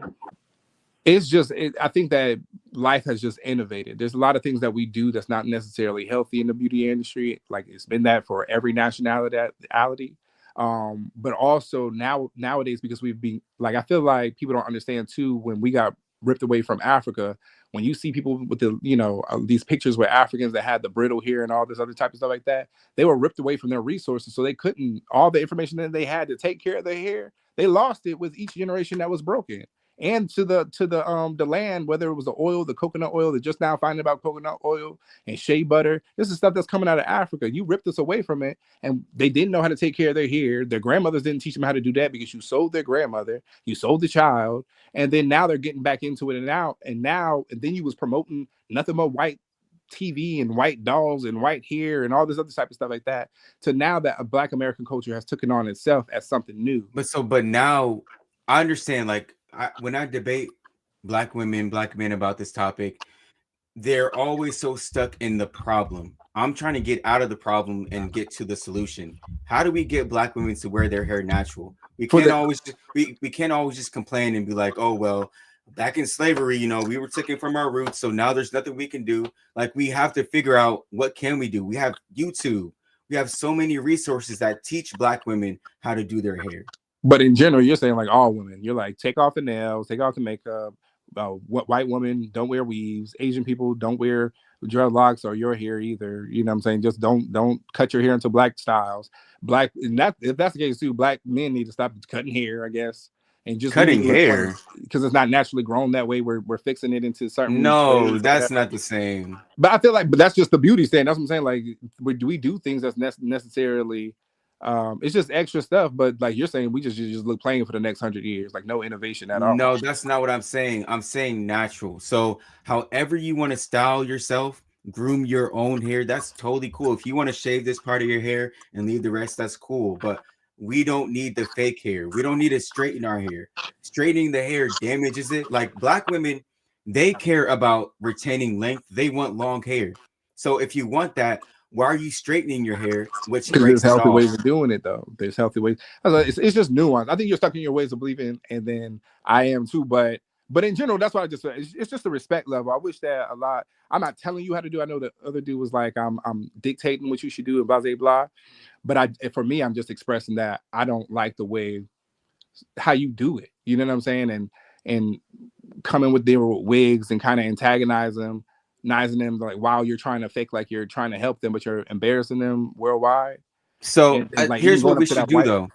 it's just, I think that life has just innovated. There's a lot of things that we do that's not necessarily healthy in the beauty industry. Like it's been that for every nationality. But also nowadays, because we've been like, I feel like people don't understand too, when we got ripped away from Africa, when you see people with the, these pictures where Africans that had the brittle hair and all this other type of stuff like that, they were ripped away from their resources. So they couldn't, all the information that they had to take care of their hair, they lost it with each generation that was broken. And to the land, whether it was the oil, the coconut oil, they're just now finding about coconut oil and shea butter. This is stuff that's coming out of Africa. You ripped us away from it, and they didn't know how to take care of their hair. Their grandmothers didn't teach them how to do that because you sold their grandmother, you sold the child, and then now they're getting back into it. And then you was promoting nothing but white TV and white dolls and white hair and all this other type of stuff like that. To now that a Black American culture has taken on itself as something new. But now I understand, like, when I debate Black women, Black men about this topic, they're always so stuck in the problem. I'm trying to get out of the problem and get to the solution. How do we get Black women to wear their hair natural? We can't always just complain and be like, oh, well, back in slavery, we were taken from our roots, so now there's nothing we can do. Like, we have to figure out, what can we do? We have YouTube. We have so many resources that teach Black women how to do their hair. But in general, you're saying like all women. You're like, take off the nails, take off the makeup. White women don't wear weaves. Asian people don't wear dreadlocks or your hair either. You know what I'm saying? Just don't cut your hair into Black styles. If that's the case too, Black men need to stop cutting hair, I guess, and just cutting hair because it's not naturally grown that way. We're fixing it into certain. No, that's not the same. But I feel like, but that's just the beauty stand. That's what I'm saying. Like, we do things that's necessarily. It's just extra stuff, but like you're saying, we just look plain for the next 100 years, like no innovation at all. No, that's not what I'm saying. I'm saying natural. So however you want to style yourself, groom your own hair, that's totally cool. If you want to shave this part of your hair and leave the rest, that's cool. But we don't need the fake hair. We don't need to straighten our hair. Straightening the hair damages it. Like, Black women, they care about retaining length. They want long hair. So if you want that, why are you straightening your hair? Which there's healthy ways of doing it, though. There's healthy ways. It's just nuance. I think you're stuck in your ways of believing, and then I am too. But in general, that's what I just said. It's just a respect level. I wish that a lot. I'm not telling you how to do. I know the other dude was like, I'm dictating what you should do and blah blah blah. But for me, I'm just expressing that I don't like the way how you do it. You know what I'm saying? And coming with their wigs and kind of antagonizing them like, wow, you're trying to fake like you're trying to help them, but you're embarrassing them worldwide. So like, here's what we should do though.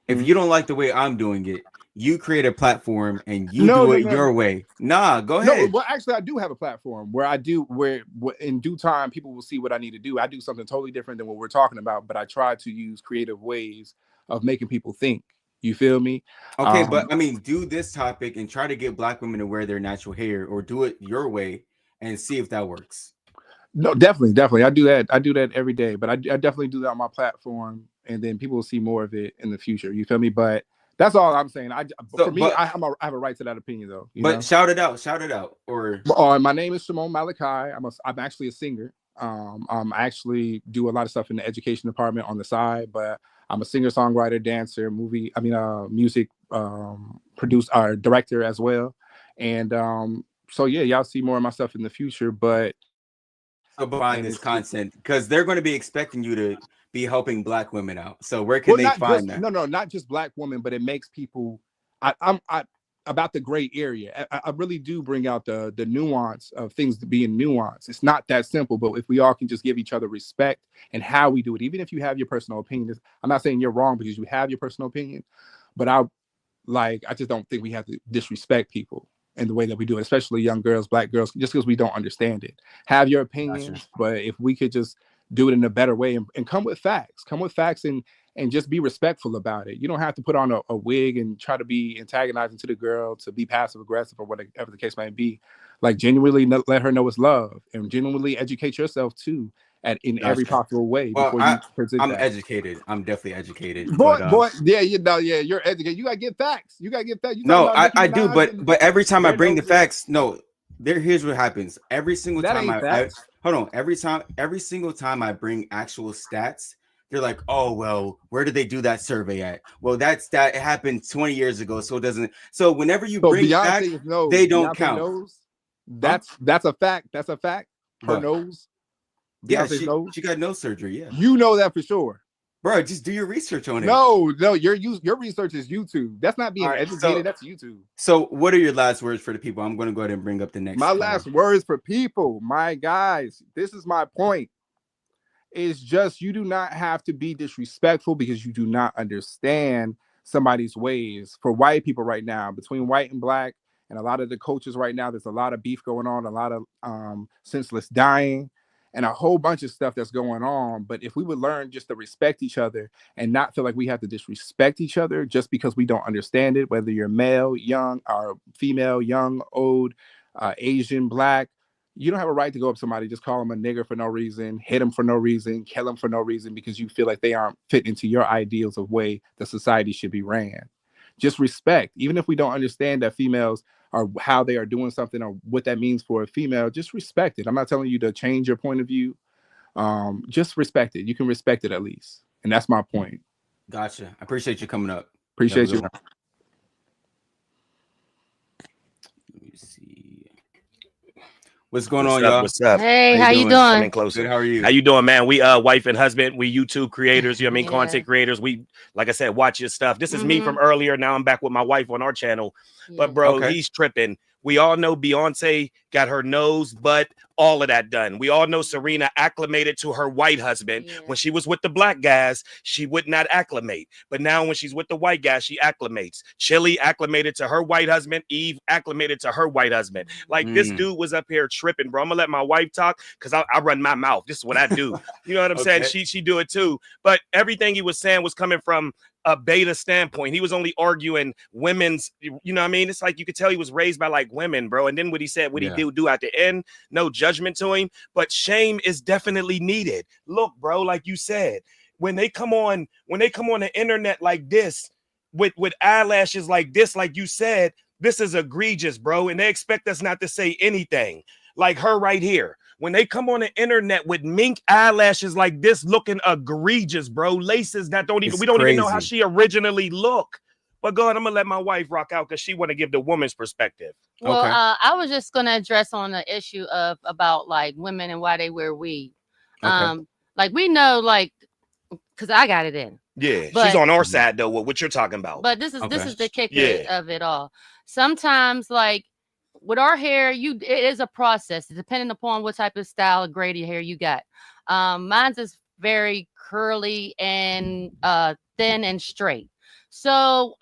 If you don't like the way I'm doing it, you create a platform and you do it your way. Nah, go ahead. No, well, actually, I do have a platform where where in due time people will see what I need to do. I do something totally different than what we're talking about, but I try to use creative ways of making people think. You feel me? Okay, but I mean, do this topic and try to get Black women to wear their natural hair, or do it your way and see if that works. No, definitely. I do that every day, but I definitely do that on my platform, and then people will see more of it in the future. You feel me? But that's all I'm saying. I have a right to that opinion, though. But shout it out. Or my name is Shimon Malachi. I'm actually a singer. I actually do a lot of stuff in the education department on the side, but I'm a singer, songwriter, dancer, music producer, director as well, and so yeah, y'all see more of my stuff in the future. But buying this content, because they're going to be expecting you to be helping Black women out. So where can they find that? No, not just Black women, but it makes people. I'm about the gray area. I really do bring out the nuance of things to being nuanced. It's not that simple, but if we all can just give each other respect and how we do it, even if you have your personal opinion, I'm not saying you're wrong because you have your personal opinion, but I just don't think we have to disrespect people in the way that we do it, especially young girls, Black girls, just because we don't understand it. Have your opinions, gotcha. But if we could just do it in a better way and come with facts and just be respectful about it. You don't have to put on a wig and try to be antagonizing to the girl, to be passive aggressive or whatever the case might be. Like, genuinely let her know it's love, and genuinely educate yourself too in gotcha. Every possible way. Well, I'm educated. I'm definitely educated. Boy, yeah, you're educated. You gotta get facts. You gotta get facts. No, I do, but every time I bring the facts, no, here's what happens. Every single That time ain't I facts. hold on, every single time I bring actual stats, they're like, oh well, where did they do that survey at? Well, that happened 20 years ago, so it doesn't. So whenever you So bring back, Beyonce knows. they don't Beyonce count. knows. That's a fact. That's a fact. Her What? nose. Yeah, Beyonce's nose. she got nose surgery. Yeah, You know that for sure. bro, just do your research on it. No, your research is YouTube. That's not being All right, educated. That's YouTube. So, what are your last words for the people? I'm going to go ahead and bring up the next. My last words for people, my guys. This is my point. It's just you do not have to be disrespectful because you do not understand somebody's ways. For white people right now, between white and black, and a lot of the cultures right now, there's a lot of beef going on, a lot of senseless dying, and a whole bunch of stuff that's going on. But if we would learn just to respect each other and not feel like we have to disrespect each other just because we don't understand it, whether you're male, young, or female, young, old, Asian, black, you don't have a right to go up to somebody, just call them a nigger for no reason, hit them for no reason, kill them for no reason because you feel like they aren't fit into your ideals of way the society should be ran. Just respect. Even if we don't understand that females or how they are doing something or what that means for a female, just respect it. I'm not telling you to change your point of view. Just respect it. You can respect it at least. And that's my point. Gotcha. I appreciate you coming up. Appreciate you. Let me see. What's going on, y'all? What's up? Hey, how you doing? Coming closer. Good, how are you? How you doing, man? We wife and husband. We YouTube creators. You know what I mean? Yeah. Content creators. We, like I said, watch your stuff. This is me from earlier. Now I'm back with my wife on our channel. But bro, Okay. he's tripping. We all know Beyonce got her nose, butt, all of that done. We all know Serena acclimated to her white husband. Yeah. When she was with the black guys, she would not acclimate. But now when she's with the white guys, she acclimates. Chili acclimated to her white husband. Eve acclimated to her white husband. Like this dude was up here tripping, bro. I'm gonna let my wife talk because I run my mouth. This is what I do. You know what I'm saying? She do it too. But everything he was saying was coming from a beta standpoint. He was only arguing women's, you know what I mean? It's like you could tell he was raised by like women, bro. And then what he said, what he do at the end, no judgment to him, but shame is definitely needed. Look, bro, like you said, when they come on the internet like this, with eyelashes like this, like you said, this is egregious, bro. And they expect us not to say anything. Like her right here. When they come on the internet with mink eyelashes like this, looking egregious, bro. Laces that don't even, we don't even know how she originally look. But go ahead, I'm gonna let my wife rock out because she want to give the woman's perspective. Well, I was just gonna address on the issue of about like women and why they wear weave. Like we know, like, because I got it in. Yeah, But- she's on our side though. What you're talking about? But this is the kicker Yeah. of it all. Sometimes, like with our hair, it is a process depending upon what type of style of grade of hair you got. Mine's is very curly and thin and straight. So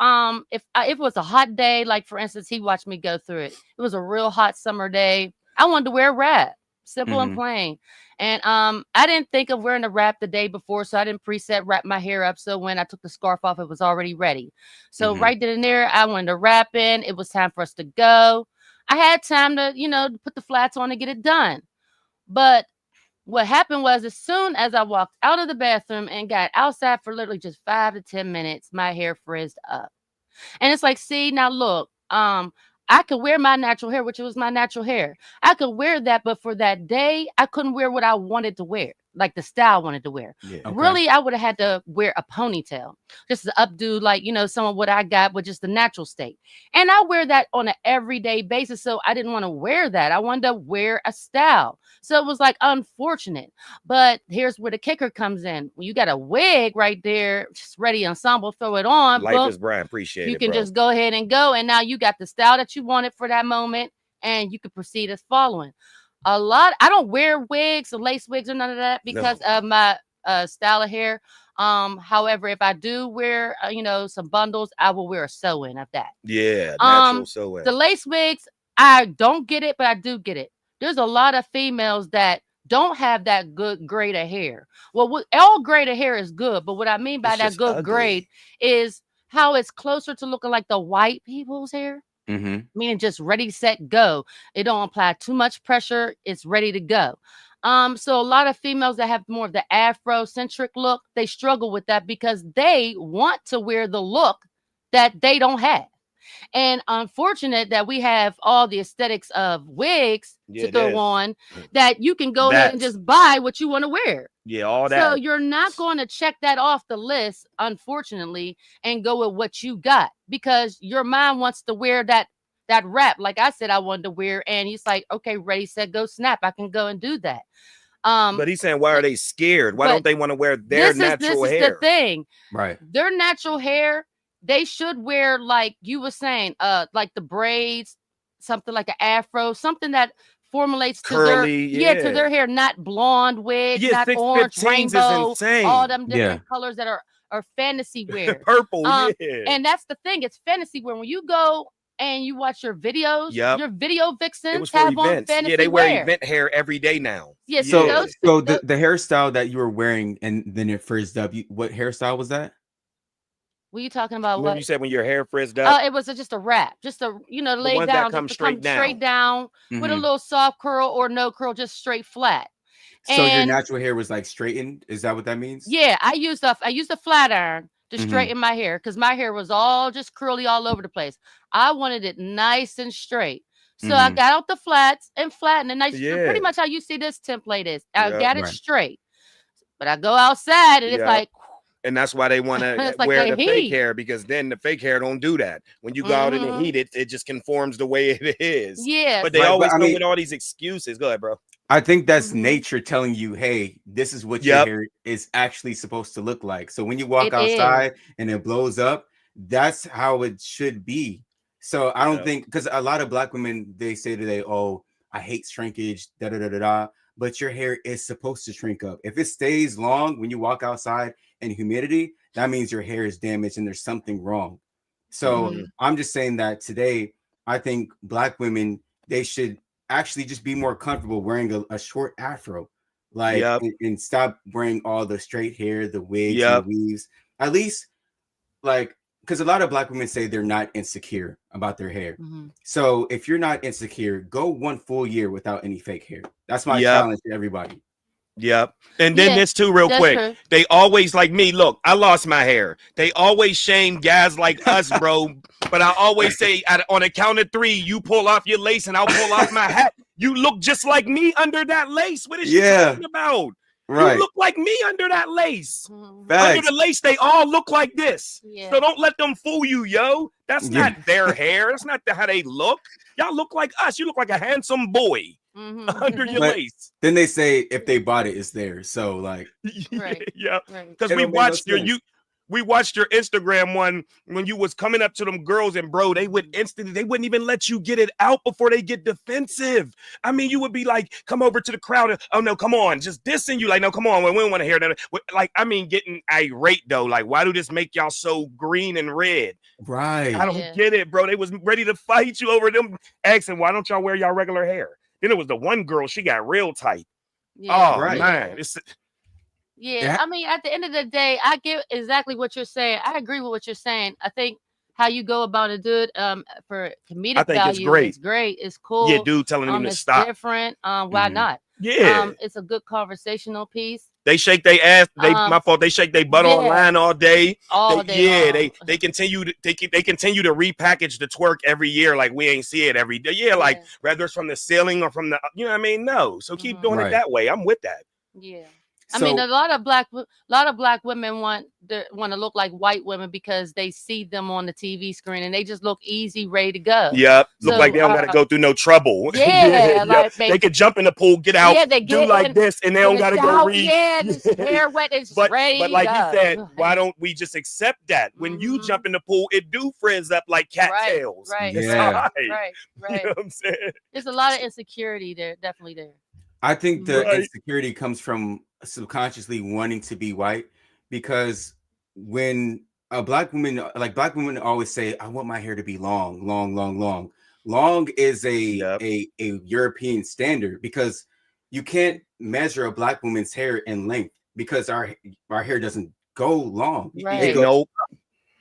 if it was a hot day, like for instance, he watched me go through it. It was a real hot summer day. I wanted to wear a wrap, simple and plain. And I didn't think of wearing a wrap the day before, so I didn't preset wrap my hair up. So when I took the scarf off, it was already ready. So right then and there, I wanted to wrap in. It was time for us to go. I had time to, to put the flats on and get it done. But what happened was as soon as I walked out of the bathroom and got outside for literally just 5 to 10 minutes, my hair frizzed up. And it's like, see, now look, I could wear my natural hair, which was my natural hair. I could wear that, but for that day, I couldn't wear what I wanted to wear, like the style I wanted to wear. Yeah. Really, I would have had to wear a ponytail, just to updo, like, some of what I got, but just the natural state. And I wear that on an everyday basis. So I didn't want to wear that. I wanted to wear a style. So it was like unfortunate. But here's where the kicker comes in. When you got a wig right there, just ready ensemble, throw it on. Life boom, is Brian. Appreciate you it. can bro. just go ahead and go. And now you got the style that you wanted for that moment. And you can proceed as following. I don't wear wigs or lace wigs or none of that because of my style of hair. However, if I do wear, some bundles, I will wear a sew-in of that. Yeah, natural sew-in. The lace wigs, I don't get it, but I do get it. There's a lot of females that don't have that good grade of hair. Well, all grade of hair is good, but what I mean by It's that just good ugly. grade is how it's closer to looking like the white people's hair. Meaning just ready, set, go. It don't apply too much pressure. It's ready to go. So a lot of females that have more of the Afro-centric look, they struggle with that because they want to wear the look that they don't have. And unfortunate that we have all the aesthetics of wigs Yeah, to throw it is. on, that you can go ahead and That's- just buy what you want to wear. Yeah, all So that. you're not going to check that off the list, unfortunately, and go with what you got, because your mind wants to wear that wrap. Like I said, I wanted to wear, and he's like, okay, ready, set, go, snap. I can go and do that. But he's saying, why are they scared? Why don't they want to wear their natural this hair? is the thing. Right. Their natural hair, they should wear, like you were saying, like the braids, something like an afro, something that formulates to Curly, to their hair, not blonde wig, Yeah, not orange, 615s is rainbow, insane. all them Yeah. different colors that are fantasy wear. Purple, yeah. And that's the thing, it's fantasy wear. When you go and you watch your videos, Yep. your video It vixens was for have on events. fantasy Yeah, they wear wear. event hair every day now. Yeah, So, those- so the hairstyle that you were wearing and then it frizzed up, what hairstyle was that? What are you talking about? Remember What? you said when your hair frizzed up? It was just a wrap, just a lay ones that down, come just to come straight straight down with a Mhm. little soft curl or no curl, just straight flat. So your And natural hair was like straightened? Is that what that means? yeah, I used a flat iron to Mhm. straighten my hair because my hair was all just curly all over the place. I wanted it nice and straight. So I Mhm. got out the flats and flattened it nice. Yeah. Pretty much how you see this template is. I Yep. got it Right. straight. But I go outside and it's Yep. like, And that's why they want to It's like wear they the fake heat. hair, because then the fake hair don't do that. When you go out in the Mhm. heat, it just conforms the way it is. yeah. But they Right, but always I come mean- with all these excuses. Go ahead, bro. I think that's Mhm. nature telling you, hey, this is what Yep. your hair is actually supposed to look like. So when you walk It is. outside and it blows up, that's how it should be. So I don't Yep. think, because a lot of black women, they say today, oh, I hate shrinkage, da da da da da. But your hair is supposed to shrink up. If it stays long when you walk outside in humidity, that means your hair is damaged and there's something wrong. So Mhm. I'm just saying that today, I think black women, they should actually just be more comfortable wearing a short afro, like Yep. and stop wearing all the straight hair, the wigs, Yep. and the weaves. At least, like, because a lot of black women say they're not insecure about their hair. Mhm. So if you're not insecure, go 1 full year without any fake hair. That's my Yep. challenge to everybody. Yep. And then Yeah, this too, real that's quick. true. They always like me. Look, I lost my hair. They always shame guys like us, bro. But I always say, on a count of 3, you pull off your lace and I'll pull off my hat. You look just like me under that lace. What is you Yeah. talking about? Right. You look like me under that lace. Mhm. Under Facts. the lace, they all look like this. Yeah. So don't let them fool you, yo. That's Yeah. not their hair. That's not how they look. Y'all look like us. You look like a handsome boy Mhm. under your But- lace. Then they say if they bought it, it's theirs. So like, Right. Yeah. Right. Because It we don't make no watched sense. we watched your Instagram one when you was coming up to them girls, and bro, they would instantly, they wouldn't even let you get it out before they get defensive. I mean, you would be like, come over to the crowd, and, oh no, come on, just dissing you, like, no, come on, we don't want to hear that. Like, I mean, getting irate though, like, why do this make y'all so green and red? right. I don't Yeah. get it, bro. They was ready to fight you over them, asking, why don't y'all wear y'all regular hair? Then it was the one girl, she got real tight. Yeah. Oh Right. man, it's Yeah, Yeah. I mean, at the end of the day, I get exactly what you're saying. I agree with what you're saying. I think how you go about it, dude, for comedic I think it's value, great. it's great. It's cool. yeah, dude telling him to It's stop. different. Why Mhm. not? Yeah. It's a good conversational piece. They shake their ass. My fault. They shake their butt yeah. online all day. All day long. They continue to they continue to repackage the twerk every year, like we ain't see it every day. Yeah, like whether it's from the ceiling or from the, you know what I mean? No, so keep doing Right. it that way. I'm with that. Yeah. I mean, a lot of black women want to look like white women because they see them on the TV screen and they just look easy, ready to go. Yep, look So, like they don't got to go through no trouble. Yeah, Yep. like they could jump in the pool, get out, Yeah, they do get like in- this, and they in don't the got to go shower, read. Yeah, this hair wet, it's ready. But like to you go. said, why don't we just accept that when you jump in the pool, it do frizz up like cattails? Right, It's Yeah. all right. right, You right. know what I'm saying? There's a lot of insecurity there, definitely there. I think the Right. insecurity comes from subconsciously wanting to be white, because when a black woman, like black women always say, I want my hair to be long, long, long, long. Long is a European standard, because you can't measure a black woman's hair in length, because our hair doesn't go long. Right.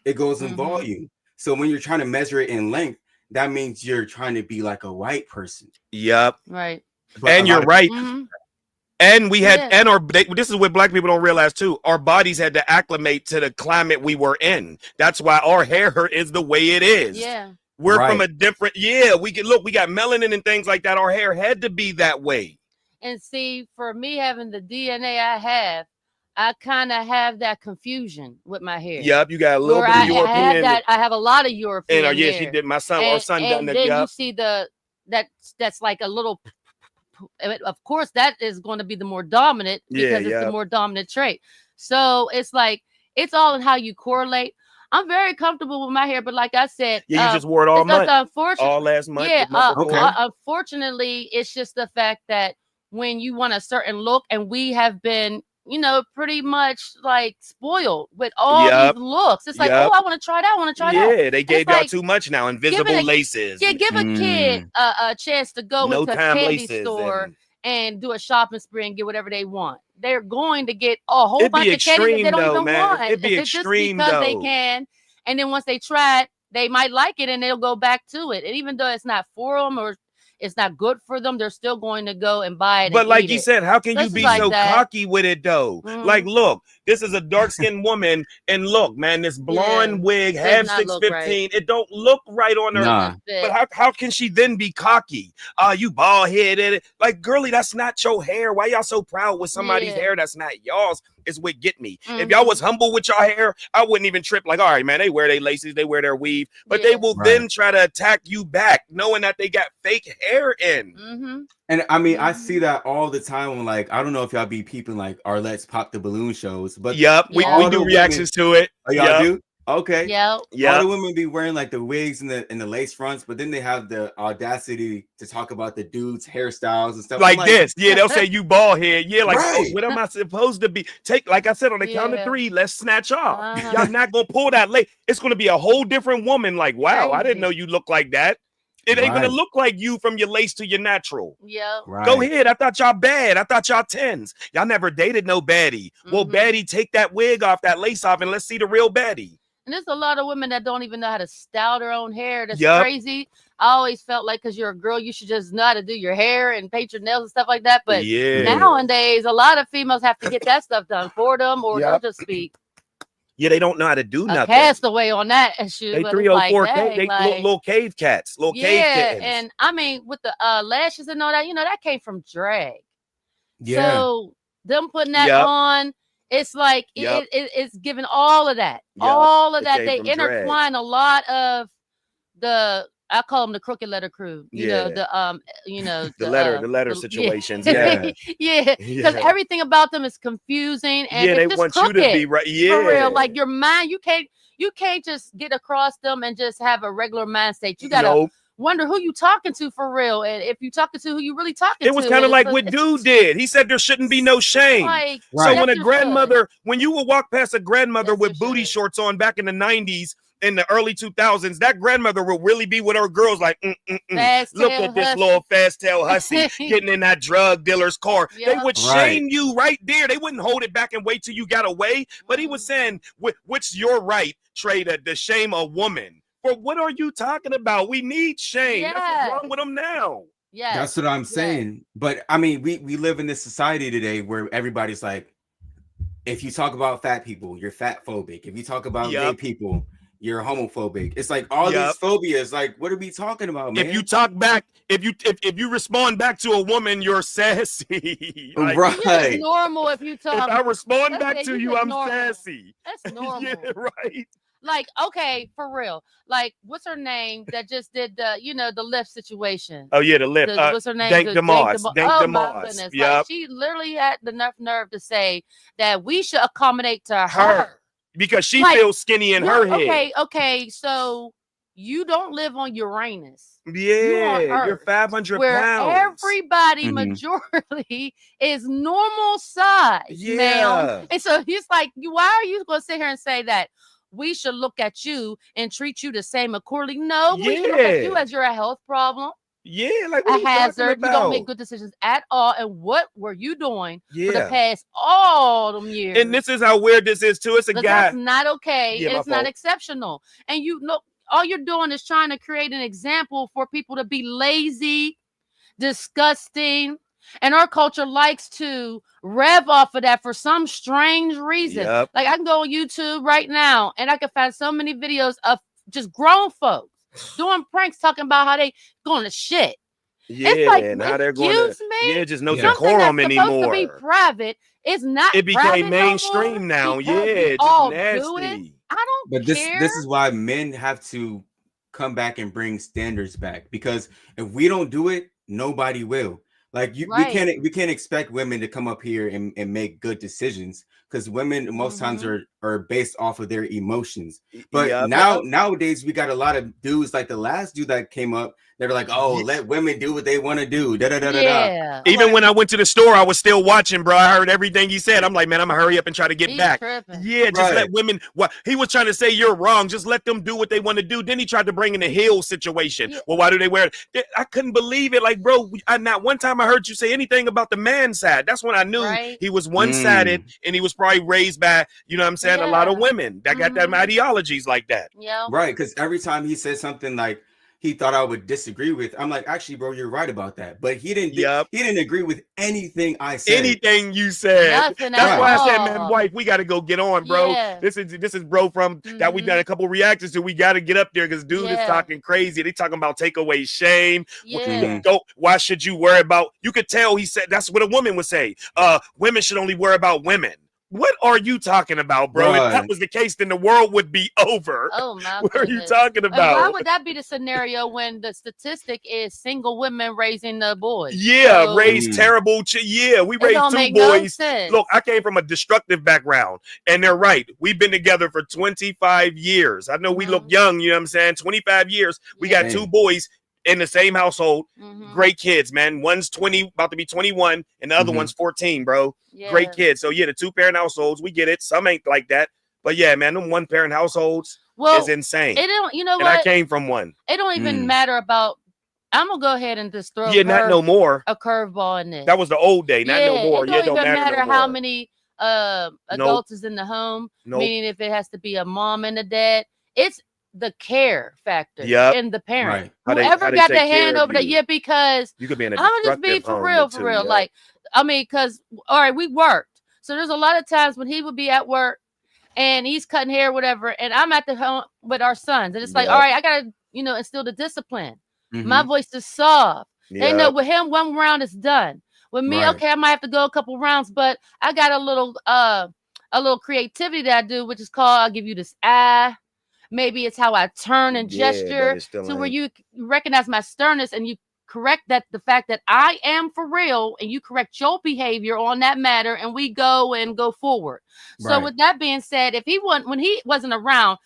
It goes in Mhm. volume. So when you're trying to measure it in length, that means you're trying to be like a white person. Yep. Right. But And a you're lot of- right. Mhm. And we had, Yeah. and this is what black people don't realize too. Our bodies had to acclimate to the climate we were in. That's why our hair is the way it is. Yeah. We're from Right. a different, we got melanin and things like that. Our hair had to be that way. And see, for me having the DNA I have, I kind of have that confusion with my hair. Yep, you got a little Where bit I of European. have that, I have a lot of European and yeah, hair. she did. My son, our son done And that. then you Yep. see that's like a little. Of course, that is going to be the more dominant because it's the more dominant trait. So it's like it's all in how you correlate. I'm very comfortable with my hair, but like I said, Yeah, you just wore it all month, all last month. Yeah, the month before. unfortunately, it's just the fact that when you want a certain look, and we have been, pretty much like spoiled with all these looks. It's like, oh, I want to try that. I want to try that. Yeah, they gave y'all too much now. Invisible giving laces. Yeah, give a kid a chance to go No into a time candy laces store and do a shopping spree and get whatever they want. They're going to get a whole It'd bunch be of candy that they extreme, don't though, even man. want. It'd be Just extreme, because they though. can. And then once they try it, they might like it and they'll go back to it. And even though it's not for them or it's not good for them, they're still going to go and buy it. But and like eat you it. said, how can you Just be like so that. cocky with it though? Like, look, this is a dark-skinned woman, and look, man, this blonde wig, Does half not look 6'15", right. it don't look right on her. Nah. But how can she then be cocky? You bald headed. Like, girly, that's not your hair. Why y'all so proud with somebody's Yeah. hair that's not y'all's? Is what get me. If Mhm. y'all was humble with your hair, I wouldn't even trip. Like, all right, man, they wear their laces, they wear their weave, but they will then try to attack you back, knowing that they got fake hair in. Mm-hmm. And I mean, I see that all the time when, like, I don't know if y'all be peeping like our Let's Pop the Balloon shows, but Yup, we all do the reactions to it. Oh, y'all Yup. do? Okay. Yep. All the women be wearing like the wigs and the lace fronts, but then they have the audacity to talk about the dudes' hairstyles and stuff. Like I'm this. Yeah, they'll say you bald head. Yeah, like, Right. oh, what am I supposed to be? Like I said, on the count of Yeah. 3, let's snatch off. Uh-huh. Y'all not gonna pull that late. It's gonna be a whole different woman. Like, wow, I didn't know you look like that. It ain't gonna Right. look like you from your lace to your natural. Yep. Go ahead. I thought y'all bad. I thought y'all 10s. Y'all never dated no baddie. Well, baddie, take that wig off, that lace off, and let's see the real baddie. And there's a lot of women that don't even know how to style their own hair. That's Yup. crazy. I always felt like because you're a girl, you should just know how to do your hair and paint your nails and stuff like that. But Yeah. nowadays, a lot of females have to get that stuff done for them, or Yup. they'll just be Yeah, they don't know how to do a nothing. castaway on that issue. They but it's 304 like, dang, they like, little cave cats, little cave yeah, kittens. and I mean with the lashes and all that, that came from drag. Yeah. So them putting that Yup. on, it's like Yup. it's giving all of that, Yup. all of It that. came They from drag. intertwine a lot of I call them the crooked letter crew. You know, Yeah. the The letter yeah. situations. Yeah, Yeah. because Yeah. everything about them is confusing and Yeah, it's they just want you to crooked, be right. for Yeah. real. Like your mind, you can't just get across them and just have a regular mind state. You gotta Nope. wonder who you talking to for real, and if you talking to who you really talking to. It was kind of like what dude did. He said there shouldn't be no shame. Like, So when a yes, there grandmother, when you would walk past a grandmother with booty shorts on back in the 90s, in the early 2000s, that grandmother will really be with her girls like, Fast look tail at this hussy. little fast tail hussy getting in that drug dealer's car. They Yep. would Right. shame you right there. They wouldn't hold it back and wait till you got away. But he was saying, what's your right, Trey, to shame a woman? For what are you talking about? We need shame. That's Yeah. what's wrong with them now. Yeah, That's what I'm saying. But I mean, we live in this society today where everybody's like, if you talk about fat people, you're fat phobic. If you talk about gay Yup. people, you're homophobic. It's like all Yup. these phobias. Like, what are we talking about, man? If you talk back, if you respond back to a woman, you're sassy. Like, it's normal if you talk. if I respond Let's back say to you you, just I'm normal. sassy. That's normal. Yeah, right. Like, okay, for real. Like, what's her name that just did the, the lift situation? Oh yeah, the lip. What's her name? Dank The- DeMoss. Dank Oh my DeMoss. goodness! Like, Yep. she literally had the nerve to say that we should accommodate to her. Her. Because she Like, feels skinny in her head. Okay. So you don't live on Uranus. Yeah, on you're Earth, 500 where pounds. everybody Mhm. majority is normal size, Yeah. ma'am. And so he's like, why are you going to sit here and say that we should look at you and treat you the same accordingly? No, we should look at you Yeah. as you're a health problem, Yeah, like a what are you talking hazard. You don't make about? good decisions at all. And what were you doing for the Yeah. past all them years? And this is how weird this is too. It's a But guy. that's not okay. Yeah, and my it's not fault. exceptional. And you look, all you're doing is trying to create an example for people to be lazy, disgusting, And our culture likes to rev off of that for some strange reason. Yep. Like I can go on YouTube right now and I can find so many videos of just grown folks doing pranks talking about how they going to shit. Yeah, It's like, and how they're going to, excuse me? yeah, just no Something decorum that's supposed to be anymore. private is not It private became no more mainstream now. because Yeah, we it's all just do it. nasty. I don't But care. this is why men have to come back and bring standards back, because if we don't do it, nobody will. Like we Right. can't expect women to come up here and make good decisions, because women most times are based off of their emotions. But Yep. nowadays we got a lot of dudes, like the last dude that came up, they're like, oh, let women do what they want to do. Da, da, da, da, da. Yeah. Even when I went to the store, I was still watching, bro. I heard everything he said. I'm like, man, I'm gonna hurry up and try to get He's back. tripping. Yeah, just let women. What he was trying to say, you're wrong. Just let them do what they want to do. Then he tried to bring in the heel situation. Yeah. Well, why do they wear it? I couldn't believe it. Like, bro, not one time I heard you say anything about the man side. That's when I knew Right. he was one-sided and he was probably raised by, you know what I'm saying, a lot of women that got them ideologies like that. Yeah. Right, because every time he said something like he thought I would disagree with, I'm like, actually, bro, you're right about that. But he didn't. He didn't agree with anything I said. Anything you said. Nothing That's at why I said, all. man, wife, we got to go get on, bro. Yeah. This is bro from that we done a couple reactions to. We got to get up there because dude is Yeah. talking crazy. They talking about take away shame. Yeah. Why should you worry about? You could tell he said that's what a woman would say. Women should only worry about women. What are you talking about, bro? If that Right. was the case, then the world would be over. Oh my What are you goodness. talking And why about? would that be the scenario when the statistic is single women raising the boys? Yeah, So, raised terrible. Yeah, we It raised don't two make no boys. sense. Look, I came from a destructive background, and they're right. We've been together for 25 years. I know we look young, you know what I'm saying? 25 years. We got two boys in the same household. Great kids, man. One's 20, about to be 21, and the other one's 14, bro. Yeah. Great kids. So yeah, the two-parent households, we get it. Some ain't like that. But yeah, man, them one-parent households Well, is insane. It don't. You know And what? I came from one. It don't even matter about. I'm gonna go ahead and just throw Yeah, not no more. a curveball in this. That was the old day, not no more. It Yeah, don't it don't even matter no how more. many adults is in the home. Nope. Meaning if it has to be a mom and a dad, it's the care factor Yep. in the parent. Right. How they- Whoever how they got take their care hand of over that, you. yeah, because You could be in a I'm gonna just be destructive for home real, too, for real. yeah. Like, I mean, because all right, we worked, so there's a lot of times when he would be at work and he's cutting hair, whatever, and I'm at the home with our sons, and it's like, Yep. all right, I gotta, instill the discipline. My Mhm. voice is soft. They know Yep. with him, one round is done. With me, Right. okay, I might have to go a couple rounds, but I got a little creativity that I do, which is called I'll give you this eye. Maybe it's how I turn and Yeah, but gesture it still to where ain't- you recognize my sternness and you correct the fact that I am for real, and you correct your behavior on that matter, and we go forward. So Right. with that being said, when he wasn't around,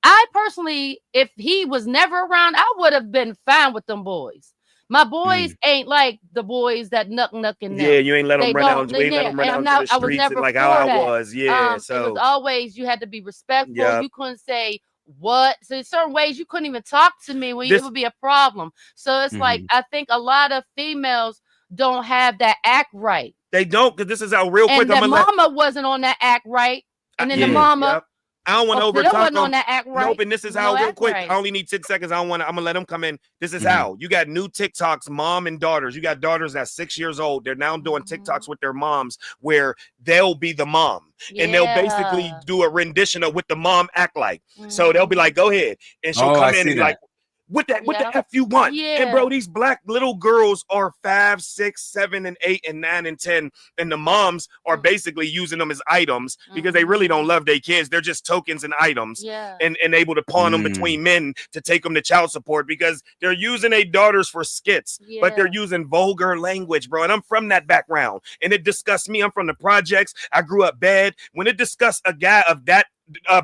I personally, if he was never around, I would have been fine with them boys. My boys ain't like the boys that nuck in them. Yeah, you ain't let them They run out. don't- We ain't let yeah, them run and out I'm to the I was streets never and like how for I that. was. Yeah, It so was always you had to be respectful. Yep. You couldn't say what. So in certain ways you couldn't even talk to me when This- it would be a problem. So it's like I think a lot of females don't have that act right. they don't, because this is how real quick And I'm the gonna let. mama wasn't on that act right. And then the Yeah, mama yep. I don't want to the over other talk wasn't on them. that act right. Nope, and this is No how real act quick. right. I only need 6 seconds. I'm gonna let them come in. This is how you got new TikToks, mom and daughters. You got daughters that's 6 years old. They're now doing TikToks with their moms where they'll be the mom. And they'll basically Yeah. do a rendition of what the mom act like. So they'll be like, go ahead. And she'll Oh, come I in and see be like, that. what the Yeah. F you want? And bro, Yeah. these black little girls are 5, 6, 7, and 8, and 9, and 10. And the moms are basically using them as items because they really don't love their kids. They're just tokens and items. Yeah. And able to pawn them between men to take them to child support because they're using their daughters for skits, but they're Yeah. using vulgar language, bro. And I'm from that background, and it disgusts me. I'm from the projects. I grew up bad. When it disgusts a guy of that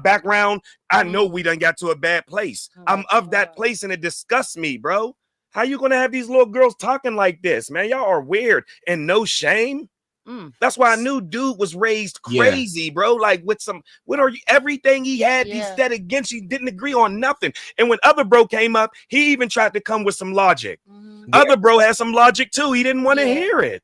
background, I know we done got to a bad place. I'm of that place, and it disgusts me, bro. How you gonna have these little girls talking like this, man? Y'all are weird and no shame. That's why I knew dude was raised Yeah. crazy, bro. Like what are you? Everything he had, he Yeah. said against. He didn't agree on nothing. And when other bro came up, he even tried to come with some logic. Other bro had some logic too. He didn't want to hear it.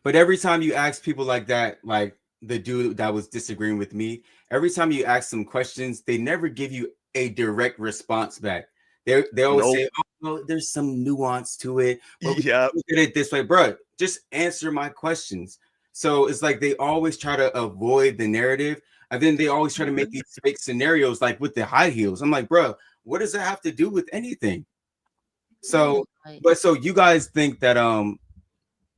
But every time you ask people like that, like the dude that was disagreeing with me, every time you ask them questions, they never give you a direct response back. They always say, "Oh, well, there's some nuance to it. But we Yep. look at it this way, bro. just answer my questions. So it's like they always try to avoid the narrative, and then they always try to make these fake scenarios, like with the high heels. I'm like, bro, what does that have to do with anything? So, but so you guys think that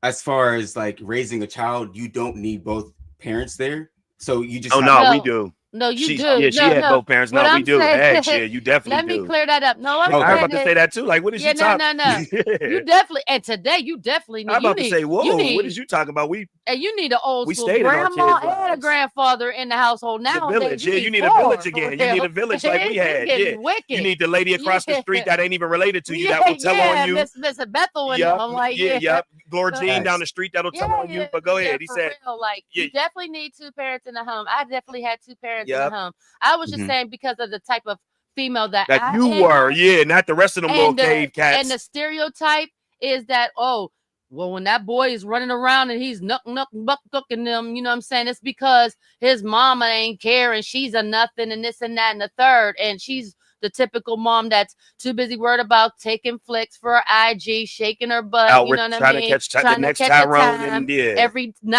as far as like raising a child, you don't need both parents there. So you just Oh no, we do. No, you do. Yeah, she had both parents. No, we do. Heck, yeah, you definitely Let do. me clear that up. No, I'm I was saying about to say that too. Like, what is you talking? No. You definitely, and today you definitely need. I'm about to say, whoa, you need, what is you talking about? And you need an old school stayed in our grandma kids' and a grandfather in the household now. The village, you need a village again. You need a village like we had. Yeah, wicked. you need the lady across the street that ain't even related to you that will tell on you. Miss Bethel and I'm like, yep. Lord Jean down the street that'll tell on you. But go ahead. He said, like, you definitely need two parents in the home. I definitely had two parents in the home. I was just saying because of the type of female that I you were, not the rest of them little cave cats. And the stereotype is that, oh, well, when that boy is running around and he's buck cooking them, you know what I'm saying? It's because his mama ain't care and she's a nothing and this and that and the third. And she's the typical mom that's too busy worried about taking flicks for her IG, shaking her butt, you know what I mean? Trying to catch the next Tyrone and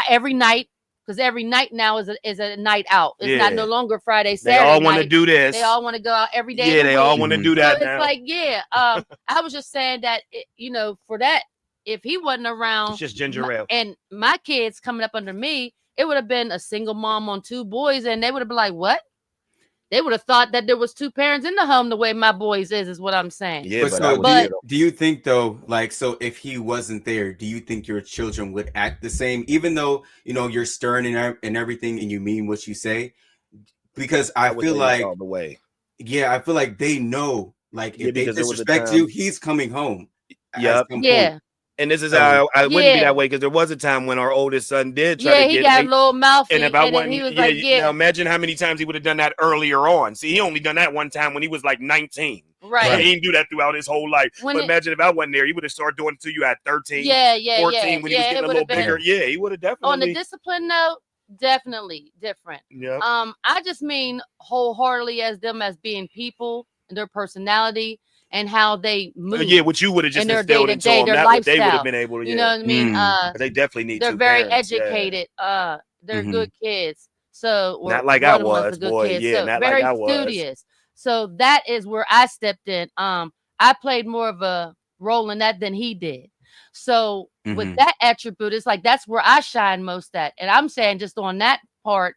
every night. Because every night now is a night out. It's not no longer Friday, Saturday. They all want to do this. They all want to go out every day. Yeah, they all want to do that so now. It's like, I was just saying that, for that, if he wasn't around, it's just ginger ale. And my kids coming up under me, it would have been a single mom on two boys, and they would have been like, what? They would have thought that there was two parents in the home the way my boys is what I'm saying. Yeah, but do you think though, like, so if he wasn't there, do you think your children would act the same, even though, you're stern and everything and you mean what you say? Because I feel like all the way. Yeah, I feel like they know, like, if they disrespect you, you, he's coming home. Yep. Yeah. And this is how I wouldn't be that way because there was a time when our oldest son did try to get. Yeah, he got a little mouthy. And if I wasn't, he was like, now imagine how many times he would have done that earlier on. See, he only done that one time when he was like 19. Right. He didn't do that throughout his whole life. But imagine if I wasn't there, he would have started doing it to you at 13, 14 when he was getting a little bigger. Yeah, he would have definitely. On the discipline note, definitely different. Yeah. I just mean wholeheartedly as them as being people and their personality. And how they move. Yeah, what you would have just instilled into them. That what they would have been able to. You know what I mean? They definitely need. They're very educated. They're good kids. So not like I was, boy. Yeah, not like I was. Studious. So that is where I stepped in. I played more of a role in that than he did. So with that attribute, it's like that's where I shine most at. And I'm saying just on that part.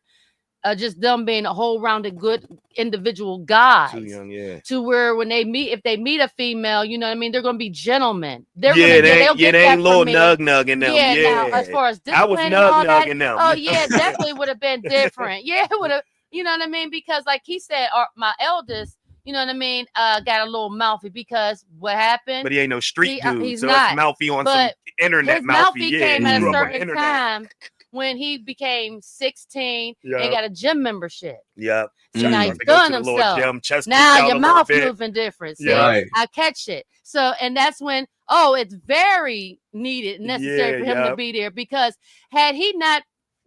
Just them being a whole rounded good individual guys. Too young, yeah. To where when they meet, if they meet a female, you know what I mean, they're gonna be gentlemen. They ain't little nug in them. Yeah, now as far as I was nugging them. Oh yeah, definitely would have been different. Yeah, it would have, you know what I mean? Because like he said, my eldest, you know what I mean, got a little mouthy because what happened? But he ain't no street dude, he's so not. It's mouthy on some internet his mouthy. Came at a certain time. When he became 16 and got a gym membership. Yep. So now he's feeling himself. Now your mouth moving different. So I catch it. So, and that's when, it's very needed and necessary for him to be there because had he not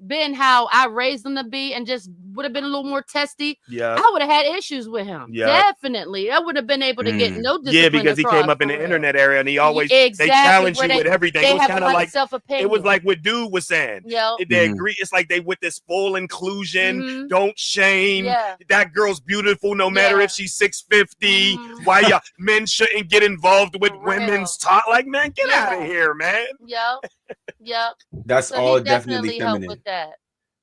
been how I raised him to be and just would have been a little more testy, I would have had issues with him. Definitely. I would have been able to get no discipline. Yeah, because he came up in the internet area and he always they challenge you with everything. It was kind of like it was like what dude was saying. They agree. It's like they with this full inclusion, don't shame. That girl's beautiful no matter if she's 6'50". Why y'all men shouldn't get involved with women's talk? Like, man, get out of here, man. Yep. That's all definitely feminine. With that.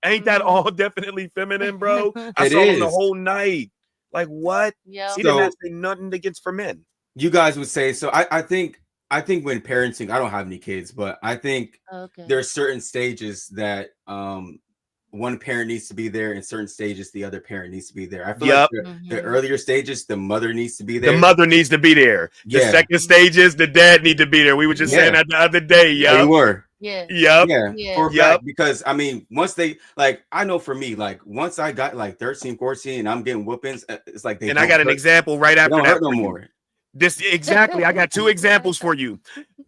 Ain't that all definitely feminine, bro? I saw him the whole night. Like what? Yeah. He didn't have to say nothing against for men. You guys would say so. I think when parenting, I don't have any kids, but I think there are certain stages that one parent needs to be there, and certain stages the other parent needs to be there. I feel like the earlier stages, the mother needs to be there. The mother needs to be there. The second stages, the dad need to be there. We were just saying that the other day, you were. Yeah. For a fact, because I mean, once they I know for me, like once I got like 13, 14 and I'm getting whoopings, it's like I got an example right after that no more. This exactly. I got two examples for you.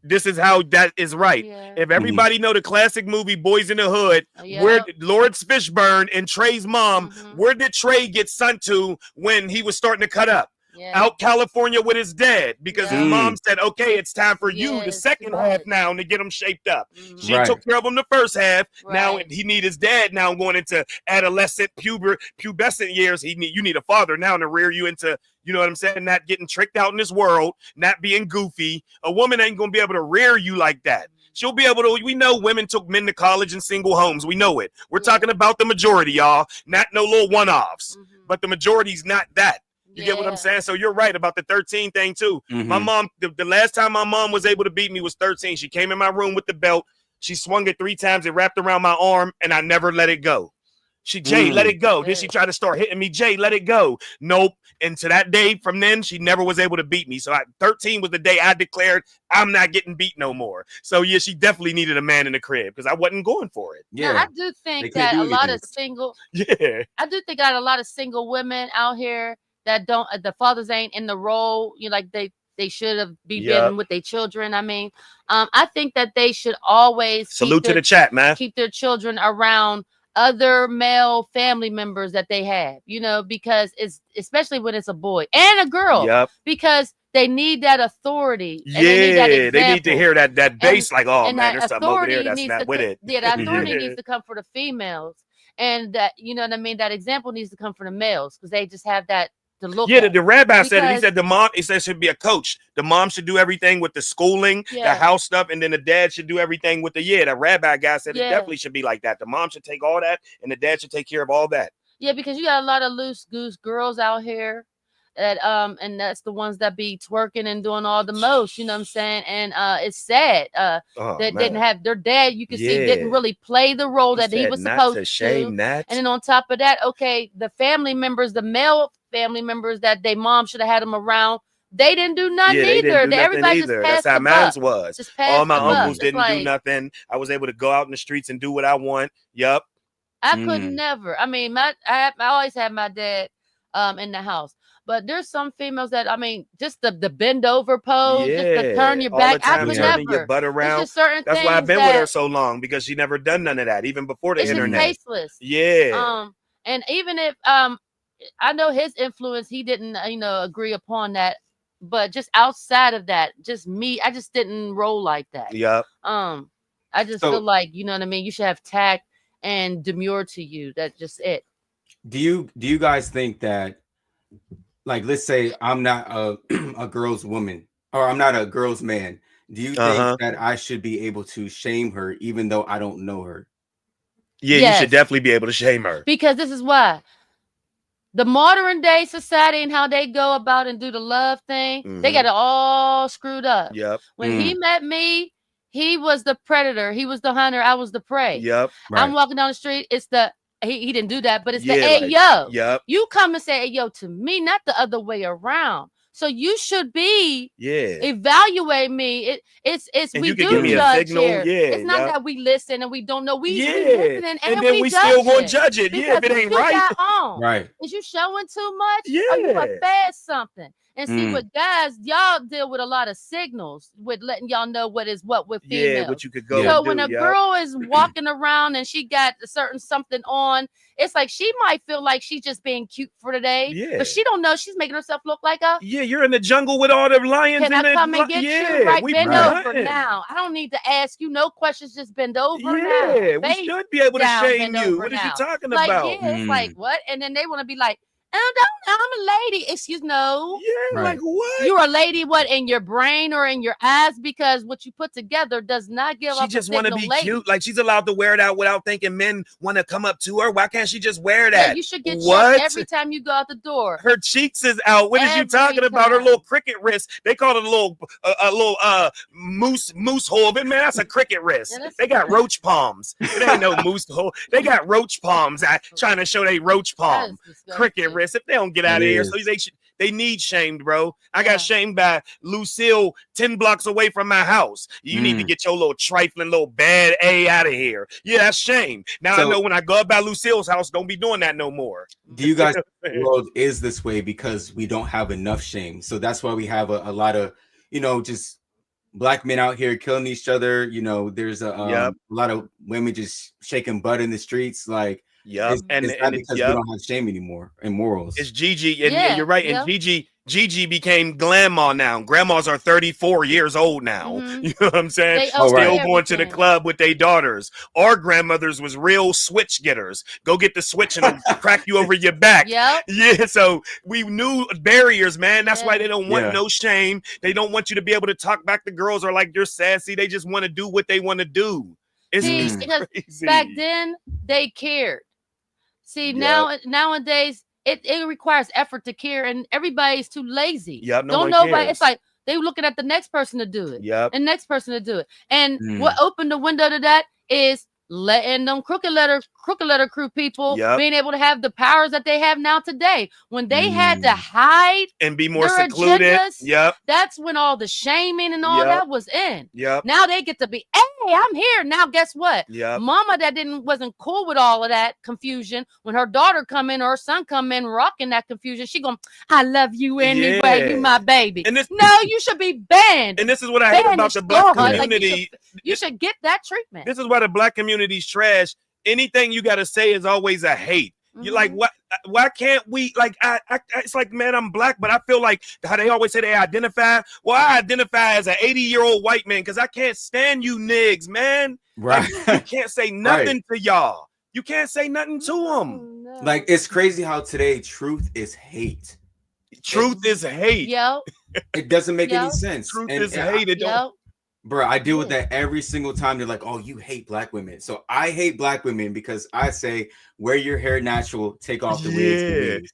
This is how that is right. If everybody know the classic movie Boys in the Hood, where Lawrence Fishburne and Trey's mom, where did Trey get sent to when he was starting to cut up? out California with his dad because his Yeah. mom said, okay, it's time for you the Yes, second right. half now to get him shaped up. She Right. took care of him the first half. Now Right. he need his dad now going into adolescent, pubescent years. You need a father now to rear you into, you know what I'm saying, not getting tricked out in this world, not being goofy. A woman ain't going to be able to rear you like that. She'll be able to, we know women took men to college in single homes. We know it. We're talking about the majority, y'all, not no little one-offs, but the majority's not that. You get what I'm saying? So you're right about the 13 thing too. My mom, the last time my mom was able to beat me was 13. She came in my room with the belt. She swung it 3 times. It wrapped around my arm and I never let it go. Jay, let it go. Then she tried to start hitting me. Jay, let it go. Nope. And to that day from then, she never was able to beat me. So 13 was the day I declared I'm not getting beat no more. So yeah, she definitely needed a man in the crib because I wasn't going for it. Now, I do think that a lot of single, I do think that a lot of single women out here that don't, the fathers ain't in the role, you know, like they should have been with their children. I mean, I think that they should always salute to the chat, man. Keep their children around other male family members that they have, you know, because it's especially when it's a boy and a girl, because they need that authority. Yeah, and they need that example. they need to hear that bass, like, oh and man, that there's something over there authority that's needs not to with it. Yeah, that authority needs to come for the females, and that, you know what I mean, that example needs to come from the males because they just have that to look Yeah, at. the rabbi said it. He Because- said the mom, he said should be a coach. The mom should do everything with the schooling, the house stuff, and then the dad should do everything with the rabbi guy said it Yeah. definitely should be like that. The mom should take all that and the dad should take care of all that. Yeah, because you got a lot of loose goose girls out here that and that's the ones that be twerking and doing all the most, you know what I'm saying? And it's sad that didn't have their dad, you can see, didn't really play the role that he was supposed to. Shame that. And then on top of that, okay, the family members, the male family members that their mom should have had them around, they didn't do nothing They either. didn't do nothing Everybody either. just passed That's how the mine buck. was. Just passed All my the buck. uncles It's didn't like, do nothing. I was able to go out in the streets and do what I want. Yup. I could never. I mean, I always had my dad in the house. But there's some females that, I mean, just the bend over pose, just to turn your all back. the time I could turning never. your butt around. It's just certain That's things why I've been with her that- so long because she never done none of that, even before the It's just internet. tasteless. Yeah. And even if I know his influence, he didn't, you know, agree upon that. But just outside of that, just me, I just didn't roll like that. Yup. I just So- feel like, you know what I mean, you should have tact and demure to you. That's just it. Do you guys think that, like, let's say I'm not a girl's woman or I'm not a girl's man, do you think that I should be able to shame her even though I don't know her? Yeah, Yes. you should definitely be able to shame her. Because this is why the modern day society and how they go about and do the love thing, they got it all screwed up. Yep. When he met me, he was the predator, he was the hunter, I was the prey. Yep. I'm walking down the street, it's the he didn't do that, but it's the Yeah, hey like, yo. yep. You come and say hey yo to me, not the other way around. So you should be evaluate me. It's And we you can do give me a judge signal, here. yeah, It's not yep. that we listen and we don't know. We Yeah. listening And then we still gonna judge it. Yeah, if Because it ain't what you right. got on? Right. Is you showing too much? Or you Yeah. a fast something? And see, Mm. with guys, y'all deal with a lot of signals with letting y'all know what is what with females. Yeah, what you could go So and when do, a yup. girl is walking around and she got a certain something on, it's like she might feel like she's just being cute for today, Yeah. but she don't know she's making herself look like a. Yeah, you're in the jungle with all the lions. Can and I the come and get you? Right, we bend hunting. over now. I don't need to ask you no questions. Just bend over now. Yeah, we Face should be able to down, shame bend you. over What is you now. talking Like, about? yeah, it's like what? And then they want to be like, oh, don't, I'm a lady. Excuse no. Yeah, like what? You're a lady, what, in your brain or in your eyes? Because what you put together does not give She up just a want to signal be lady. cute. Like she's allowed to wear that without thinking men want to come up to her. Why can't she just wear Yeah, that? you should get what? checked every time you go out the door. Her cheeks is out. What is you Every talking about? Her time. little cricket wrist. They call it a little moose hole. But man, that's a cricket wrist. They got roach palms. It ain't no moose hole. They got roach palms. Trying to show they roach palm. Cricket wrist. If they don't get out of It here, is. so they need shamed, bro. I got shamed by Lucille 10 blocks away from my house. You need to get your little trifling little bad A out of here. Yeah, that's shame. Now I So- know when I go up by Lucille's house, don't be doing that no more. Do you guys think the world is this way because we don't have enough shame? So that's why we have a lot of, just black men out here killing each other. There's a lot of women just shaking butt in the streets. Like, Yep. it's not because we don't have shame anymore and morals. It's Gigi, and Yeah, you're right. yeah. And Gigi, Gigi became grandma now. Grandmas are 34 years old now. You know what I'm saying? They Still own going to the everything. club with their daughters. Our grandmothers was real switch getters. Go get the switch and it'll crack you over your back. Yep. Yeah, so we knew barriers, man. That's why they don't want Yeah. no shame. They don't want you to be able to talk back to girls or like you're sassy. They just want to do what they want to do. See, It's because crazy. back then they cared. See, nowadays it requires effort to care, and everybody's too lazy. Yep, no Don't one nobody. cares. It's like they looking at the next person to do it. Yep. And next person to do it. And what opened the window to that is letting them crooked letter crew people Yep. being able to have the powers that they have now today. When they had to hide And be more their secluded. agendas, Yep. that's when all the shaming and all Yep. that was in. Yep. Now they get to be, hey, I'm here. Now guess what? Yep. Mama that wasn't cool with all of that confusion. When her daughter come in or her son come in rocking that confusion, she going, I love you anyway. Yeah. You my baby. And this, no, you should be banned. And this is what I hate about the black community. You should get that treatment. This is why the black community's trash. Anything you got to say is always a hate. You like what? Why can't we like? I it's like, man, I'm black, but I feel like how they always say they identify. Well, I identify as an 80-year-old white man because I can't stand you niggas, man. Right. Like, you can't say nothing to y'all. You can't say nothing to them. Like, it's crazy how today truth is hate. Truth is hate. Yo. It doesn't make any Yo. sense. Truth And- is and hate. It don't. Bro, I deal with that every single time. They're like, oh, you hate black women. So I hate black women because I say, wear your hair natural, take off the wigs. and Yeah. wigs.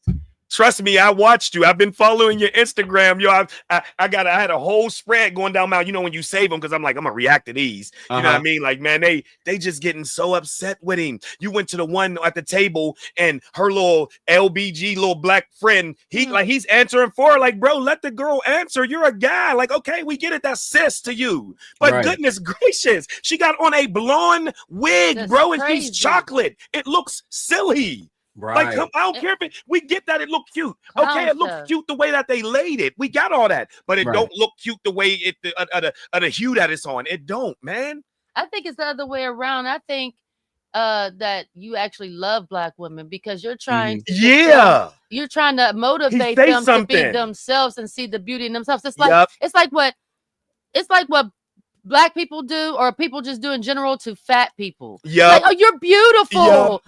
Trust me, I watched you. I've been following your Instagram. Yo, I had a whole spread going down my, you know, when you save them, because I'm like, I'm gonna react to these. You know what I mean? Like, man, they just getting so upset with him. You went to the one at the table and her little LBG little black friend, he's answering for her. Like, bro, let the girl answer. You're a guy. Like, okay, we get it. That's sis to you. But Right. goodness gracious, she got on a blonde wig, That's bro, and crazy. she's chocolate. It looks silly. Right. Like, I don't care if we get that it looked cute. Clown Okay, it looks stuff. cute the way that they laid it. We got all that, but it Right. don't look cute the way the hue that it's on. It don't, man. I think it's the other way around. I think that you actually love black women because you're trying to get Yeah. them- you're trying to motivate say them to something. be themselves and see the beauty in themselves. It's like Yup. it's like what black people do or people just do in general to fat people. Yup. Like, oh, you're beautiful. Yup.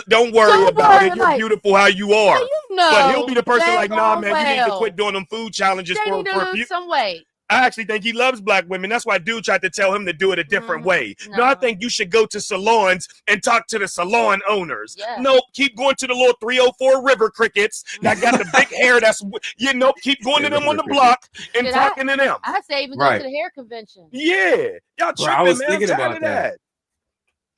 Don't worry Don't about worry, it. You're like- beautiful how you are. You know, But he'll be the person dang like, nah, on man, you need to well. quit doing them food challenges They for need to a few. lose some weight. I actually think he loves black women. That's why dude tried to tell him to do it a different way. No, I think you should go to salons and talk to the salon owners. Yeah. Nope, keep going to the little 304 River Crickets that got the big hair. That's keep going to them on the block and Shit, talking to them. I say even go Right. to the hair convention. Yeah, y'all Bro, tripping, I was man. thinking I'm tired about of that.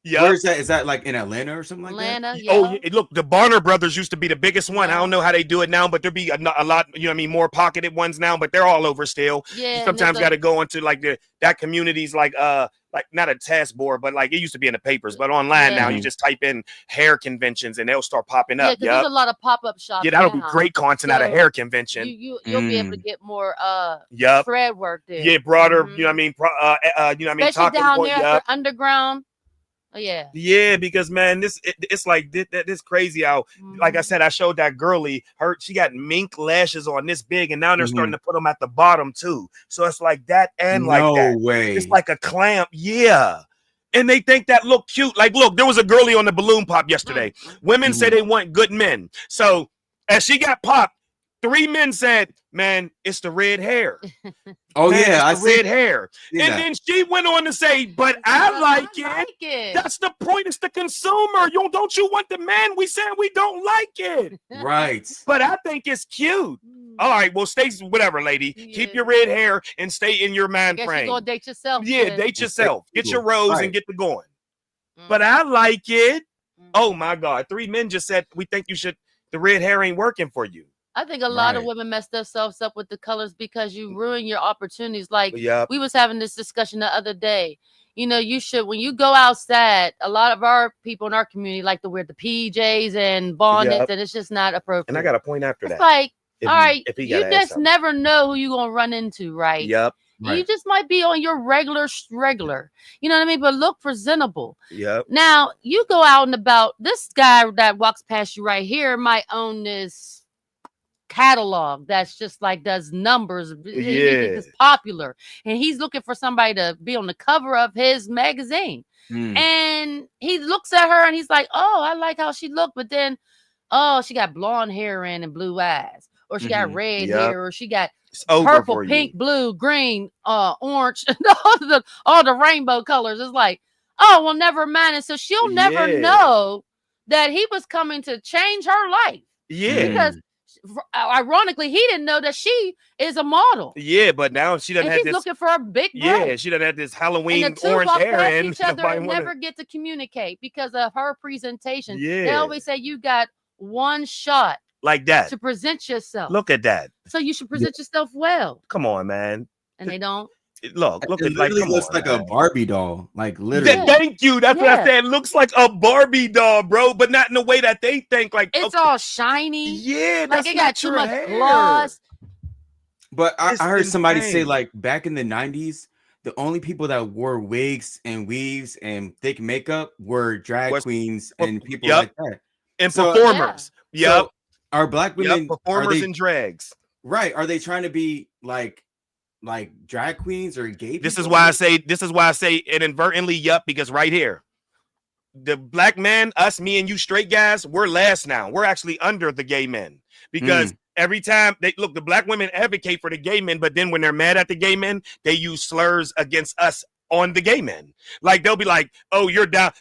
Yeah. Where is that? Is that like in Atlanta or something like Atlanta, that? yeah. Oh, yeah. Look, the Barner brothers used to be the biggest one. I don't know how they do it now, but there be a lot, you know what I mean, more pocketed ones now, but they're all over still. Yeah, You and sometimes there's got to go into like that community's like not a task board, but like it used to be in the papers, but online now you Yeah. just type in hair conventions and they'll start popping Yeah, up. because there's a lot of pop-up shops. Yeah, that'll be now. great content at a So hair convention. You'll be able to get more Yup. thread work there. Yeah, broader, you know what I mean? You know what I mean? Especially Talking down point, there at yup. the underground. Oh yeah. Yeah, because man, it's like this crazy how, like I said, I showed that girlie, she got mink lashes on this big, and now they're starting to put them at the bottom too. So it's like that and like No that. way. It's like a clamp, yeah. And they think that look cute. Like, look, there was a girlie on the balloon pop yesterday. Women say they want good men. So as she got popped, 3 men said, "Man, it's the red hair." Oh Man, yeah, I it's the red see. hair. See And that. then she went on to say, "But I like like it. That's the point. It's the consumer. Don't you want the man? We said we don't like it. Right. But I think it's cute. All right, well, stay whatever, lady. Keep your red hair and stay in your mind Guess you frame. gonna date yourself. Yeah, then. date yourself. Get your rose Right. and get the going. But I like it. Oh my God. 3 men just said we think the red hair ain't working for you. I think a lot of Right. women mess themselves up with the colors because you ruin your opportunities. Like Yep. we was having this discussion the other day. You know, you should when you go outside. A lot of our people in our community like to wear the PJs and bonnets, Yep. and it's just not appropriate. And I got a point after It's that. like, If all he- right, if he you gotta ask just something. never know who you gonna run into, right? Yep. You just might be on your regular. You know what I mean? But look presentable. Yep. Now you go out and about. This guy that walks past you right here might own this catalog that's just like does numbers. He's just popular, and he's looking for somebody to be on the cover of his magazine. And he looks at her and he's like, "Oh, I like how she looked," but then, oh, she got blonde hair and blue eyes, or she got red hair, or she got purple, pink, blue, green, orange, all the rainbow colors. It's like, oh, well, never mind. And so she'll never know that he was coming to change her life. Because ironically, he didn't know that she is a model. But now she doesn't and have he's this. looking for a big break. She doesn't have this Halloween and the two orange walk hair past and each other and never get to communicate because of her presentation. They always say you got one shot like that to present yourself. Look at that. So you should present yourself well. Come on, man. And they don't. Look It at literally like, looks like a Barbie doll, like literally. Thank you. That's what I said. It looks like a Barbie doll, bro, but not in the way that they think. Like it's all shiny. Yeah, like that's it got too much hair. gloss. But I heard somebody say, like, back in the 90s, the only people that wore wigs and weaves and thick makeup were drag queens and people like that. And performers. So are black women performers and drags. Right. Are they trying to be like drag queens or gay people? This is why I say inadvertently, because right here, the black men, us, me and you straight guys, we're last now. We're actually under the gay men because every time the black women advocate for the gay men, but then when they're mad at the gay men, they use slurs against us on the gay men. Like they'll be like, "Oh, you're down."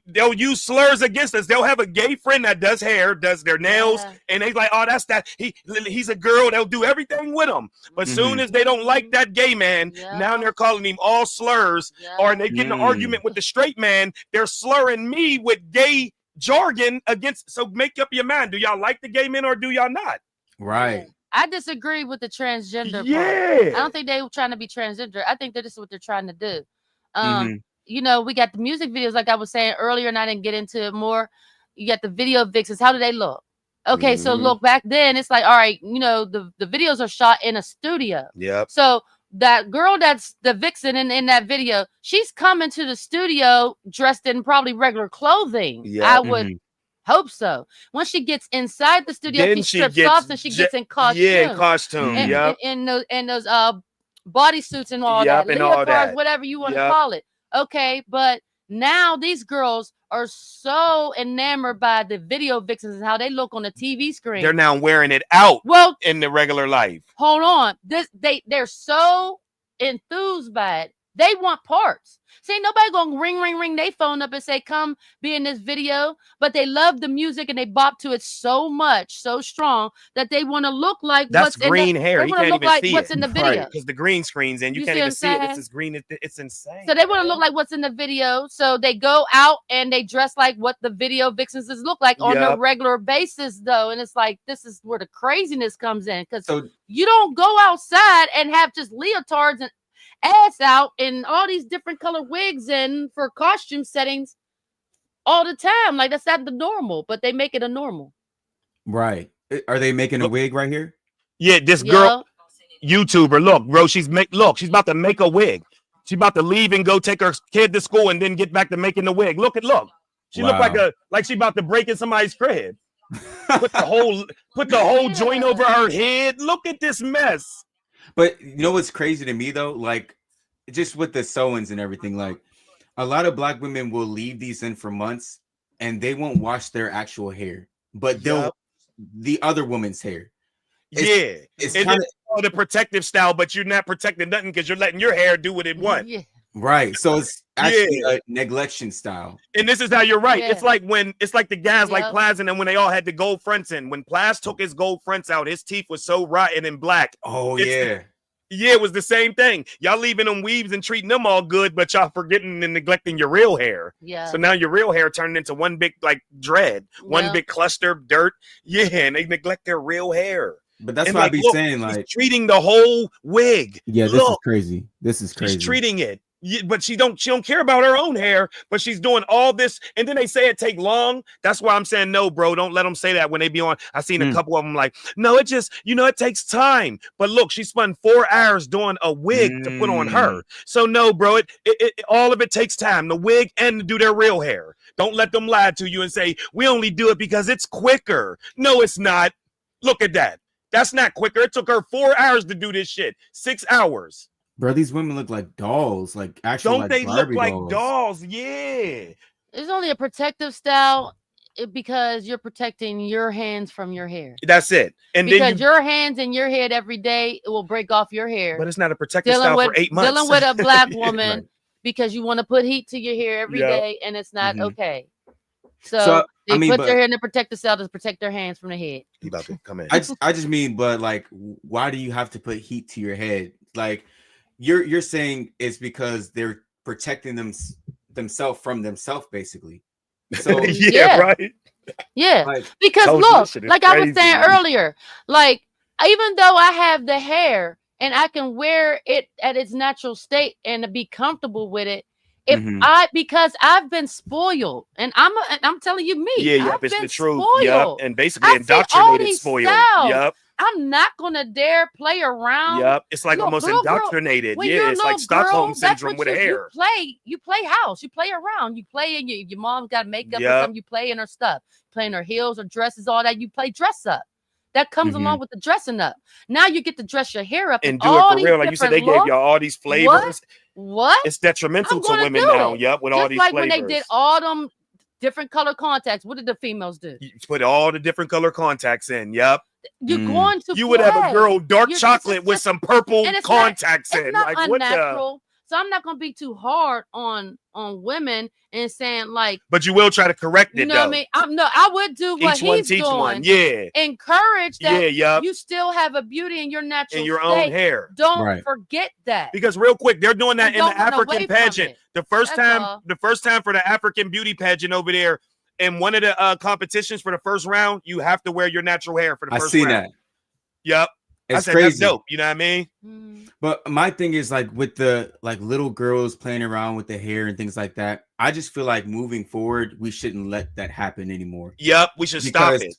They'll use slurs against us. They'll have a gay friend that does hair, does their nails, and they're like, "Oh, that's that. He's a girl." They'll do everything with him. But soon as they don't like that gay man, now they're calling him all slurs, or they get in an argument with the straight man. They're slurring me with gay jargon against. So make up your mind. Do y'all like the gay men or do y'all not? Right. I disagree with the transgender part. I don't think they were trying to be transgender. I think that this is what they're trying to do. You know, we got the music videos, like I was saying earlier, and I didn't get into it more. You got the video vixens. How do they look? Okay, so look, back then it's like, all right, you know, the videos are shot in a studio. So that girl that's the vixen in that video, she's coming to the studio dressed in probably regular clothing. I would hope so. Once she gets inside the studio, then she strips off and she gets in costume. Costume. And those bodysuits and all that. And all that. Whatever you want to call it. Okay, but now these girls are so enamored by the video vixens and how they look on the TV screen. They're now wearing it out in the regular life. Hold on. They're so enthused by it. They want parts. See, nobody gonna ring their phone up and say, "Come be in this video." But they love the music and they bop to it so much, so strong that they want to look like that's green hair. They want to look like what's in the video because the green screens and you can't even see it. It's as green. It's insane. So they want to look like what's in the video. So they go out and they dress like what the video vixens look like on a regular basis, though. And it's like this is where the craziness comes in because you don't go outside and have just leotards and ass out and all these different color wigs and for costume settings all the time. Like that's not the normal, but they make it a normal. Right. Are they making a wig right here? Yeah, this girl, YouTuber. Look, bro, she's about to make a wig. She's about to leave and go take her kid to school and then get back to making the wig. Look. She looked like she about to break in somebody's crib. Put the whole joint over her head. Look at this mess. But you know what's crazy to me though? Like just with the sew-ins and everything, like a lot of black women will leave these in for months and they won't wash their actual hair, but they'll the other woman's hair. It's kind of the protective style, but you're not protecting nothing because you're letting your hair do what it wants. Right. So it's actually a neglection style. And this is how you're right. It's like the guys like Plaz and then when they all had the gold fronts in. When Plaz took his gold fronts out, his teeth was so rotten and black. It was the same thing. Y'all leaving them weaves and treating them all good, but y'all forgetting and neglecting your real hair. So now your real hair turned into one big like dread, one big cluster of dirt. And they neglect their real hair. But that's why I be saying, like, treating the whole wig. This is crazy. This is crazy. She's treating it. But she don't care about her own hair, but she's doing all this. And then they say it take long. That's why I'm saying, no, bro, don't let them say that when they be on. I seen a couple of them like, no, it just, it takes time. But look, she spent 4 hours doing a wig to put on her. So no, bro, it all of it takes time, the wig and to do their real hair. Don't let them lie to you and say, we only do it because it's quicker. No, it's not. Look at that. That's not quicker. It took her 4 hours to do this shit. 6 hours. Bro, these women look like dolls, like actual. Don't like they Barbie look like dolls. dolls? Yeah. It's only a protective style because you're protecting your hands from your hair. That's it. And because then your hands in your head every day, it will break off your hair. but it's not a protective style for 8 months. Dealing with a black Yeah, woman right. because you want to put heat to your hair every day, Yep. and it's not Mhm. okay. So, So they I mean, put but- their hair in the protective cell to protect their hands from the head. He about to come in. I just mean, but like, why do you have to put heat to your head? Like, you're saying it's because they're protecting themselves from themselves, basically. So Yeah. right. Yeah, like, because Told you, look, this shit is like I was crazy, saying man. earlier, like even though I have the hair and I can wear it at its natural state and to be comfortable with it, if Mhm. because I've been spoiled, and I'm telling you, me, Yeah, yep, I've it's been the truth. spoiled. Yep. And basically I see all indoctrinated, these spoiled. styles. Yep. I'm not gonna dare play around. Yep. It's like Look, almost little girl, indoctrinated. when Yeah, you're a it's like little Stockholm girl, that's syndrome what with a hair. You play house, you play around, you play, and your mom got makeup or Yep. something, you play in her stuff, playing her heels or dresses, all that. You play dress up. That comes Mm-hmm. along with the dressing up. Now you get to dress your hair up And in do all it for these real. Like you said, they different gave looks. y'all all these flavors. What? It's detrimental I'm to gonna women do now. it. Yep, with all Just these like flavors. when they did all them different color contacts. What did the females do? You put all the different color contacts in. Yep. You're going to You would have a play. girl dark You're- chocolate with some purple and it's not- contacts it's in. not Like what the? unnatural. So I'm not gonna be too hard on women and saying like, But you will try to correct it you know though. what I mean? I would do what Each one he's teach doing. one. Yeah. Encourage that Yeah, yup. you still have a beauty in your natural In your state. own hair. Don't Right. forget that. Because real quick, they're doing that And in the don't run away African from pageant. it. The first That's all. time for the African beauty pageant over there, in one of the competitions for the first round, you have to wear your natural hair for the I first seen round. that. Yep. I It's said that's crazy. dope. You know what I mean? But my thing is like with the like little girls playing around with the hair and things like that. I just feel like moving forward, we shouldn't let that happen anymore. Yep. We should stop Because it.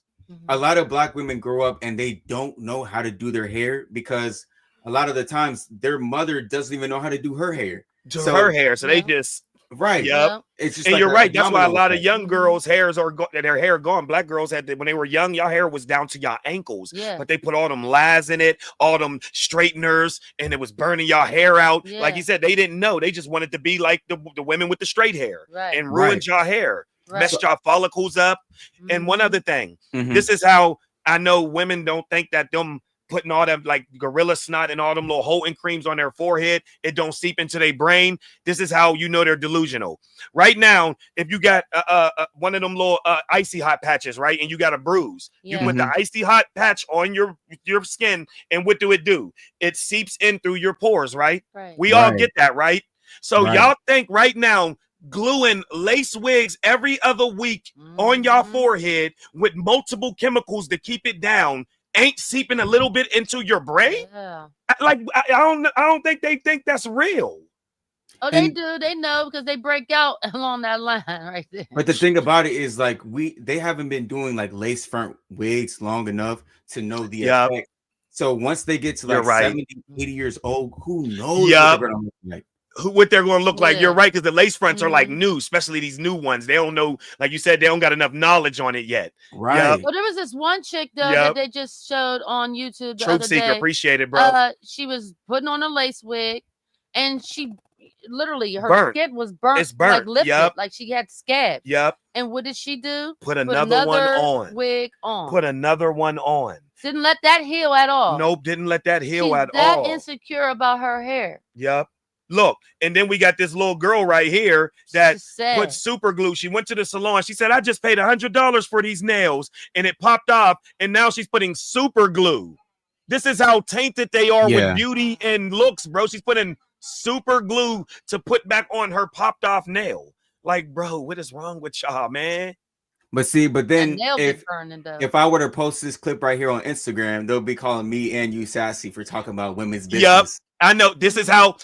a lot of black women grow up and they don't know how to do their hair because a lot of the times their mother doesn't even know how to do her hair. To her hair. So they just right. Yep. It's just and like you're a right. That's why a domino lot of effect. young girls' hairs are their hair gone. Black girls had when they were young, y'all hair was down to y'all ankles. Yeah. But they put all them lies in it, all them straighteners, and it was burning y'all hair out. Yeah. Like you said, they didn't know. They just wanted to be like the women with the straight hair Right. and ruined Right. y'all hair, Right. messed y'all follicles up. And one other thing, Mhm. this is how I know women don't think that them putting all that like gorilla snot and all them little holding creams on their forehead, it don't seep into their brain. This is how you know they're delusional. Right now, if you got one of them little icy hot patches, right, and you got a bruise, you Yeah. put the icy hot patch on your skin, and what do? It seeps in through your pores, right? Right. We all Right. get that, right? So Right. y'all think right now gluing lace wigs every other week on your Mhm. forehead with multiple chemicals to keep it down ain't seeping a little bit into your brain? Yeah. I don't think they think that's real. Oh, they And- do. They know because they break out along that line right there. But the thing about it is like they haven't been doing like lace front wigs long enough to know the Yup. effect. So once they get to You're like right. 70, 80 years old, who knows what Yup. they're gonna look like? What they're going to look like. Yeah. You're right, because the lace fronts are like Mhm. new, especially these new ones. They don't know, like you said, they don't got enough knowledge on it yet. Right. Well, there was this one chick though Yep. that they just showed on YouTube the Truth other seeker, day. appreciate it, bro. She was putting on a lace wig, and she literally her Burnt. skin was burnt, It's burnt, like lifted, yup. like she had scabs. Yep. And what did she do? Put another one on. wig on. Put another one on. Didn't let that heal at all. Nope, didn't let that heal She's at that all. insecure about her hair. Yep. Look, and then we got this little girl right here that She's sad. put super glue. She went to the salon. She said, I just paid $100 for these nails, and it popped off, and now she's putting super glue. This is how tainted they are Yeah. with beauty and looks, bro. She's putting super glue to put back on her popped off nail. Like, bro, what is wrong with y'all, man? But see, but then nail be if burning though. if I were to post this clip right here on Instagram, they'll be calling me and you sassy for talking about women's business. Yup. I know this is how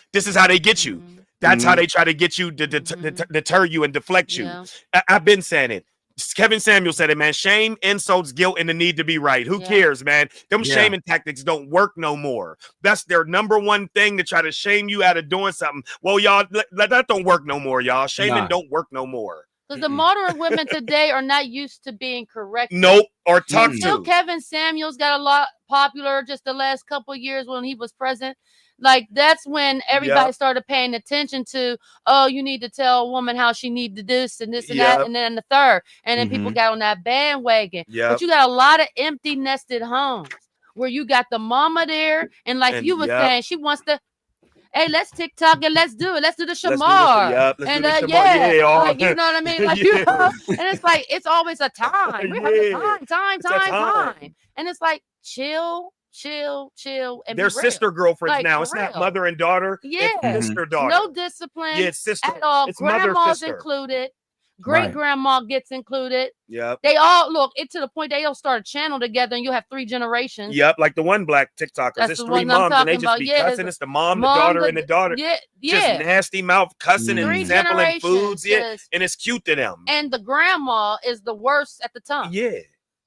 they get you. Mhm. That's how Mhm. they try to get you to deter you and deflect you. Yeah. I've been saying it. Kevin Samuel said it, man. Shame, insults, guilt, and the need to be right. Who Yeah. cares, man? Them Yeah. shaming tactics don't work no more. That's their number one thing, to try to shame you out of doing something. Well, y'all, that don't work no more, y'all. Shaming Nah. don't work no more. Because the modern women today are not used to being corrected. Nope, or talked Until to. Kevin Samuels got a lot popular just the last couple of years when he was president. Like, that's when everybody started paying attention to, oh, you need to tell a woman how she need to do this and this and that, and then the third. And then people got on that bandwagon. But you got a lot of empty nested homes where you got the mama there, and like you were saying, she wants to, hey, let's TikTok and let's do it. Let's do the shamar. Like, you know what I mean? Like, you know, and it's like, it's always a time. We have time. And it's like, chill. And they're sister girlfriends now. It's not mother and daughter. Yeah. It's sister daughter. No discipline. Yeah, it's sister. At all. It's mother, Grandma's sister. included. Great grandma gets included. Yep. They all look it to the point they all start a channel together, and you have 3 generations. Yep, like the one black TikTokers. That's It's the 3 one I'm moms, and they talking just about. be Yeah, cussing. It's the mom, the daughter, and the daughter. Yeah. Just nasty mouth cussing and 3 sampling foods. Yeah, generations. and it's cute to them. And the grandma is the worst at the tongue. Yeah.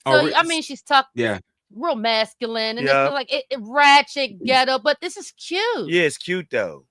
So I mean, she's tucked. Yeah. Real masculine, and it's like it ratchet ghetto, but this is cute. Yeah, it's cute though.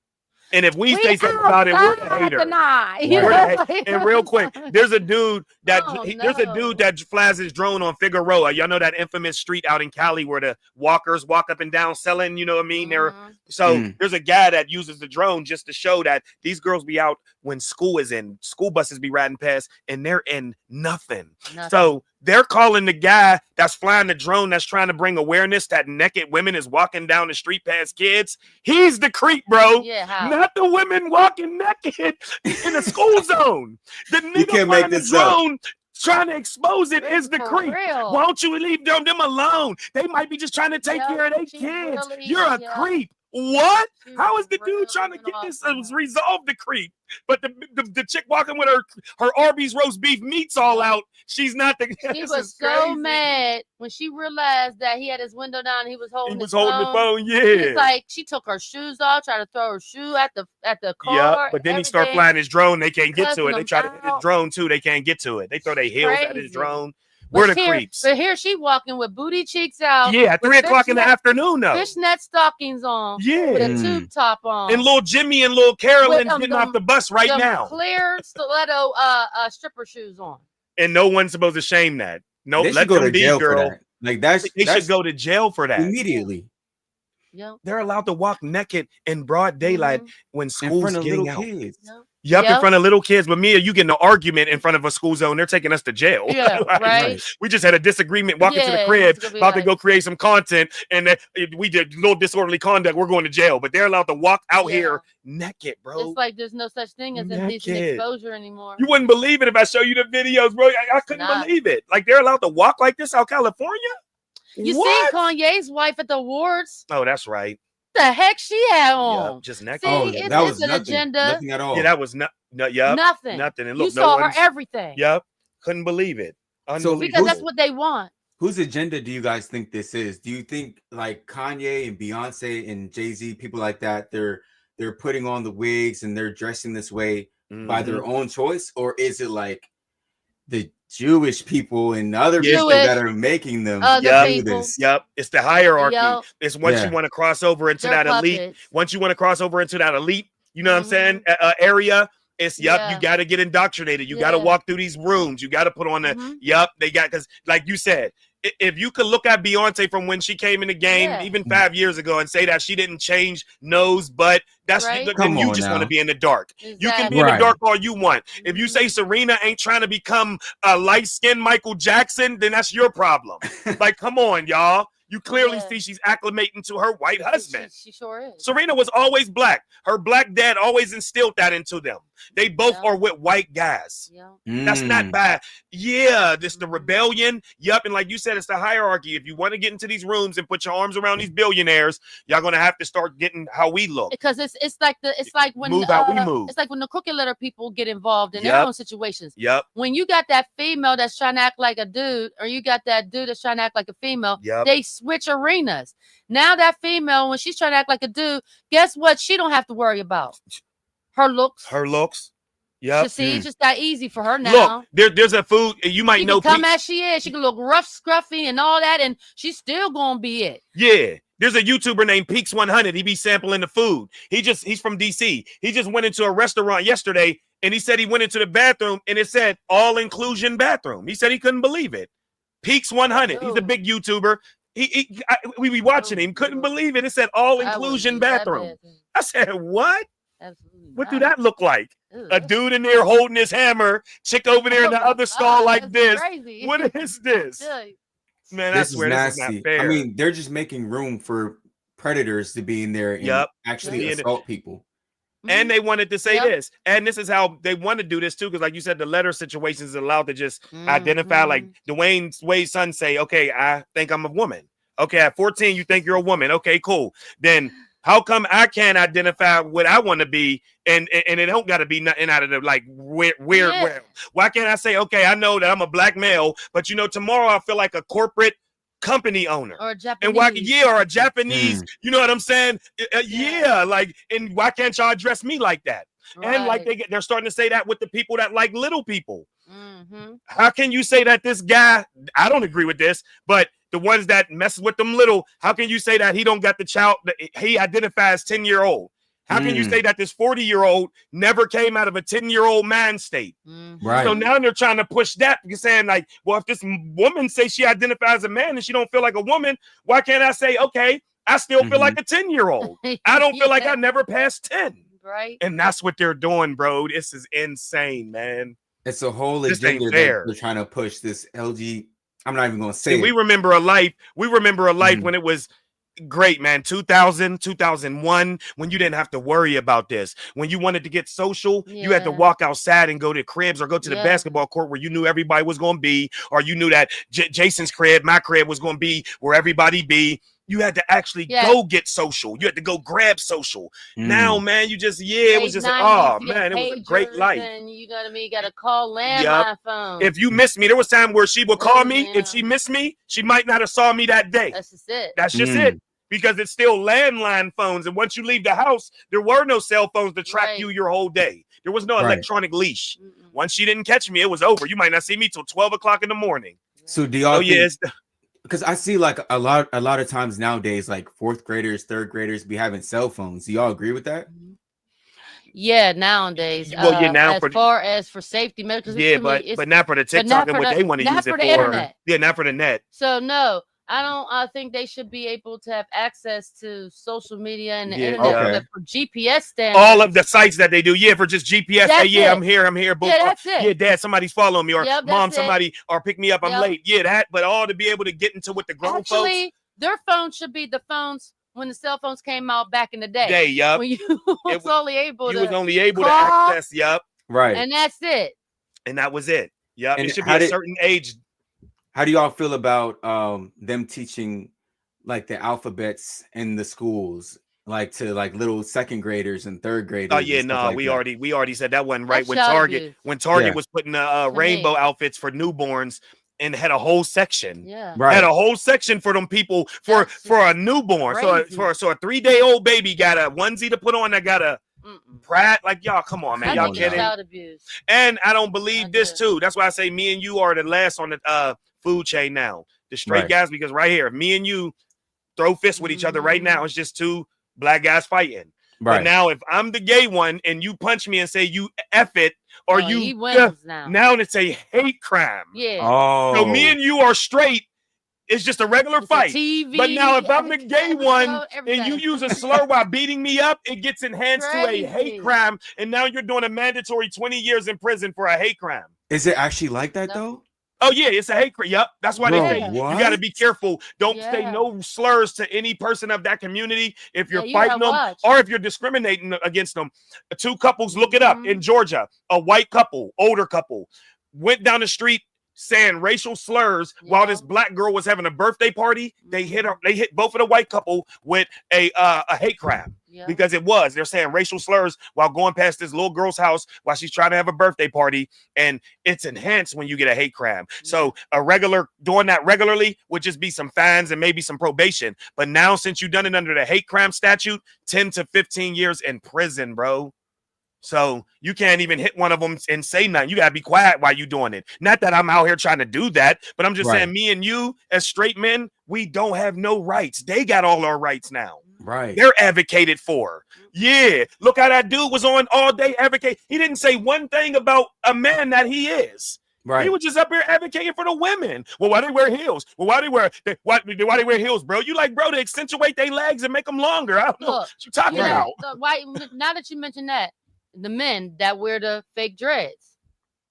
And if we say something about it, we're the hater. And real quick, there's a dude that there's a dude that flies his drone on Figueroa. Y'all know that infamous street out in Cali where the walkers walk up and down selling. You know what I mean? There's a guy that uses the drone just to show that these girls be out when school is in. School buses be riding past, and they're in nothing. So they're calling the guy that's flying the drone that's trying to bring awareness that naked women is walking down the street past kids. He's the creep, bro. Yeah, how? Not the women walking naked in the school zone. The nigga flying the drone trying to expose it is the creep. Real. Why don't you leave them alone? They might be just trying to take care of their kids. You're a creep. What? How is the dude trying to get this resolve the creep? But the chick walking with her Arby's roast beef meats all out, she's not the. He was so mad when she realized that he had his window down. And he was holding. the phone. Yeah. It's like she took her shoes off, tried to throw her shoe at the car. Yeah, but then he started flying his drone. They can't get to it. They try to hit hit his drone too. They can't get to it. They throw their heels at his drone. We're the creeps. But here she walking with booty cheeks out. Yeah, at 3 o'clock in the afternoon, though. Fishnet stockings on. Yeah. With a tube top on. And little Jimmy and little Carolyn getting off the bus right now. Clear stiletto stripper shoes on. And no one's supposed to shame that. No, They let should go them to be, jail for girl. that. Like that's They should go to jail for that. immediately Yep. They're allowed to walk naked in broad daylight when in school's front of getting little out. kids. Yep, in front of little kids. But Mia, you getting an argument in front of a school zone, they're taking us to jail. Yeah, Like, right. We just had a disagreement walking to the Yeah, crib, it's gonna be about to like- go create some content, and we did little disorderly conduct. We're going to jail, but they're allowed to walk out here naked, bro. It's like there's no such thing as indecent Naked. exposure anymore. You wouldn't believe it if I show you the videos, bro. I couldn't believe it. Like they're allowed to walk like this out California. You What? seen Kanye's wife at the awards? Oh, that's right. What the heck she had on? Yep, just naked. See, it's an agenda. Nothing at all. Yeah, that was yep, Nothing. nothing. And You look, saw no her one's, everything. Yep, couldn't believe it. Because that's what they want. Whose agenda do you guys think this is? Do you think like Kanye and Beyonce and Jay-Z, people like that, they're putting on the wigs and they're dressing this way by their own choice, or is it like the Jewish people and other people that are making them do this? Yep, it's the hierarchy. Yep. It's once you want to cross over into They're that elite. puppets. Once you want to cross over into that elite, you know what I'm saying? Area. It's you got to get indoctrinated. You got to walk through these rooms. You got to put on the they got, because like you said, if you could look at Beyonce from when she came in the game, even 5 years ago, and say that she didn't change nose, but that's then you just want to be in the dark. You can be in the dark all you want. If you say Serena ain't trying to become a light-skinned Michael Jackson, then that's your problem. Like, come on, y'all. You clearly see she's acclimating to her white husband. She sure is. Serena was always black. Her black dad always instilled that into them. They both are with white guys. That's not bad. Yeah, this the rebellion. Yup, and like you said, it's the hierarchy. If you want to get into these rooms and put your arms around these billionaires, y'all gonna have to start getting how we look. Because it's like when Move how we move. It's like when the crooked letter people get involved in their Yep. own situations. Yep. When you got that female that's trying to act like a dude, or you got that dude that's trying to act like a female, Yep. they switch arenas. Now that female, when she's trying to act like a dude, guess what? She don't have to worry about her looks. Her looks. Yep. You see, it's just that easy for her now. Look, there's a food you might She know. can come as she is. She can look rough, scruffy, and all that, and she's still gonna be it. Yeah. There's a YouTuber named Peaks 100. He be sampling the food. He's from DC. He just went into a restaurant yesterday and he said he went into the bathroom and it said all inclusion bathroom. He said he couldn't believe it. Peaks 100. He's a big YouTuber. We be watching him. Couldn't believe it. It said all inclusion bathroom. I said, what? Absolutely What do that look like? A dude in there holding his hammer, chick over there in the other stall like this. Crazy. What is this? Man, I This is swear this is nasty. not fair. I mean, they're just making room for predators to be in there and actually assault people. And they wanted to say this, and this is how they want to do this too, because like you said, the letter situation is allowed to just identify. Like Dwayne Wade's son say, "Okay, I think I'm a woman." Okay, at 14, you think you're a woman. Okay, cool. Then how come I can't identify what I want to be, and it don't got to be nothing out of the like weird? Why can't I say, okay, I know that I'm a black male, but tomorrow I feel like a corporate company owner or a Japanese, and why or a Japanese, you know what I'm saying? Like, and why can't y'all address me like that? Right. And like they're starting to say that with the people that like little people. How can you say that this guy, I don't agree with this, but the ones that messes with them little, how can you say that he don't got the child that he identifies 10-year-old? How can you say that this 40-year-old never came out of a 10-year-old man state? Right. So now they're trying to push that, because saying like, well, if this woman says she identifies as a man and she don't feel like a woman, why can't I say, okay, I still feel like a 10-year-old. I don't feel like I never passed 10. Right. And that's what they're doing, bro. This is insane, man. It's a whole This ain't agenda that fair. they're trying to push. This LG. I'm not even going to say See, it. we remember a life. We remember a life when it was great, man. 2000, 2001, when you didn't have to worry about this. When you wanted to get social, you had to walk outside and go to cribs or go to the basketball court where you knew everybody was going to be, or you knew that Jason's crib, my crib was going to be where everybody be. You had to actually go get social. You had to go grab social. Now, man, you just, it was just, oh, man, it was a great life. And you know what I mean? You got to call landline phone. If you missed me, there was time where she would call me. If she missed me, she might not have saw me that day. That's just it. That's just it. Because it's still landline phones. And once you leave the house, there were no cell phones to track you your whole day. There was no electronic leash. Once she didn't catch me, it was over. You might not see me till 12 o'clock in the morning. So do y'all because I see like a lot of times nowadays, like fourth graders, third graders be having cell phones. Do y'all agree with that? Yeah, nowadays. Well, now as far as for safety measures. But not for the TikTok and what they want to use it for. Internet. Yeah, not for the net. So no, I think they should be able to have access to social media and the internet for GPS standards. All of the sites that they do, for just GPS. I'm here. Boom. Yeah, that's it. Yeah, Dad, somebody's following me, or Mom, somebody, or pick me up. I'm late. Yeah, that. But all to be able to get into what the grown folks. Their phones should be the phones when the cell phones came out back in the day. When you was only able to access. Right. And that's it. And that was it. And it should be a certain age. How do y'all feel about them teaching like the alphabets in the schools, like to like little second graders and third graders? Oh yeah, no, we already said that wasn't right. When Target was putting rainbow outfits for newborns and had a whole section, had a whole section for them people for a newborn. So a 3-day-old baby got a onesie to put on that got a Pratt, like y'all, come on, man, y'all kidding? And I don't believe this too. That's why I say me and you are the last on the food chain now, the straight guys, because right here, me and you throw fists with each other right now. It's just two black guys fighting. But now, if I'm the gay one and you punch me and say you F it, or you now it's a hate crime. So me and you are straight. It's just a regular fight. But now, if I'm the gay one and you use a slur while beating me up, it gets enhanced to a hate crime. And now you're doing a mandatory 20 years in prison for a hate crime. Is it actually like that though? Oh yeah, it's a hate crime. Yep, that's why they say you got to be careful. Don't say no slurs to any person of that community if you're fighting them or if you're discriminating against them. Two couples, look it up in Georgia. A white couple, older couple, went down the street saying racial slurs while this black girl was having a birthday party. They hit both of the white couple with a hate crime. Because they're saying racial slurs while going past this little girl's house while she's trying to have a birthday party, and it's enhanced when you get a hate crime. So doing that regularly would just be some fines and maybe some probation. But now, since you've done it under the hate crime statute, 10 to 15 years in prison, bro. So you can't even hit one of them and say nothing. You gotta be quiet while you doing it. Not that I'm out here trying to do that, but I'm just saying, me and you as straight men, we don't have no rights. They got all our rights now. Right. They're advocated for. Yeah. Look how that dude was on all day advocate. He didn't say one thing about a man that he is. Right. He was just up here advocating for the women. Well, why they wear heels? Well, why they wear heels, bro? You like, bro, to accentuate their legs and make them longer. I don't know what you talking about. Why? Now that you mention that, the men that wear the fake dreads.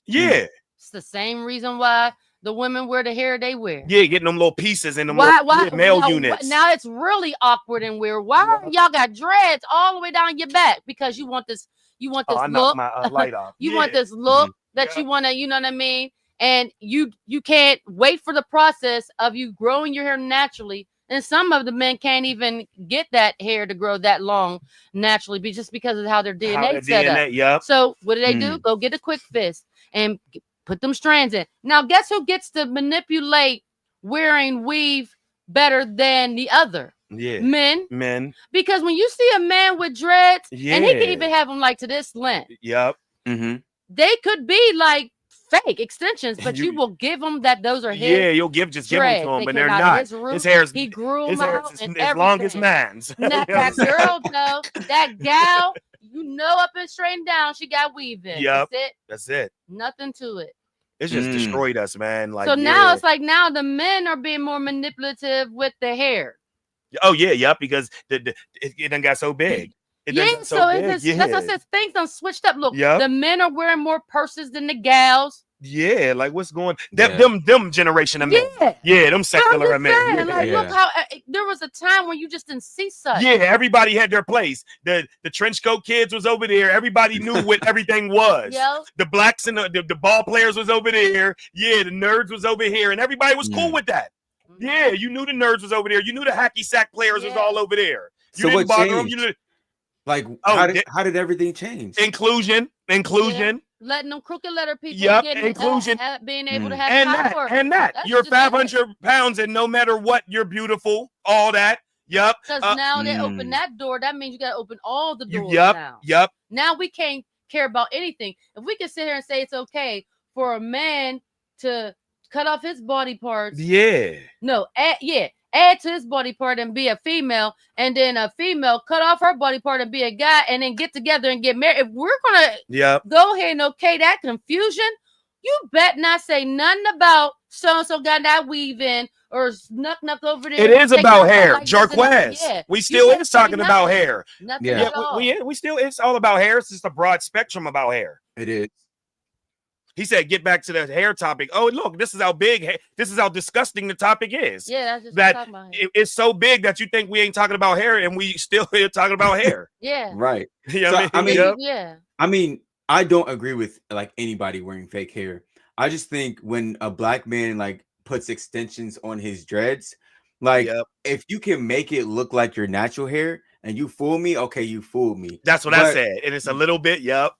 Yeah. It's the same reason why the women wear the hair they wear. Yeah, getting them little pieces in them Why? male now, units. Now it's really awkward and weird. Why y'all got dreads all the way down your back? Because you want this. You want this I look. knocked my light off. You want this look that you want to. You know what I mean? And you can't wait for the process of you growing your hair naturally. And some of the men can't even get that hair to grow that long naturally, just because of how their DNA set up. Yep. So what do? Go get a quick fist and put them strands in. Now, guess who gets to manipulate wearing weave better than the other? Yeah. Men. Because when you see a man with dreads, and he can even have them like to this length. Yep. They could be like fake extensions, but you will give them that those are his. Yeah, you'll give them to him, but they're not. His hair's he grew them out as long as man's. That girl though, that gal, up and straight down, she got weave in. Yep. That's it. Nothing to it. It's just destroyed us, man. Like, so now it's like now the men are being more manipulative with the hair. Oh yeah, yep, because it done got so big. That's what I said. Things done switched up. Look, the men are wearing more purses than the gals. Yeah, like what's going them generation of men. Yeah, them secular men. Look how there was a time when you just didn't see such. Yeah, everybody had their place. The trench coat kids was over there. Everybody knew what everything was. The blacks and the ball players was over there. Yeah, the nerds was over here, and everybody was cool with that. Yeah, you knew the nerds was over there. You knew the hacky sack players was all over there. You so didn't what bother changed? them. You knew, like how did everything change? Inclusion. Letting them crooked letter people get inclusion, being able to have that. You're 500 pounds, and no matter what, you're beautiful. All that. Yep. Because now they open that door. That means you got to open all the doors now. Yep. Now we can't care about anything. If we can sit here and say it's okay for a man to cut off his body parts. Yeah. No. Add to his body part and be a female, and then a female cut off her body part and be a guy, and then get together and get married. If we're gonna go ahead and okay that confusion, you bet not say nothing about so got that weave in or snuck over there. It is about hair, Jarquez. We still is talking about hair. Nothing at all. We still it's all about hair. It's just a broad spectrum about hair. It is. He said, "Get back to the hair topic." Oh, look, this is how disgusting the topic is. Yeah, that's just that it's so big that you think we ain't talking about hair, and we still here talking about hair. Yeah, right. You know what I mean? I mean, I don't agree with like anybody wearing fake hair. I just think when a black man like puts extensions on his dreads, like if you can make it look like your natural hair. And you fool me, okay, you fooled me. That's what I said. And it's a little bit, Yeah,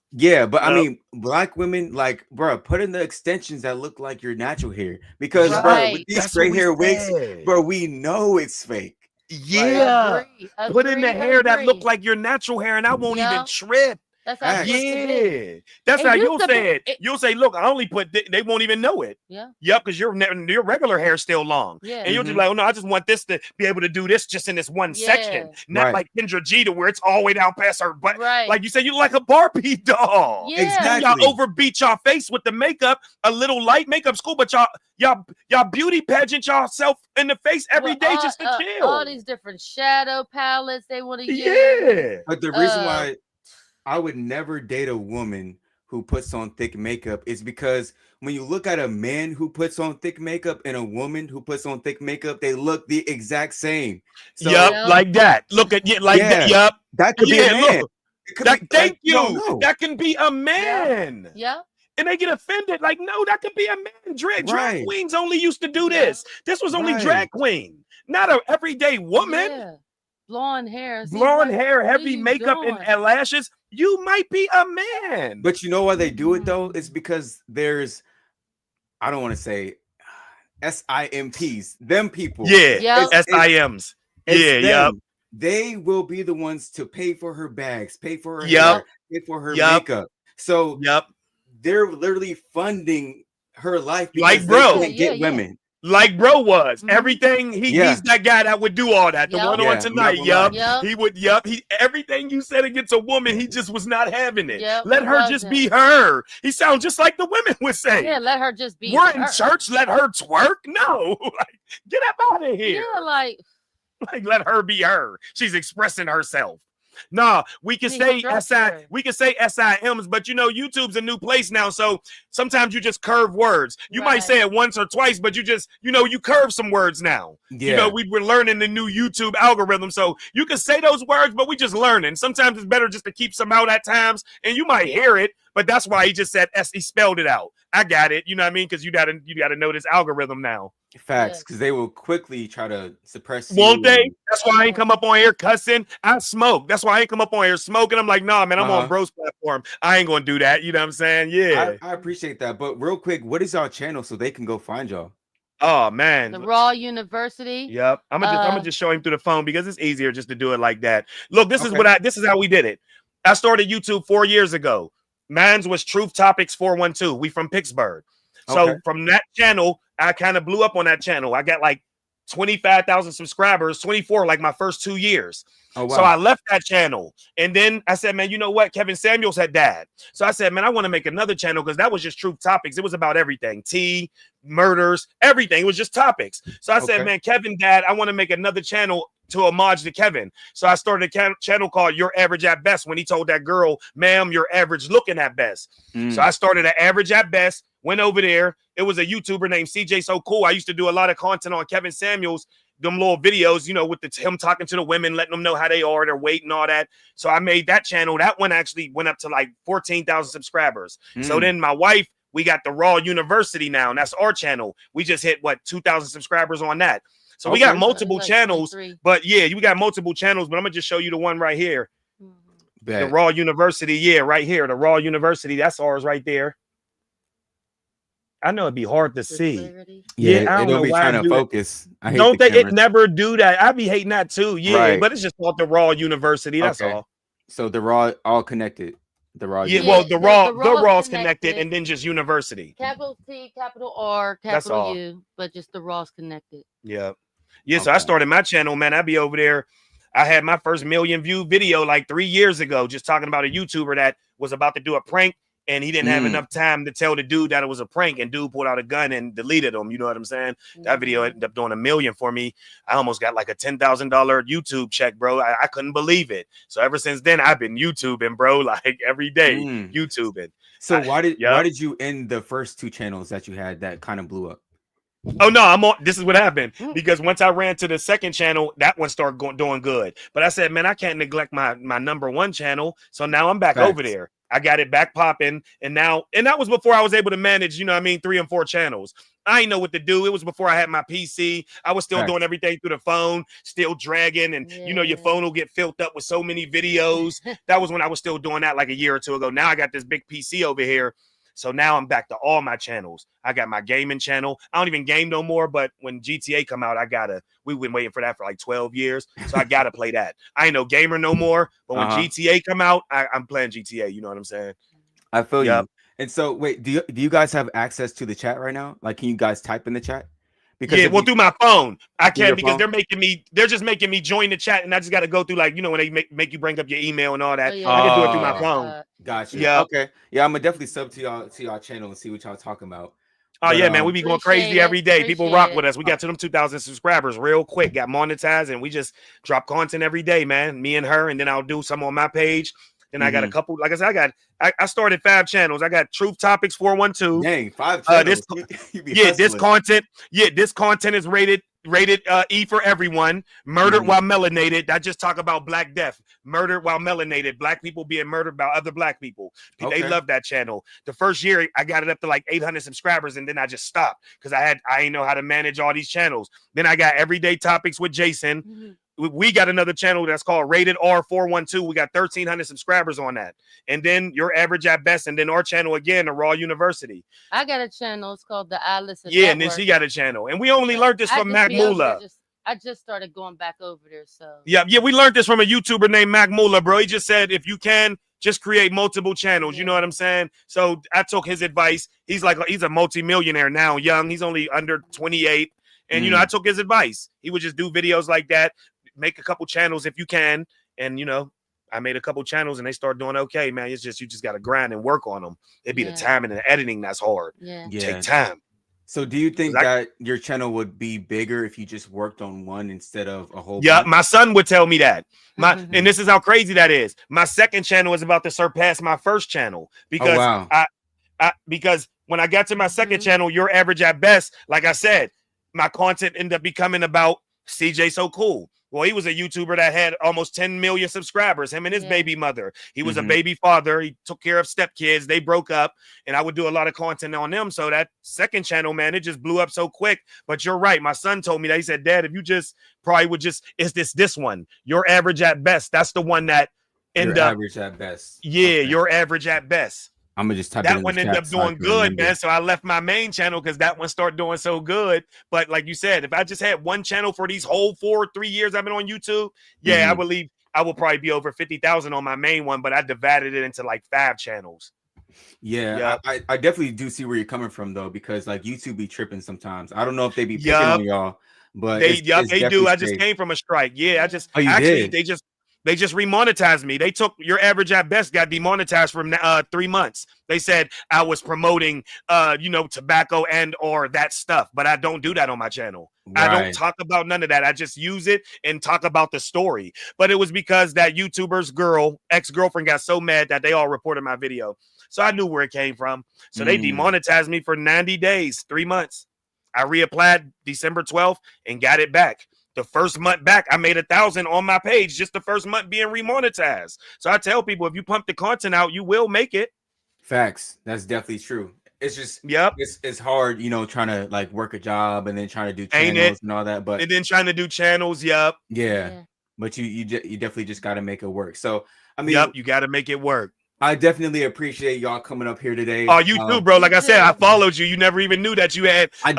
but I mean, black women, like, bro, put in the extensions that look like your natural hair. Because, bro, with these straight hair wigs, bro, we know it's fake. Yeah. Put in the hair that look like your natural hair, and I won't even trip. That's how that's how you'll say it. You'll say, "Look, I only put." They won't even know it. Yep, because your regular hair is still long. Yeah, and you'll just be like, "Oh no, I just want this to be able to do this just in this one section, not like Kendra Jeter where it's all the way down past her butt." Right. Like you said, you look like a Barbie doll. Yeah. Exactly. Y'all overbeat y'all face with the makeup, a little light makeup school, but y'all beauty pageant yourself in the face every day just to chill. All these different shadow palettes they want to use. Yeah, but the reason why I would never date a woman who puts on thick makeup is because when you look at a man who puts on thick makeup and a woman who puts on thick makeup, they look the exact same. So, like that. Look at you like that. Yep. That could be a man. Thank you. That can be a man. Yeah. And they get offended. Like, no, that could be a man. Drag queens only used to do this. This was only drag queen, not an everyday woman. Yeah. Blonde hair, heavy makeup, and lashes. You might be a man. But you know why they do it though? It's because there's, I don't want to say SIMPs, them people. Yeah, SIMs. Yeah. They will be the ones to pay for her bags, pay for her hair, pay for her makeup. So they're literally funding her life because they can't get women. Like bro was. Everything Yeah. he's that guy that would do all that. The Yup. one Yeah, on I'm tonight, not gonna lie. yup. He would, he everything you said against a woman, he just was not having it. Yep, Let he her just be wasn't. her. He sounds just like the women would say. Yeah, let her just be We're in her. church, let her twerk. No, like get up out of here. Yeah, like Like let her be her. She's expressing herself. No, we can Be say structured. we can say SIMs, but you know, YouTube's a new place now. So sometimes you just curve words. You might Right. say it once or twice, but you just, you know, you curve some words now. Yeah. You know, we're learning the new YouTube algorithm. So you can say those words, but we just learning. Sometimes it's better just to keep some out at times, and you might hear it, but that's why he just said S. He spelled it out. I got it. You know what I mean? Because you gotta know this algorithm now. Facts, because they will quickly try to suppress you. Won't they? That's why I ain't come up on here cussing. I smoke. That's why I ain't come up on here smoking. I'm like, nah, man, I'm on bro's platform. I ain't gonna do that. You know what I'm saying? Yeah. I appreciate that. But real quick, what is y'all channel so they can go find y'all? Oh man. the Raw University. Yep. I'm gonna just show him through the phone because it's easier just to do it like that. Look, this is how we did it. I started YouTube 4 years ago. Mine's was Truth Topics 412. We from Pittsburgh. So Okay. from that channel, I kind of blew up on that channel. I got like 25,000 subscribers, 24 like my first 2 years. Oh, wow. So I left that channel. And then I said, man, you know what? Kevin Samuels had died. So I said, man, I want to make another channel because that was just Truth Topics. It was about everything. Tea, murders, everything. It was just topics. So I said, man, Kevin died. I want to make another channel to homage to Kevin. So I started a channel called Your Average at Best when he told that girl, ma'am, you're average looking at best. So I started an Average at Best, went over there. It was a YouTuber named CJ So Cool. I used to do a lot of content on Kevin Samuels, them little videos, you know, with him talking to the women, letting them know how they are, their weight and all that. So I made that channel. That one actually went up to like 14,000 subscribers. So then my wife, we got the Raw University now, and that's our channel. We just hit, 2,000 subscribers on that. So we got multiple channels, but yeah, you got multiple channels, but I'm gonna just show you the one right here. The Raw University, yeah, right here. The Raw University, that's ours right there. I know it'd be hard to see. Yeah, I don't it'll know be why I trying to do it. focus. I hate Don't the they? It cameras. never do that. I be hating that too. Yeah, Right. but it's just called the Raw University. That's Okay. all. So the Raw all connected. The Raw. Yeah, University. well, the Raw's Raw's connected. connected, and then just University. Capital T, capital R, That's capital all. U, but just the Raw's connected. Yeah. Yeah, so I started my channel, man. I'd be over there. I had my first million view video like 3 years ago, just talking about a YouTuber that was about to do a prank, and he didn't have enough time to tell the dude that it was a prank, and dude pulled out a gun and deleted him. You know what I'm saying? That video ended up doing $1 million for me. I almost got like a $10,000 YouTube check, bro. I couldn't believe it. So ever since then, I've been YouTubing, bro, like every day, YouTubing. So why did you end the first 2 channels that you had that kind of blew up? Oh no, I'm on. This is what happened because once I ran to the second channel, that one started doing good. But I said, man, I can't neglect my number 1 channel. So now I'm back over there. I got it back popping, and that was before I was able to manage, 3 and 4 channels. I didn't know what to do. It was before I had my PC. I was still doing everything through the phone, still dragging, and your phone will get filled up with so many videos. That was when I was still doing that like a year or 2 ago. Now I got this big PC over here. So now I'm back to all my channels. I got my gaming channel. I don't even game no more, but when GTA come out, we've been waiting for that for like 12 years. So I gotta play that. I ain't no gamer no more, but when GTA come out, I'm playing GTA. You know what I'm saying? I feel you. And so wait, do you guys have access to the chat right now? Like, can you guys type in the chat? Because through my phone. I Through your can't because phone? they're just making me join the chat, and I just got to go through when they make you bring up your email and all that. yeah. I can do it through my phone. Gotcha. Yeah. Okay. Yeah, I'm gonna definitely sub to y'all channel and see what y'all talking about. Oh But, yeah, man, we be going crazy Appreciate every it. day. People rock Appreciate with it. us. We got to them 2,000 subscribers real quick. Got monetized, and we just drop content every day, man. Me and her, and then I'll do some on my page. Then I got a couple. Like I said, I started 5 channels. I got Truth Topics 412. Dang, 5 channels. This content is rated E for everyone. Murdered while melanated. I just talk about Black Death. Murdered while melanated. Black people being murdered by other Black people. They love that channel. The first year I got it up to like 800 subscribers, and then I just stopped because I didn't know how to manage all these channels. Then I got Everyday Topics with Jason. We got another channel that's called Rated R 412. We got 1,300 subscribers on that. And then Your Average at Best, and then our channel again, the Raw University. I got a channel. It's called the I Listen Yeah, and then Network. she got a channel. And we only learned this I from just Mac be over there Mula. I just started going back over there. So Yeah, we learned this from a YouTuber named Mac Mula, bro. He just said if you can Just create multiple channels. You know what I'm saying? So I took his advice. He's a multimillionaire now, young. He's only under 28. And, you know, I took his advice. He would just do videos like that, make a couple channels if you can. And, you know, I made a couple channels and they start doing okay, man. It's just, you just got to grind and work on them. It'd be the timing and the editing that's hard. Take time. So do you think that your channel would be bigger if you just worked on one instead of a whole Yeah, bunch? my son would tell me that. And this is how crazy that is. My second channel is about to surpass my first channel because because when I got to my second channel, Your Average at Best, like I said, my content ended up becoming about CJ So Cool. Well, he was a YouTuber that had almost 10 million subscribers, him and his baby mother. He was a baby father. He took care of stepkids. They broke up, and I would do a lot of content on them. So that second channel, man, it just blew up so quick. But you're right. My son told me that. He said, Dad, if you just probably would just, it's this one, Your Average at Best. That's the one that ended up. Average at Best. Yeah, Your Average at Best. I'm gonna just type it in That the one chat ended up so I doing can good, remember. man. So I left my main channel because that one started doing so good. But like you said, if I just had one channel for these whole 3 years I've been on YouTube, I believe I will probably be over 50,000 on my main one. But I divided it into like 5 channels. Yeah, I definitely do see where you're coming from though, because like YouTube be tripping sometimes. I don't know if they be picking on y'all, but they do. I definitely just safe. came from a strike. Yeah, I just you actually did? they just remonetized me. They took Your Average at Best got demonetized from 3 months. They said I was promoting tobacco and or that stuff, but I don't do that on my channel. I don't talk about none of that. I just use it and talk about the story. But it was because that YouTuber's ex-girlfriend got so mad that they all reported my video. So I knew where it came from. So they demonetized me for 90 days, 3 months. I reapplied December 12th and got it back. The first month back, I made 1,000 on my page, just the first month being remonetized. So I tell people, if you pump the content out, you will make it. Facts. That's definitely true. It's just it's hard, trying to like work a job and then trying to do channels and all that. But and then trying to do channels, yeah. But you definitely just got to make it work. So I mean, you got to make it work. I definitely appreciate y'all coming up here today. Oh, you too, bro. Like I said, I followed you. You never even knew that you had a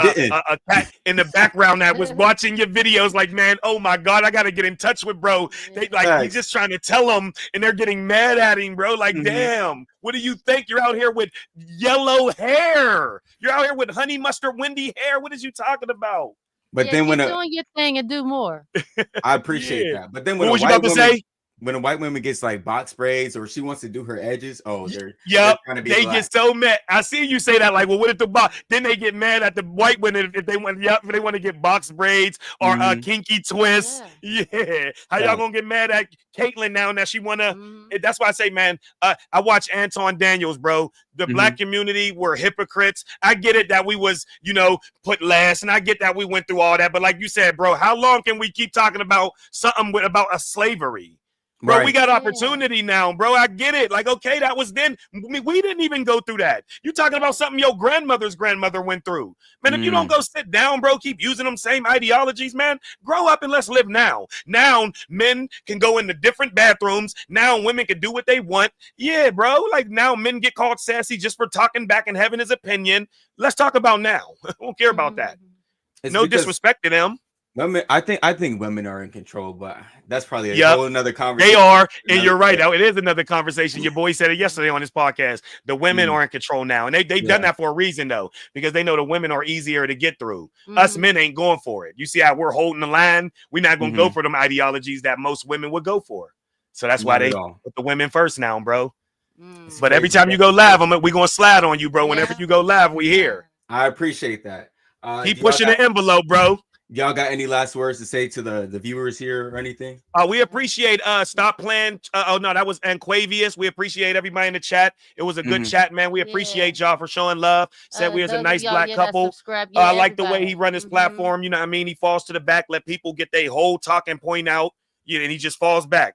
cat in the background that was watching your videos. Like, man, oh my God, I got to get in touch with bro. They like, he's just trying to tell them and they're getting mad at him, bro. Like, damn, what do you think? You're out here with yellow hair. You're out here with honey mustard windy hair. What is you talking about? But then when doing your thing and do more. I appreciate that. But then when what was you about to say? When a white woman gets like box braids or she wants to do her edges, they're trying to be they black. get so mad. I see you say that like, well, what if the box? Then they get mad at the white women if they want to get box braids or kinky twists. Yeah, how y'all gonna get mad at Caitlyn now that she wanna? That's why I say, man, I watch Anton Daniels, bro. The black community were hypocrites. I get it that we was put last, and I get that we went through all that. But like you said, bro, how long can we keep talking about something about a slavery? Bro, we got opportunity now, bro. I get it. Like, okay, that was then. We didn't even go through that. You talking about something your grandmother's grandmother went through. Man, if you don't go sit down, bro, keep using them same ideologies, man, grow up and let's live now. Now, men can go into different bathrooms. Now, women can do what they want. Yeah, bro. Like, now men get called sassy just for talking back and having his opinion. Let's talk about now. I don't care about that. No disrespect to them. Women, I think women are in control, but that's probably a whole another conversation. They are, and you're right. It is another conversation. Your boy said it yesterday on his podcast. The women are in control now, and they've done that for a reason, though, because they know the women are easier to get through. Us men ain't going for it. You see how we're holding the line? We're not going to go for them ideologies that most women would go for. So that's why they put the women first now, bro. But every time you go live, we're going to slide on you, bro. Whenever you go live, we here. I appreciate that. Keep pushing the envelope, bro. Y'all got any last words to say to the viewers here or anything? We appreciate Stop Playing. Oh no, that was Anquavius. We appreciate everybody in the chat. It was a good chat, man. We appreciate y'all for showing love. Said we was a nice black couple. I like the way he run his platform. You know what I mean? He falls to the back, let people get their whole talking point out. And he just falls back.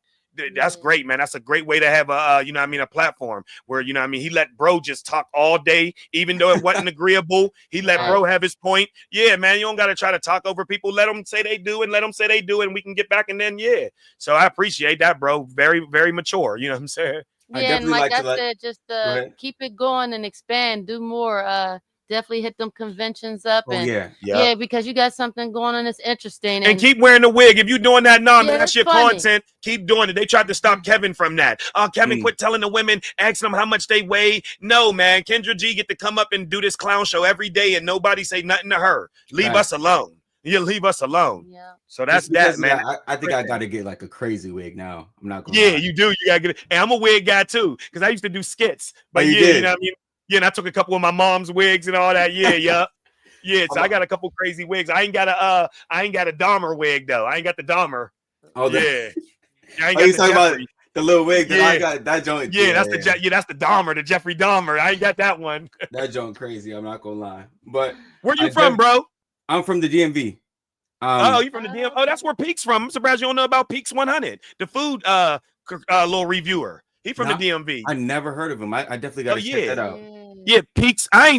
That's great, man. That's a great way to have a platform where, he let bro just talk all day, even though it wasn't agreeable. He let bro have his point. Yeah, man, you don't got to try to talk over people. Let them say they do and let them say they do, and we can get back. And then, so I appreciate that, bro. Very, very mature. You know what I'm saying? Yeah, and like I said, just keep it going and expand, do more. definitely hit them conventions up. Oh and yeah. yeah, because you got something going on that's interesting. And keep wearing the wig. If you're doing that now, Yeah, that's that's your funny. content. Keep doing it. They tried to stop Kevin from that. Kevin, Mm. quit telling the women, asking them how much they weigh. No, man. Kendra G get to come up and do this clown show every day, and nobody say nothing to her. Leave Right. us alone. You leave us alone. Yeah. So that's Just because that, of man. I think I got to get like a crazy wig now. I'm not gonna. Yeah, lie. you do. You gotta get it. And I'm a wig guy too, because I used to do skits. But you yeah, did? you know what I mean? Yeah, and I took a couple of my mom's wigs and all that. Yeah, yeah. Yeah, so I got a couple crazy wigs. I ain't got a Dahmer wig though. I ain't got the Dahmer. Oh, Yeah. I ain't Oh, you got the talking about Jeffrey. the little wig that I Yeah. got? That joint. Yeah, that's the Dahmer, the Jeffrey Dahmer. I ain't got that one. that joint crazy. I'm not gonna lie. But Where you I from, def- bro? I'm from the DMV. Oh, you from the DM? Oh, that's where Peaks from. I'm surprised you don't know about Peaks 100, the food little reviewer. He from Nah, the DMV. I never heard of him. I definitely got to check that out. Yeah, Peaks. I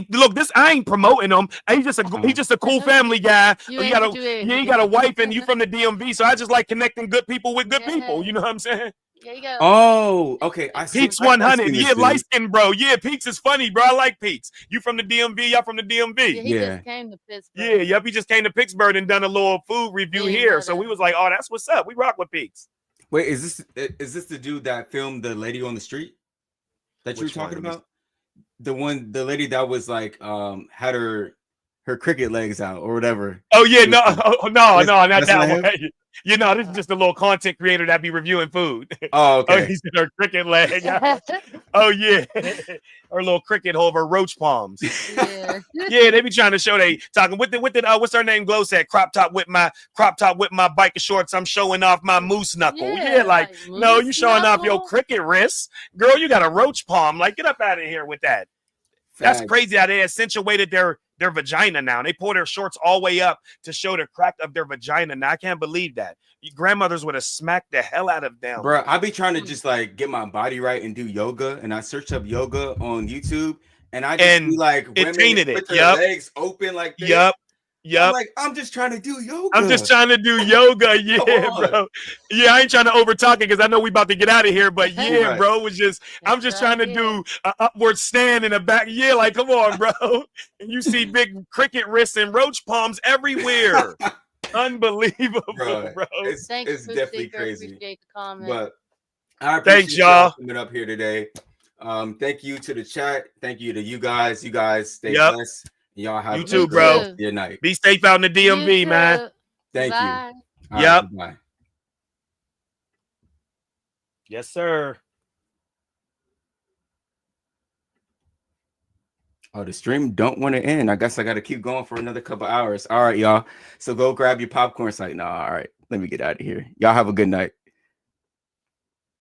ain't promoting him. He's just a cool family guy. You He ain't got what you is. he got a wife, and you from the DMV, so I just like connecting good people with good people. You know what I'm saying? Yeah, you got. Oh, okay. I see. Peaks I 100. seen this Yeah, dude. light skin, bro. Yeah, Peaks is funny, bro. I like Peaks. You from the DMV? Y'all from the DMV? Yeah, he Yeah. just came to Pittsburgh. Yeah, yep. He just came to Pittsburgh and done a little food review Yeah, here. got So it. we was like, oh, that's what's up. We rock with Peaks. Wait, is this the dude that filmed the lady on the street that you were Which one? talking Let me about? The lady that was like had her cricket legs out or whatever. Oh yeah, no, no, not That's that not one. You know, this is just a little content creator that be reviewing food. Oh, Oh, okay. he said her cricket leg. Oh yeah, her little cricket hole of her roach palms. Yeah. Yeah, they be trying to show they talking with the what's her name? Glow said crop top with my biker shorts. I'm showing off my moose knuckle. Yeah, Yeah, like no, moose you showing off your knuckle? cricket wrist, girl. You got a roach palm. Like get up out of here with that. That's Facts. crazy how they accentuated their vagina now. They pull their shorts all the way up to show the crack of their vagina. Now I can't believe that. Your grandmothers would have smacked the hell out of them. Bro, I be trying to just like get my body right and do yoga, and I search up yoga on YouTube, and I just And see like it women tainted it. with their Yup. legs open like this. Yup. I'm Yup. like, I'm just trying to do yoga. I'm just trying to do yoga. Yeah, on. bro. Yeah, I ain't trying to over talk it because I know we about to get out of here. But yeah, Right. bro, it was just I'm just trying to do an upward stand in the back. Yeah, like come on, bro. And you see big cricket wrists and roach palms everywhere. Unbelievable, Bro, bro. it's Thanks, it's Food definitely Seeker. crazy. Appreciate the comment. But I appreciate Thanks, y'all. coming up here today. Thank you to the chat. Thank you to you guys. You guys stay Yep. blessed. Y'all have You a too, great bro. rest of your night. Be safe out in the DMV, You man. too. Thank Bye. you. All right, Yep. bye. Yes, sir. Oh, the stream don't want to end. I guess I got to keep going for another couple hours. All right, y'all. So go grab your popcorn. It's like, nah, all right. Let me get out of here. Y'all have a good night.